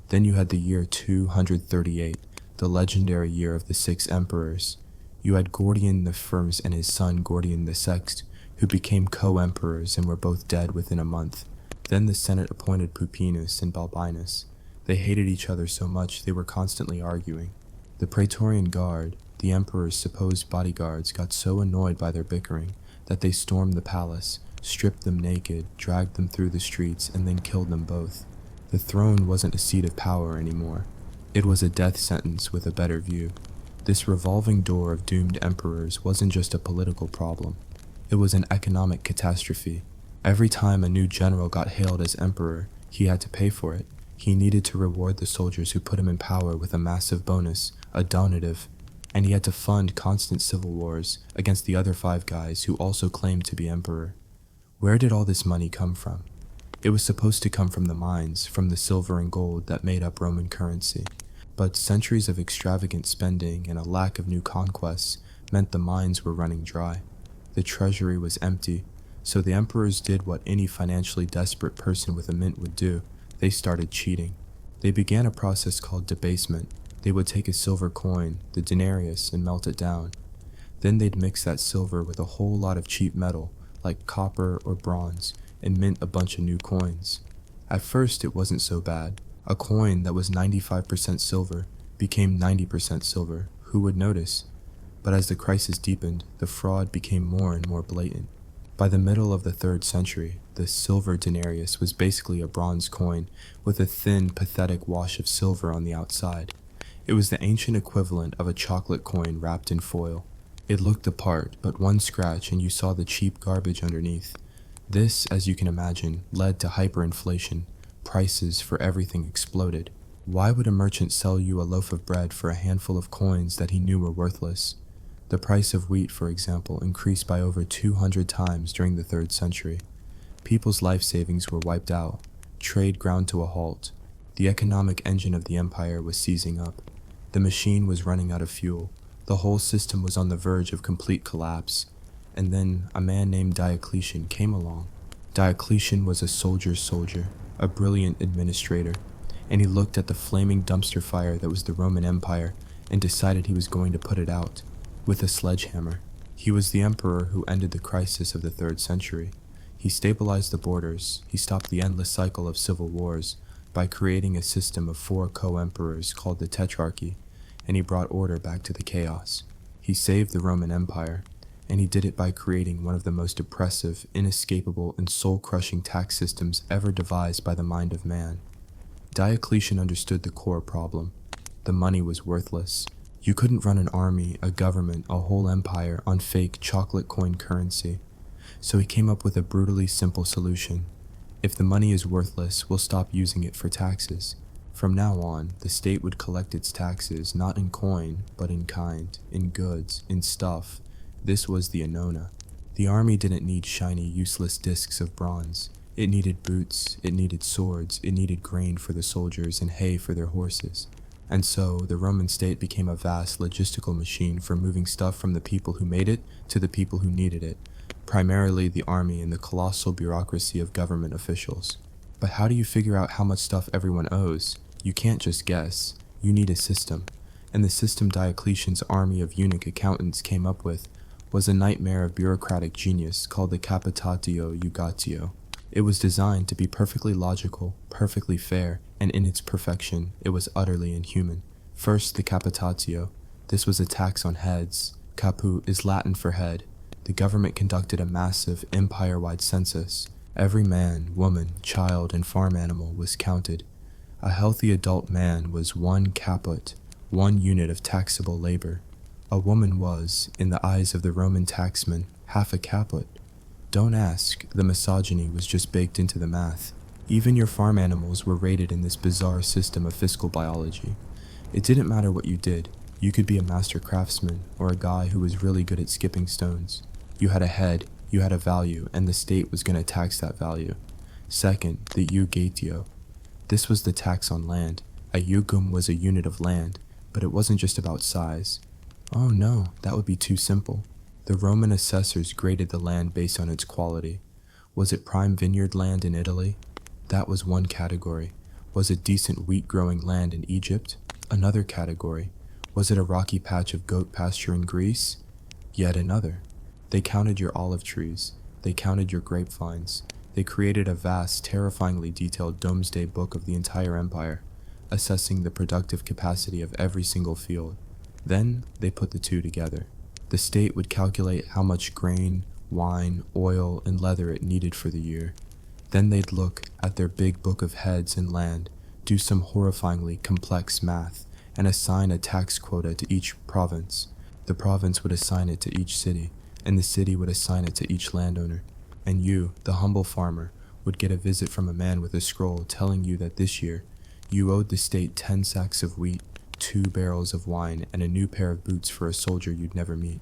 Then you had the year 238, the legendary year of the 6 emperors. You had Gordian I and his son Gordian VI, who became co-emperors and were both dead within a month. Then the Senate appointed Pupinus and Balbinus. They hated each other so much they were constantly arguing. The Praetorian Guard, the emperor's supposed bodyguards, got so annoyed by their bickering that they stormed the palace, stripped them naked, dragged them through the streets, and then killed them both. The throne wasn't a seat of power anymore. It was a death sentence with a better view. This revolving door of doomed emperors wasn't just a political problem. It was an economic catastrophe. Every time a new general got hailed as emperor, he had to pay for it. He needed to reward the soldiers who put him in power with a massive bonus, a donative, and he had to fund constant civil wars against the other 5 guys who also claimed to be emperor. Where did all this money come from? It was supposed to come from the mines, from the silver and gold that made up Roman currency. But centuries of extravagant spending and a lack of new conquests meant the mines were running dry. The treasury was empty, so the emperors did what any financially desperate person with a mint would do. They started cheating. They began a process called debasement. They would take a silver coin, the denarius, and melt it down. Then they'd mix that silver with a whole lot of cheap metal, like copper or bronze, and mint a bunch of new coins. At first it wasn't so bad. A coin that was 95% silver became 90% silver. Who would notice? But as the crisis deepened, the fraud became more and more blatant. By the middle of the 3rd century, the silver denarius was basically a bronze coin with a thin, pathetic wash of silver on the outside. It was the ancient equivalent of a chocolate coin wrapped in foil. It looked the part, but one scratch and you saw the cheap garbage underneath. This, as you can imagine, led to hyperinflation. Prices for everything exploded. Why would a merchant sell you a loaf of bread for a handful of coins that he knew were worthless? The price of wheat, for example, increased by over 200 times during the 3rd century. People's life savings were wiped out. Trade ground to a halt. The economic engine of the empire was seizing up. The machine was running out of fuel. The whole system was on the verge of complete collapse. And then a man named Diocletian came along. Diocletian was a soldier's soldier, a brilliant administrator, and he looked at the flaming dumpster fire that was the Roman Empire and decided he was going to put it out with a sledgehammer. He was the emperor who ended the crisis of the 3rd century. He stabilized the borders. He stopped the endless cycle of civil wars by creating a system of 4 co-emperors called the Tetrarchy, and he brought order back to the chaos. He saved the Roman Empire, and he did it by creating one of the most oppressive, inescapable, and soul-crushing tax systems ever devised by the mind of man. Diocletian understood the core problem. The money was worthless. You couldn't run an army, a government, a whole empire on fake chocolate coin currency. So he came up with a brutally simple solution. If the money is worthless, we'll stop using it for taxes. From now on, the state would collect its taxes not in coin, but in kind, in goods, in stuff. This was the annona. The army didn't need shiny, useless discs of bronze. It needed boots, it needed swords, it needed grain for the soldiers and hay for their horses. And so, the Roman state became a vast logistical machine for moving stuff from the people who made it to the people who needed it, primarily the army and the colossal bureaucracy of government officials. But how do you figure out how much stuff everyone owes? You can't just guess. You need a system. And the system Diocletian's army of eunuch accountants came up with was a nightmare of bureaucratic genius called the Capitatio Iugatio. It was designed to be perfectly logical, perfectly fair, and in its perfection, it was utterly inhuman. First, the Capitatio. This was a tax on heads. Caput is Latin for head. The government conducted a massive, empire-wide census. Every man, woman, child, and farm animal was counted. A healthy adult man was 1 caput, 1 unit of taxable labor. A woman was, in the eyes of the Roman taxman, half a caput. Don't ask, the misogyny was just baked into the math. Even your farm animals were rated in this bizarre system of fiscal biology. It didn't matter what you did. You could be a master craftsman, or a guy who was really good at skipping stones. You had a head, you had a value, and the state was going to tax that value. Second, the iugatio. This was the tax on land. A iugum was a unit of land, but it wasn't just about size. Oh no, that would be too simple. The Roman assessors graded the land based on its quality. Was it prime vineyard land in Italy? That was one category. Was it decent wheat-growing land in Egypt? Another category. Was it a rocky patch of goat pasture in Greece? Yet another. They counted your olive trees. They counted your grapevines. They created a vast, terrifyingly detailed Domesday book of the entire empire, assessing the productive capacity of every single field. Then, they put the two together. The state would calculate how much grain, wine, oil, and leather it needed for the year. Then they'd look at their big book of heads and land, do some horrifyingly complex math, and assign a tax quota to each province. The province would assign it to each city, and the city would assign it to each landowner. And you, the humble farmer, would get a visit from a man with a scroll telling you that this year, you owed the state 10 sacks of wheat, 2 barrels of wine, and a new pair of boots for a soldier you'd never meet.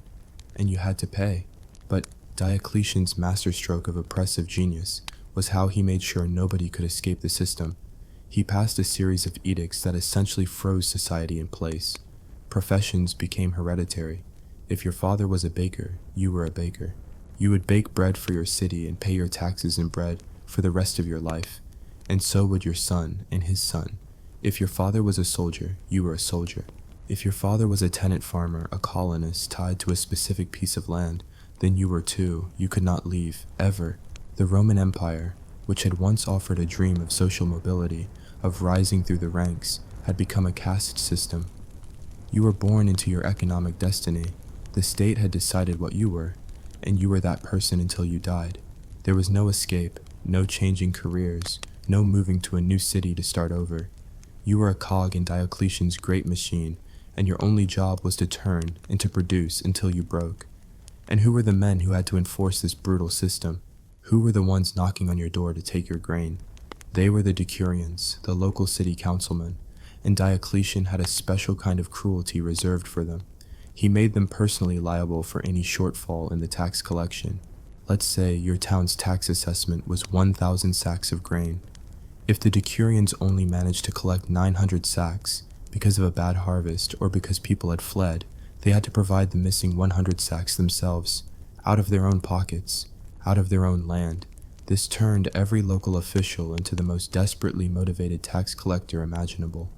And you had to pay. But Diocletian's masterstroke of oppressive genius was how he made sure nobody could escape the system. He passed a series of edicts that essentially froze society in place. Professions became hereditary. If your father was a baker, you were a baker. You would bake bread for your city and pay your taxes in bread for the rest of your life. And so would your son and his son. If your father was a soldier, you were a soldier. If your father was a tenant farmer, a colonist tied to a specific piece of land, then you were too. You could not leave, ever. The Roman Empire, which had once offered a dream of social mobility, of rising through the ranks, had become a caste system. You were born into your economic destiny. The state had decided what you were, and you were that person until you died. There was no escape, no changing careers, no moving to a new city to start over. You were a cog in Diocletian's great machine, and your only job was to turn and to produce until you broke. And who were the men who had to enforce this brutal system? Who were the ones knocking on your door to take your grain? They were the decurions, the local city councilmen, and Diocletian had a special kind of cruelty reserved for them. He made them personally liable for any shortfall in the tax collection. Let's say your town's tax assessment was 1,000 sacks of grain. If the decurions only managed to collect 900 sacks, because of a bad harvest or because people had fled, they had to provide the missing 100 sacks themselves, out of their own pockets, out of their own land. This turned every local official into the most desperately motivated tax collector imaginable.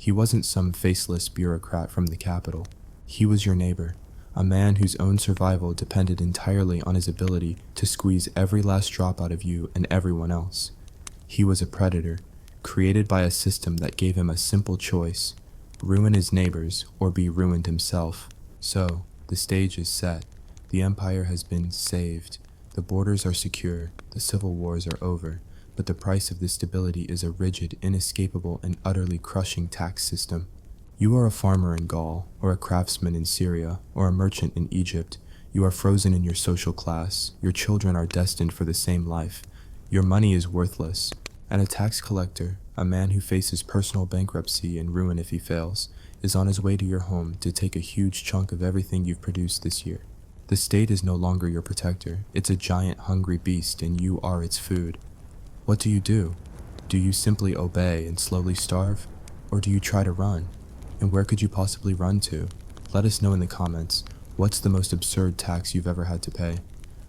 He wasn't some faceless bureaucrat from the capital. He was your neighbor, a man whose own survival depended entirely on his ability to squeeze every last drop out of you and everyone else. He was a predator, created by a system that gave him a simple choice: ruin his neighbors or be ruined himself. So, the stage is set. The empire has been saved. The borders are secure. The civil wars are over. But the price of this stability is a rigid, inescapable, and utterly crushing tax system. You are a farmer in Gaul, or a craftsman in Syria, or a merchant in Egypt. You are frozen in your social class. Your children are destined for the same life. Your money is worthless. And a tax collector, a man who faces personal bankruptcy and ruin if he fails, is on his way to your home to take a huge chunk of everything you've produced this year. The state is no longer your protector. It's a giant hungry beast and you are its food. What do? Do you simply obey and slowly starve? Or do you try to run? And where could you possibly run to? Let us know in the comments, what's the most absurd tax you've ever had to pay?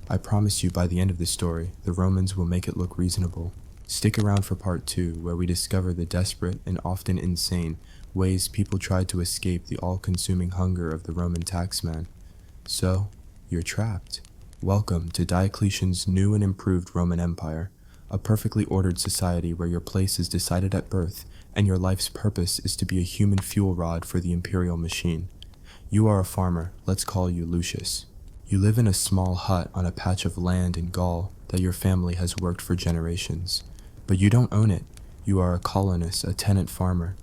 I promise you by the end of this story, the Romans will make it look reasonable. Stick around for part 2, where we discover the desperate and often insane ways people tried to escape the all-consuming hunger of the Roman taxman. So, you're trapped. Welcome to Diocletian's new and improved Roman Empire, a perfectly ordered society where your place is decided at birth and your life's purpose is to be a human fuel rod for the imperial machine. You are a farmer, let's call you Lucius. You live in a small hut on a patch of land in Gaul that your family has worked for generations. But you don't own it. You are a colonist, a tenant farmer,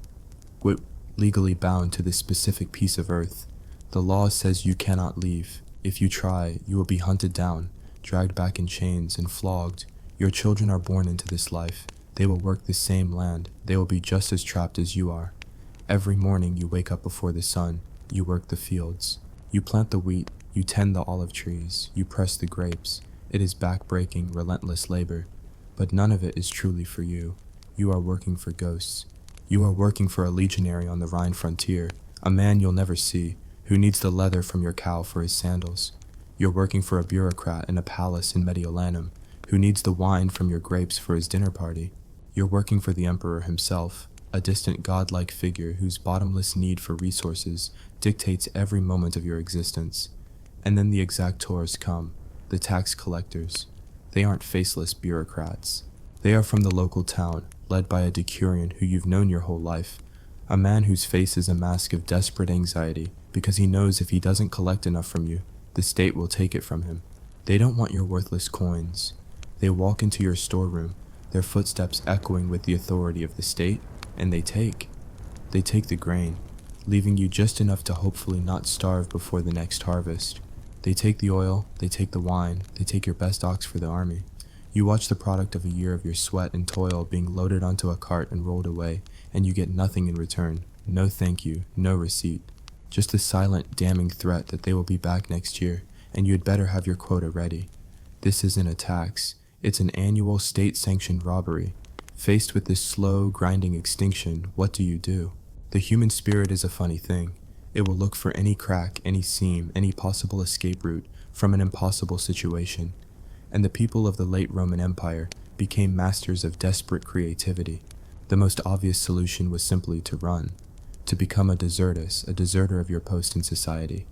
legally bound to this specific piece of earth. The law says you cannot leave. If you try, you will be hunted down, dragged back in chains, and flogged. Your children are born into this life. They will work the same land. They will be just as trapped as you are. Every morning you wake up before the sun. You work the fields. You plant the wheat. You tend the olive trees. You press the grapes. It is back-breaking, relentless labor. But none of it is truly for you. You are working for ghosts. You are working for a legionary on the Rhine frontier, a man you'll never see, who needs the leather from your cow for his sandals. You're working for a bureaucrat in a palace in Mediolanum, who needs the wine from your grapes for his dinner party. You're working for the emperor himself, a distant godlike figure whose bottomless need for resources dictates every moment of your existence. And then the exactors come, the tax collectors. They aren't faceless bureaucrats. They are from the local town, led by a decurion who you've known your whole life, a man whose face is a mask of desperate anxiety because he knows if he doesn't collect enough from you, the state will take it from him. They don't want your worthless coins. They walk into your storeroom, their footsteps echoing with the authority of the state, and they take the grain, leaving you just enough to hopefully not starve before the next harvest. They take the oil, they take the wine, they take your best ox for the army. You watch the product of a year of your sweat and toil being loaded onto a cart and rolled away, and you get nothing in return. No thank you, no receipt. Just the silent, damning threat that they will be back next year, and you had better have your quota ready. This isn't a tax. It's an annual state-sanctioned robbery. Faced with this slow, grinding extinction, what do? The human spirit is a funny thing. It will look for any crack, any seam, any possible escape route from an impossible situation. And the people of the late Roman Empire became masters of desperate creativity. The most obvious solution was simply to run, to become a deserter of your post in society.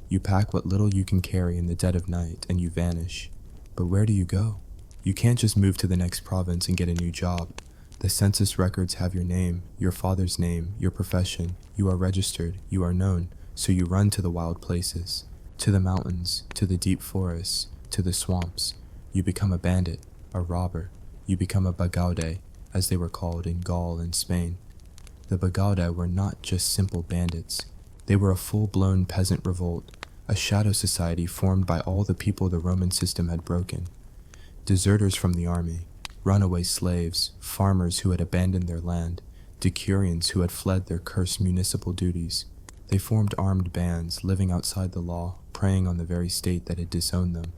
You pack what little you can carry in the dead of night and you vanish. But where do you go? You can't just move to the next province and get a new job. The census records have your name, your father's name, your profession. You are registered, you are known, so you run to the wild places, to the mountains, to the deep forests, to the swamps. You become a bandit, a robber. You become a bagaude, as they were called in Gaul and Spain. The bagaude were not just simple bandits. They were a full-blown peasant revolt, a shadow society formed by all the people the Roman system had broken. Deserters from the army, runaway slaves, farmers who had abandoned their land, decurions who had fled their cursed municipal duties. They formed armed bands, living outside the law, preying on the very state that had disowned them.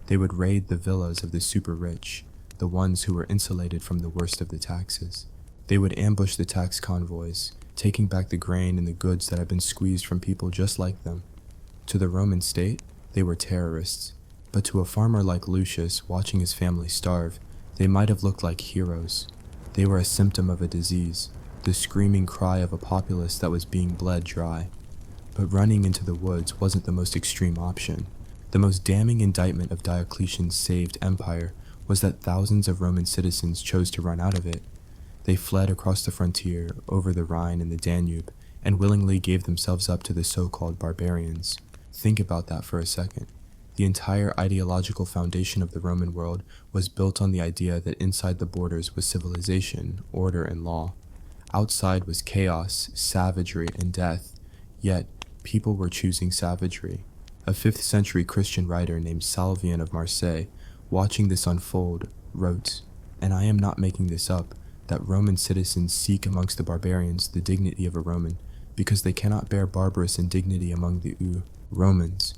They would raid the villas of the super-rich, the ones who were insulated from the worst of the taxes. They would ambush the tax convoys, taking back the grain and the goods that had been squeezed from people just like them. To the Roman state, they were terrorists. But to a farmer like Lucius, watching his family starve, they might have looked like heroes. They were a symptom of a disease, the screaming cry of a populace that was being bled dry. But running into the woods wasn't the most extreme option. The most damning indictment of Diocletian's saved empire was that thousands of Roman citizens chose to run out of it. They fled across the frontier, over the Rhine and the Danube, and willingly gave themselves up to the so-called barbarians. Think about that for a second. The entire ideological foundation of the Roman world was built on the idea that inside the borders was civilization, order, and law. Outside was chaos, savagery, and death, yet people were choosing savagery. A 5th century Christian writer named Salvian of Marseille, watching this unfold, wrote, and I am not making this up, that Roman citizens seek amongst the barbarians the dignity of a Roman, because they cannot bear barbarous indignity among the Romans.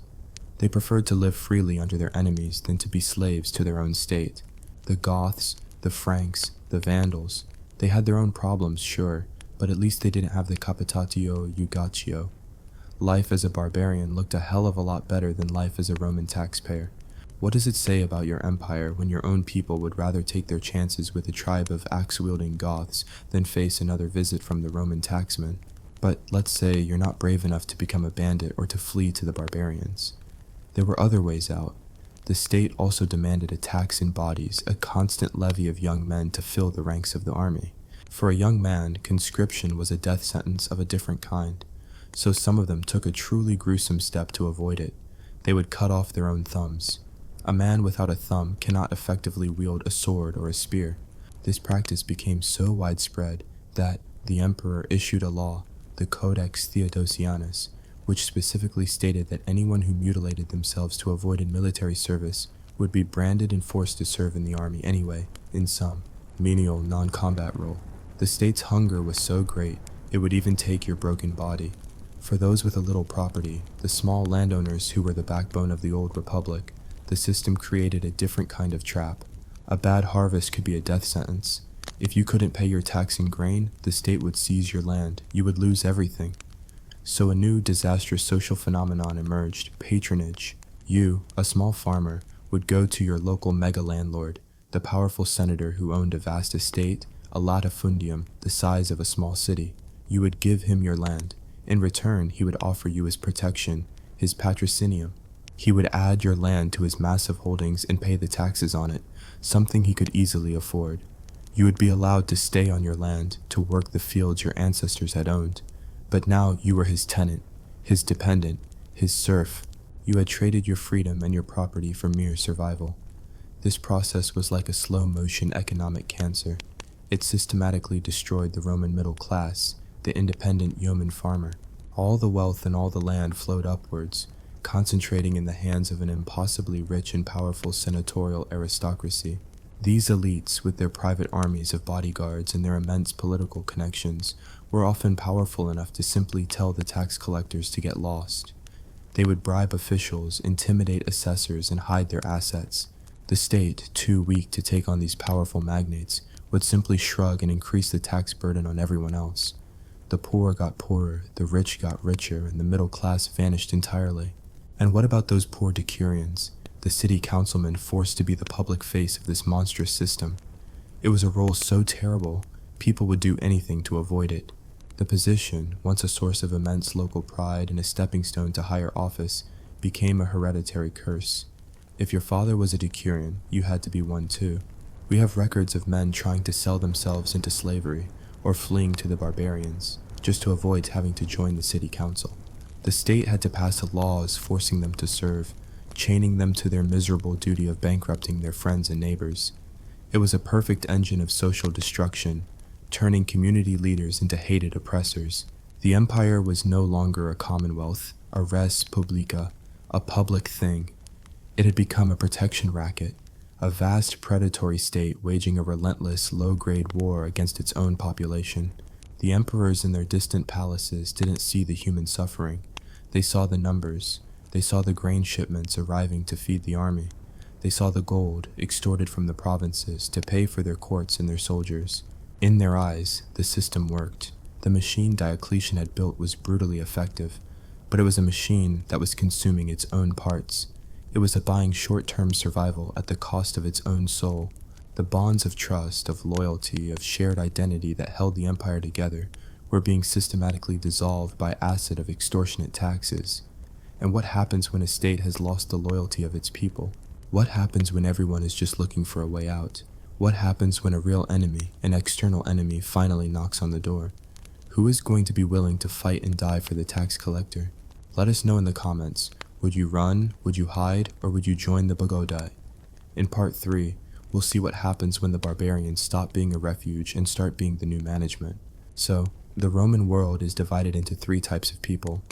They preferred to live freely under their enemies than to be slaves to their own state. The Goths, the Franks, the Vandals. They had their own problems, sure, but at least they didn't have the capitatio iugatio. Life as a barbarian looked a hell of a lot better than life as a Roman taxpayer. What does it say about your empire when your own people would rather take their chances with a tribe of axe-wielding Goths than face another visit from the Roman taxman? But let's say you're not brave enough to become a bandit or to flee to the barbarians. There were other ways out. The state also demanded a tax in bodies, a constant levy of young men to fill the ranks of the army. For a young man, conscription was a death sentence of a different kind, so some of them took a truly gruesome step to avoid it. They would cut off their own thumbs. A man without a thumb cannot effectively wield a sword or a spear. This practice became so widespread that the emperor issued a law, the Codex Theodosianus, which specifically stated that anyone who mutilated themselves to avoid in military service would be branded and forced to serve in the army anyway, in some menial non-combat role. The state's hunger was so great, it would even take your broken body. For those with a little property, the small landowners who were the backbone of the old republic, the system created a different kind of trap. A bad harvest could be a death sentence. If you couldn't pay your tax in grain, the state would seize your land. You would lose everything. So a new disastrous social phenomenon emerged, patronage. You, a small farmer, would go to your local mega landlord, the powerful senator who owned a vast estate, a latifundium the size of a small city. You would give him your land. In return, he would offer you his protection, his patrocinium. He would add your land to his massive holdings and pay the taxes on it, something he could easily afford. You would be allowed to stay on your land, to work the fields your ancestors had owned. But now you were his tenant, his dependent, his serf. You had traded your freedom and your property for mere survival. This process was like a slow-motion economic cancer. It systematically destroyed the Roman middle class, the independent yeoman farmer. All the wealth and all the land flowed upwards, concentrating in the hands of an impossibly rich and powerful senatorial aristocracy. These elites, with their private armies of bodyguards and their immense political connections, were often powerful enough to simply tell the tax collectors to get lost. They would bribe officials, intimidate assessors, and hide their assets. The state, too weak to take on these powerful magnates, would simply shrug and increase the tax burden on everyone else. The poor got poorer, the rich got richer, and the middle class vanished entirely. And what about those poor decurions, the city councilmen forced to be the public face of this monstrous system? It was a role so terrible, people would do anything to avoid it. The position, once a source of immense local pride and a stepping stone to higher office, became a hereditary curse. If your father was a decurion, you had to be one too. We have records of men trying to sell themselves into slavery, or fleeing to the barbarians, just to avoid having to join the city council. The state had to pass laws forcing them to serve, chaining them to their miserable duty of bankrupting their friends and neighbors. It was a perfect engine of social destruction, turning community leaders into hated oppressors. The empire was no longer a commonwealth, a res publica, a public thing. It had become a protection racket, a vast predatory state waging a relentless, low-grade war against its own population. The emperors in their distant palaces didn't see the human suffering. They saw the numbers. They saw the grain shipments arriving to feed the army. They saw the gold extorted from the provinces to pay for their courts and their soldiers. In their eyes, the system worked. The machine Diocletian had built was brutally effective, but it was a machine that was consuming its own parts. It was buying short-term survival at the cost of its own soul. The bonds of trust, of loyalty, of shared identity that held the empire together were being systematically dissolved by acid of extortionate taxes. And what happens when a state has lost the loyalty of its people? What happens when everyone is just looking for a way out? What happens when a real enemy, an external enemy, finally knocks on the door? Who is going to be willing to fight and die for the tax collector? Let us know in the comments. Would you run, would you hide, or would you join the Bogodai? In part 3, we'll see what happens when the barbarians stop being a refuge and start being the new management. So, the Roman world is divided into 3 types of people.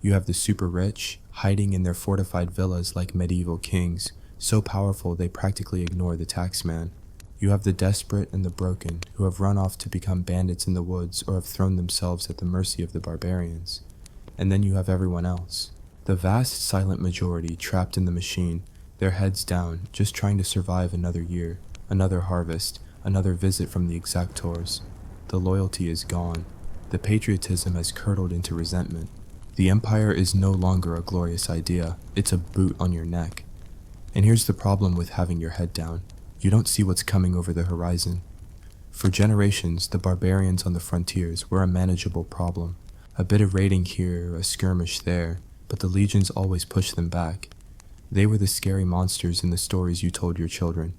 You have the super rich, hiding in their fortified villas like medieval kings, so powerful they practically ignore the taxman. You have the desperate and the broken, who have run off to become bandits in the woods or have thrown themselves at the mercy of the barbarians. And then you have everyone else. The vast silent majority trapped in the machine, their heads down, just trying to survive another year, Another harvest, another visit from the exactors. The loyalty is gone. The patriotism has curdled into resentment. The empire is no longer a glorious idea, it's a boot on your neck. And here's the problem with having your head down. You don't see what's coming over the horizon. For generations, the barbarians on the frontiers were a manageable problem. A bit of raiding here, a skirmish there, but the legions always pushed them back. They were the scary monsters in the stories you told your children.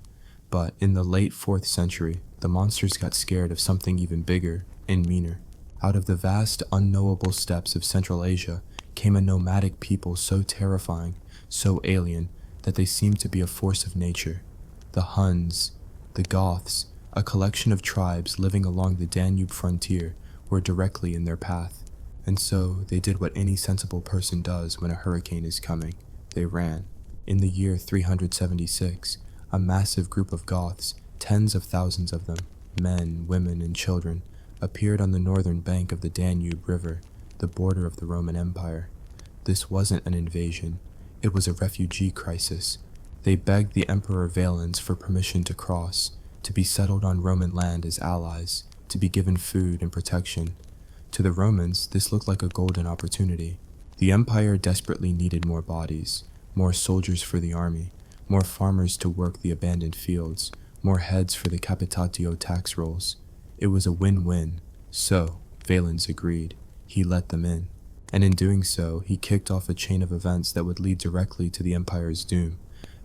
But in the late 4th century, the monsters got scared of something even bigger and meaner. Out of the vast, unknowable steppes of Central Asia came a nomadic people so terrifying, so alien, that they seemed to be a force of nature. The Huns, the Goths, a collection of tribes living along the Danube frontier, were directly in their path. And so they did what any sensible person does when a hurricane is coming. They ran. In the year 376, a massive group of Goths, tens of thousands of them, men, women, and children, appeared on the northern bank of the Danube River, the border of the Roman Empire. This wasn't an invasion, it was a refugee crisis. They begged the Emperor Valens for permission to cross, to be settled on Roman land as allies, to be given food and protection. To the Romans, this looked like a golden opportunity. The empire desperately needed more bodies, more soldiers for the army, more farmers to work the abandoned fields, more heads for the capitatio tax rolls. It was a win-win. So, Valens agreed. He let them in. And in doing so, he kicked off a chain of events that would lead directly to the empire's doom,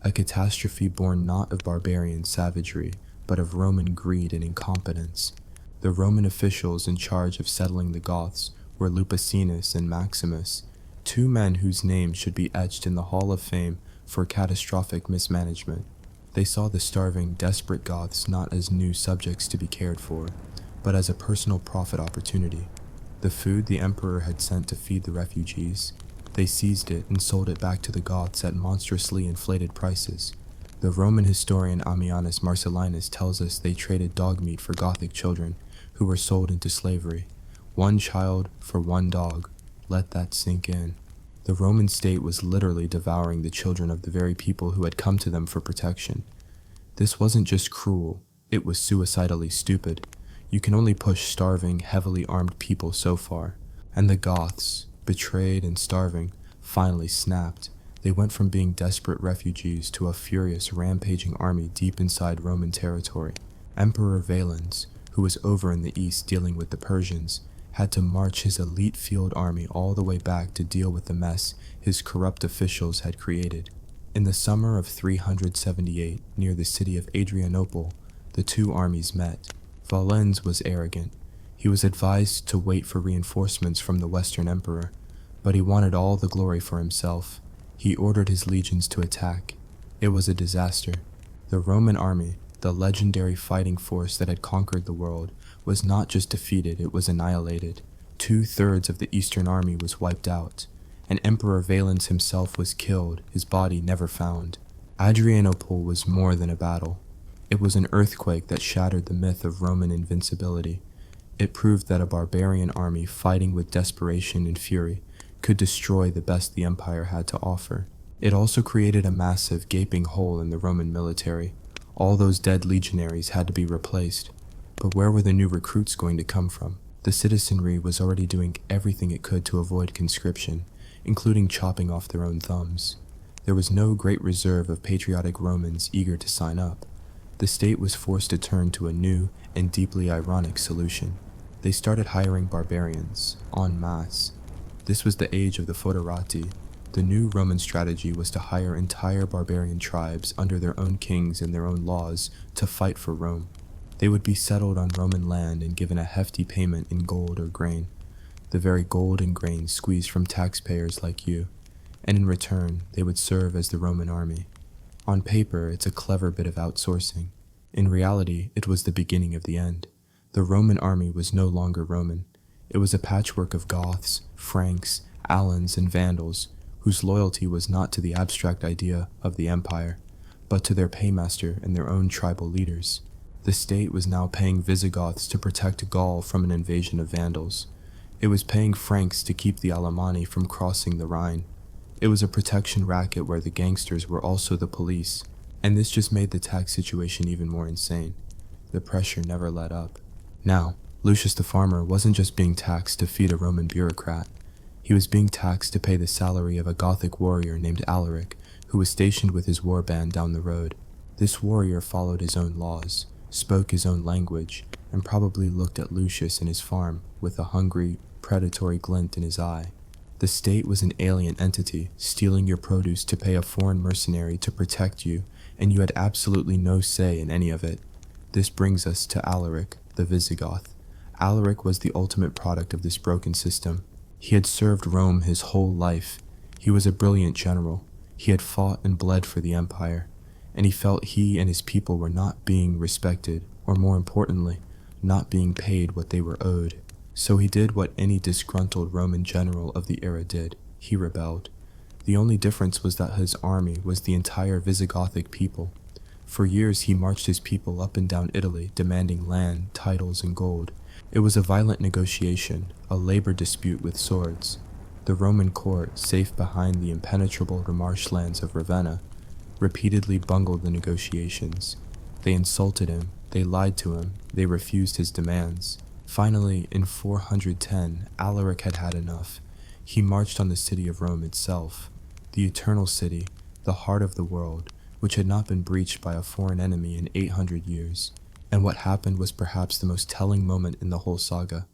a catastrophe born not of barbarian savagery, but of Roman greed and incompetence. The Roman officials in charge of settling the Goths were Lupicinus and Maximus, two men whose names should be etched in the Hall of Fame for catastrophic mismanagement. They saw the starving, desperate Goths not as new subjects to be cared for, but as a personal profit opportunity. The food the emperor had sent to feed the refugees, they seized it and sold it back to the Goths at monstrously inflated prices. The Roman historian Ammianus Marcellinus tells us they traded dog meat for Gothic children, who were sold into slavery. 1 child for 1 dog. Let that sink in. The Roman state was literally devouring the children of the very people who had come to them for protection. This wasn't just cruel, it was suicidally stupid. You can only push starving, heavily armed people so far. And the Goths, betrayed and starving, finally snapped. They went from being desperate refugees to a furious, rampaging army deep inside Roman territory. Emperor Valens, who was over in the east dealing with the Persians, had to march his elite field army all the way back to deal with the mess his corrupt officials had created. In the summer of 378, near the city of Adrianople, the two armies met. Valens was arrogant. He was advised to wait for reinforcements from the Western Emperor, but he wanted all the glory for himself. He ordered his legions to attack. It was a disaster. The Roman army, the legendary fighting force that had conquered the world, was not just defeated, it was annihilated. 2/3 of the Eastern army was wiped out, and Emperor Valens himself was killed, his body never found. Adrianople was more than a battle. It was an earthquake that shattered the myth of Roman invincibility. It proved that a barbarian army fighting with desperation and fury could destroy the best the empire had to offer. It also created a massive, gaping hole in the Roman military. All those dead legionaries had to be replaced. But where were the new recruits going to come from? The citizenry was already doing everything it could to avoid conscription, including chopping off their own thumbs. There was no great reserve of patriotic Romans eager to sign up. The state was forced to turn to a new and deeply ironic solution. They started hiring barbarians, en masse. This was the age of the foederati. The new Roman strategy was to hire entire barbarian tribes under their own kings and their own laws to fight for Rome. They would be settled on Roman land and given a hefty payment in gold or grain, the very gold and grain squeezed from taxpayers like you, and in return they would serve as the Roman army. On paper, it's a clever bit of outsourcing. In reality, it was the beginning of the end. The Roman army was no longer Roman. It was a patchwork of Goths, Franks, Alans, and Vandals, whose loyalty was not to the abstract idea of the empire, but to their paymaster and their own tribal leaders. The state was now paying Visigoths to protect Gaul from an invasion of Vandals. It was paying Franks to keep the Alemanni from crossing the Rhine. It was a protection racket where the gangsters were also the police. And this just made the tax situation even more insane. The pressure never let up. Now, Lucius the farmer wasn't just being taxed to feed a Roman bureaucrat. He was being taxed to pay the salary of a Gothic warrior named Alaric, who was stationed with his war band down the road. This warrior followed his own laws, spoke his own language, and probably looked at Lucius and his farm with a hungry, predatory glint in his eye. The state was an alien entity, stealing your produce to pay a foreign mercenary to protect you, and you had absolutely no say in any of it. This brings us to Alaric, the Visigoth. Alaric was the ultimate product of this broken system. He had served Rome his whole life. He was a brilliant general. He had fought and bled for the empire, and he felt he and his people were not being respected, or more importantly, not being paid what they were owed. So he did what any disgruntled Roman general of the era did. He rebelled. The only difference was that his army was the entire Visigothic people. For years he marched his people up and down Italy, demanding land, titles, and gold. It was a violent negotiation, a labor dispute with swords. The Roman court, safe behind the impenetrable marshlands of Ravenna, repeatedly bungled the negotiations. They insulted him, they lied to him, they refused his demands. Finally, in 410, Alaric had had enough. He marched on the city of Rome itself, the eternal city, the heart of the world, which had not been breached by a foreign enemy in 800 years. And what happened was perhaps the most telling moment in the whole saga.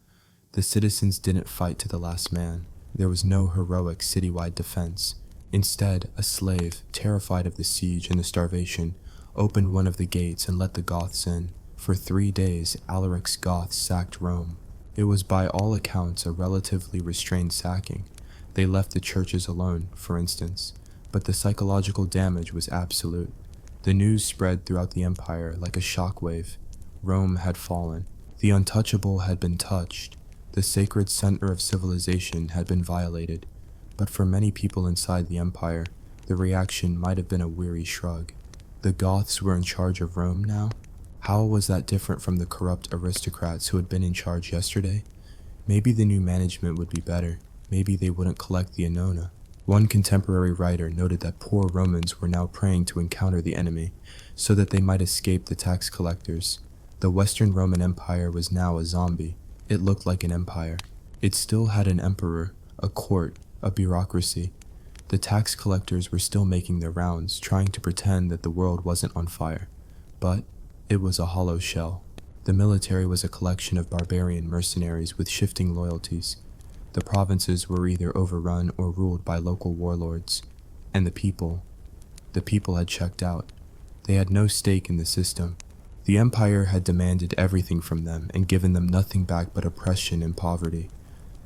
The citizens didn't fight to the last man. There was no heroic citywide defense. Instead, a slave, terrified of the siege and the starvation, opened one of the gates and let the Goths in. For 3 days, Alaric's Goths sacked Rome. It was by all accounts a relatively restrained sacking. They left the churches alone, for instance, but the psychological damage was absolute. The news spread throughout the empire like a shockwave. Rome had fallen. The untouchable had been touched. The sacred center of civilization had been violated. But for many people inside the empire, the reaction might have been a weary shrug. The Goths were in charge of Rome now? How was that different from the corrupt aristocrats who had been in charge yesterday? Maybe the new management would be better. Maybe they wouldn't collect the annona. One contemporary writer noted that poor Romans were now praying to encounter the enemy, so that they might escape the tax collectors. The Western Roman Empire was now a zombie. It looked like an empire. It still had an emperor, a court, a bureaucracy. The tax collectors were still making their rounds, trying to pretend that the world wasn't on fire. But it was a hollow shell. The military was a collection of barbarian mercenaries with shifting loyalties. The provinces were either overrun or ruled by local warlords. And the people had checked out. They had no stake in the system. The empire had demanded everything from them and given them nothing back but oppression and poverty.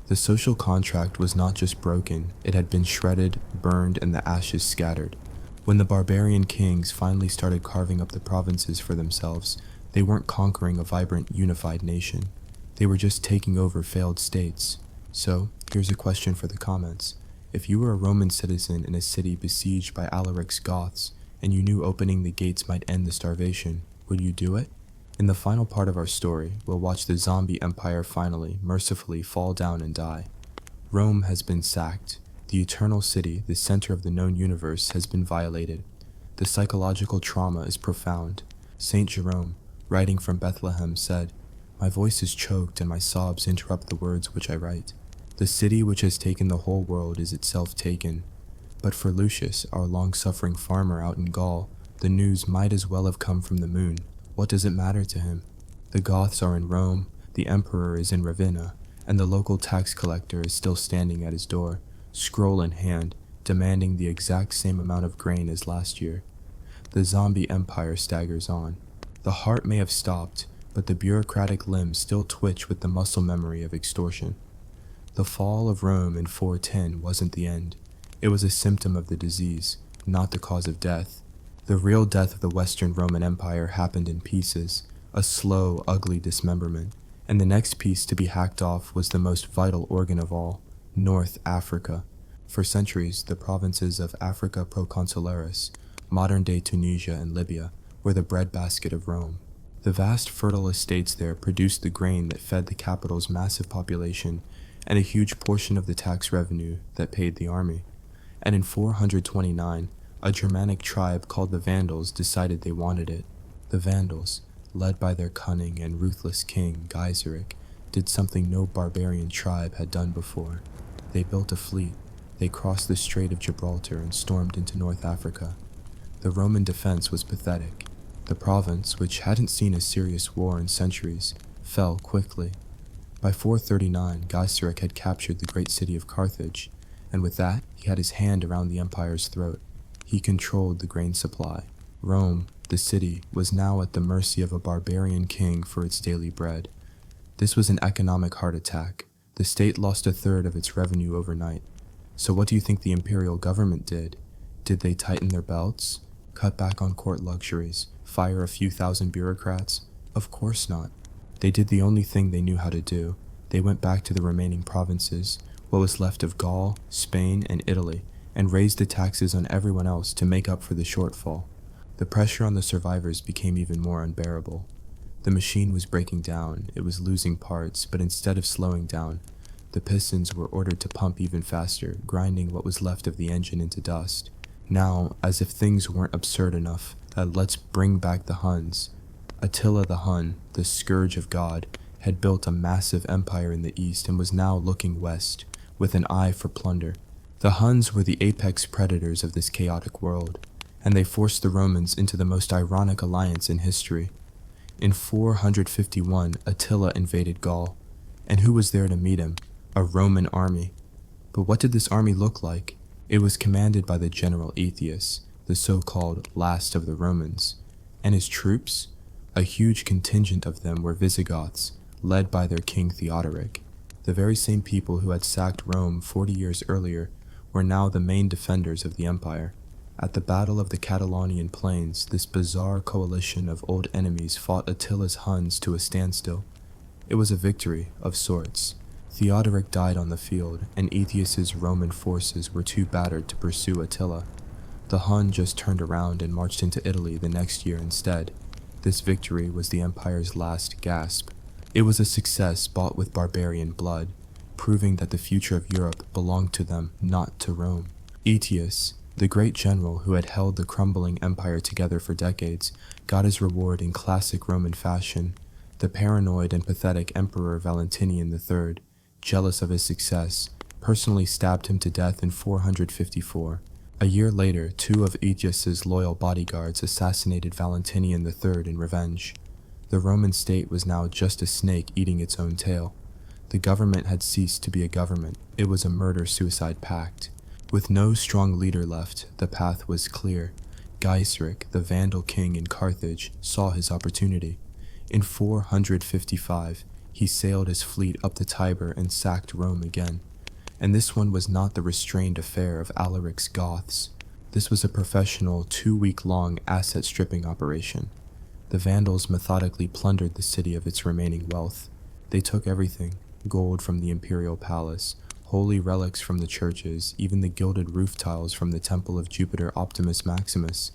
The social contract was not just broken, it had been shredded, burned, and the ashes scattered. When the barbarian kings finally started carving up the provinces for themselves, they weren't conquering a vibrant, unified nation. They were just taking over failed states. So, here's a question for the comments. If you were a Roman citizen in a city besieged by Alaric's Goths, and you knew opening the gates might end the starvation, would you do it? In the final part of our story, we'll watch the zombie empire finally, mercifully fall down and die. Rome has been sacked. The eternal city, the center of the known universe, has been violated. The psychological trauma is profound. Saint Jerome, writing from Bethlehem, said, "My voice is choked and my sobs interrupt the words which I write. The city which has taken the whole world is itself taken." But for Lucius, our long-suffering farmer out in Gaul, the news might as well have come from the moon. What does it matter to him? The Goths are in Rome, the emperor is in Ravenna, and the local tax collector is still standing at his door, scroll in hand, demanding the exact same amount of grain as last year. The zombie empire staggers on. The heart may have stopped, but the bureaucratic limbs still twitch with the muscle memory of extortion. The fall of Rome in 410 wasn't the end. It was a symptom of the disease, not the cause of death. The real death of the Western Roman Empire happened in pieces, a slow, ugly dismemberment, and the next piece to be hacked off was the most vital organ of all, North Africa. For centuries, the provinces of Africa Proconsularis, modern-day Tunisia and Libya, were the breadbasket of Rome. The vast fertile estates there produced the grain that fed the capital's massive population and a huge portion of the tax revenue that paid the army. And in 429, A Germanic tribe called the Vandals decided they wanted it. The Vandals, led by their cunning and ruthless king, Gaiseric, did something no barbarian tribe had done before. They built a fleet. They crossed the Strait of Gibraltar and stormed into North Africa. The Roman defense was pathetic. The province, which hadn't seen a serious war in centuries, fell quickly. By 439, Gaiseric had captured the great city of Carthage, and with that, he had his hand around the empire's throat. He controlled the grain supply. Rome, the city, was now at the mercy of a barbarian king for its daily bread. This was an economic heart attack. The state lost a third of its revenue overnight. So what do you think the imperial government did? Did they tighten their belts? Cut back on court luxuries? Fire a few thousand bureaucrats? Of course not. They did the only thing they knew how to do. They went back to the remaining provinces, what was left of Gaul, Spain, and Italy, and raised the taxes on everyone else to make up for the shortfall. The pressure on the survivors became even more unbearable. The machine was breaking down, it was losing parts, but instead of slowing down, the pistons were ordered to pump even faster, grinding what was left of the engine into dust. Now, as if things weren't absurd enough, let's bring back the Huns. Attila the Hun, the scourge of God, had built a massive empire in the east and was now looking west, with an eye for plunder. The Huns were the apex predators of this chaotic world, and they forced the Romans into the most ironic alliance in history. In 451, Attila invaded Gaul, and who was there to meet him? A Roman army. But what did this army look like? It was commanded by the general Aetius, the so-called last of the Romans, and his troops? A huge contingent of them were Visigoths, led by their king Theodoric. The very same people who had sacked Rome 40 years earlier were now the main defenders of the empire. At the Battle of the Catalonian Plains, this bizarre coalition of old enemies fought Attila's Huns to a standstill. It was a victory, of sorts. Theodoric died on the field, and Aetius's Roman forces were too battered to pursue Attila. The Hun just turned around and marched into Italy the next year instead. This victory was the empire's last gasp. It was a success bought with barbarian blood, proving that the future of Europe belonged to them, not to Rome. Aetius, the great general who had held the crumbling empire together for decades, got his reward in classic Roman fashion. The paranoid and pathetic Emperor Valentinian III, jealous of his success, personally stabbed him to death in 454. A year later, two of Aetius's loyal bodyguards assassinated Valentinian III in revenge. The Roman state was now just a snake eating its own tail. The government had ceased to be a government. It was a murder-suicide pact. With no strong leader left, the path was clear. Gaiseric, the Vandal king in Carthage, saw his opportunity. In 455, he sailed his fleet up the Tiber and sacked Rome again. And this one was not the restrained affair of Alaric's Goths. This was a professional, 2-week-long asset-stripping operation. The Vandals methodically plundered the city of its remaining wealth. They took everything: gold from the imperial palace, holy relics from the churches, even the gilded roof tiles from the temple of Jupiter Optimus Maximus.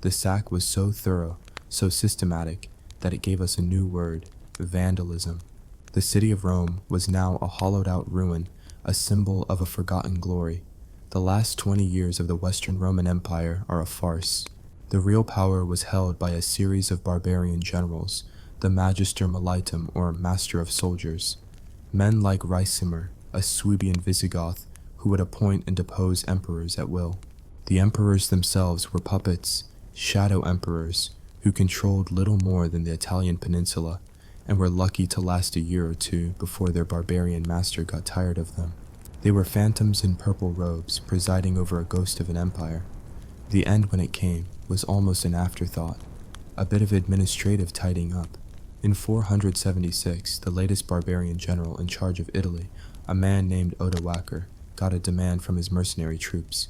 The sack was so thorough, so systematic, that it gave us a new word: vandalism. The city of Rome was now a hollowed-out ruin, a symbol of a forgotten glory. The last 20 years of the Western Roman Empire are a farce. The real power was held by a series of barbarian generals, the Magister Militum, or Master of Soldiers. Men like Ricimer, a Suebian Visigoth, who would appoint and depose emperors at will. The emperors themselves were puppets, shadow emperors, who controlled little more than the Italian peninsula, and were lucky to last a year or two before their barbarian master got tired of them. They were phantoms in purple robes, presiding over a ghost of an empire. The end, when it came, was almost an afterthought, a bit of administrative tidying up. In 476, the latest barbarian general in charge of Italy, a man named Odoacer, got a demand from his mercenary troops.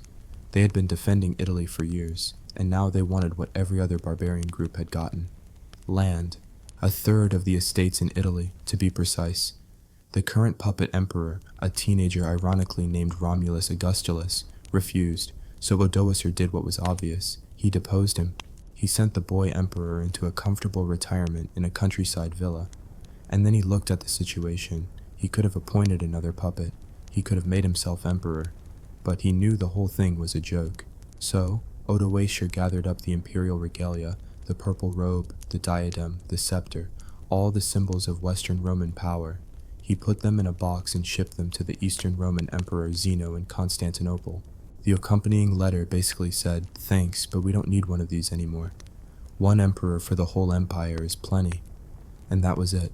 They had been defending Italy for years, and now they wanted what every other barbarian group had gotten: land. A third of the estates in Italy, to be precise. The current puppet emperor, a teenager ironically named Romulus Augustulus, refused, so Odoacer did what was obvious. He deposed him. He sent the boy emperor into a comfortable retirement in a countryside villa. And then he looked at the situation. He could have appointed another puppet. He could have made himself emperor. But he knew the whole thing was a joke. So, Odoacer gathered up the imperial regalia, the purple robe, the diadem, the scepter, all the symbols of Western Roman power. He put them in a box and shipped them to the Eastern Roman Emperor Zeno in Constantinople. The accompanying letter basically said, "Thanks, but we don't need one of these anymore. One emperor for the whole empire is plenty." And that was it.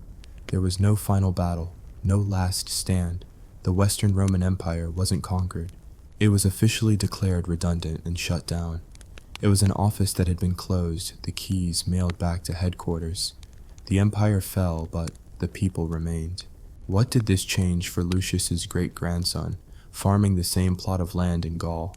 There was no final battle, no last stand. The Western Roman Empire wasn't conquered. It was officially declared redundant and shut down. It was an office that had been closed, the keys mailed back to headquarters. The empire fell, but the people remained. What did this change for Lucius's great-grandson, farming the same plot of land in Gaul?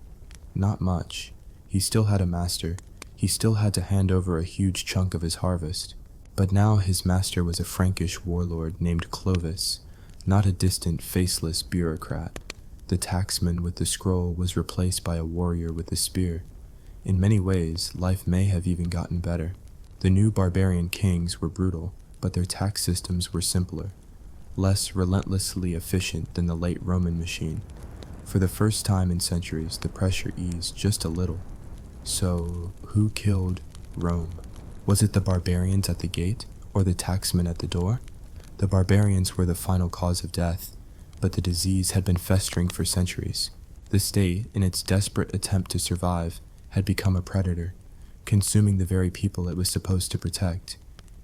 Not much. He still had a master. He still had to hand over a huge chunk of his harvest. But now his master was a Frankish warlord named Clovis, not a distant, faceless bureaucrat. The taxman with the scroll was replaced by a warrior with a spear. In many ways, life may have even gotten better. The new barbarian kings were brutal, but their tax systems were simpler, less relentlessly efficient than the late Roman machine. For the first time in centuries, the pressure eased just a little. So, who killed Rome? Was it the barbarians at the gate, or the taxmen at the door? The barbarians were the final cause of death, but the disease had been festering for centuries. The state, in its desperate attempt to survive, had become a predator, consuming the very people it was supposed to protect.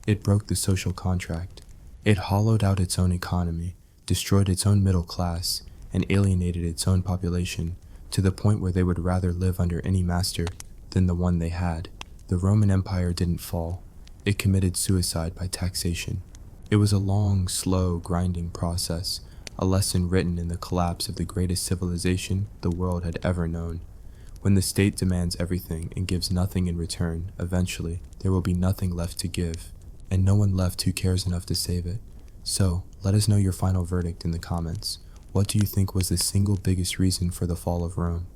It broke the social contract. It hollowed out its own economy, destroyed its own middle class, and alienated its own population to the point where they would rather live under any master than the one they had. The Roman Empire didn't fall. It committed suicide by taxation. It was a long, slow, grinding process, a lesson written in the collapse of the greatest civilization the world had ever known. When the state demands everything and gives nothing in return, eventually, there will be nothing left to give, and no one left who cares enough to save it. So, let us know your final verdict in the comments. What do you think was the single biggest reason for the fall of Rome?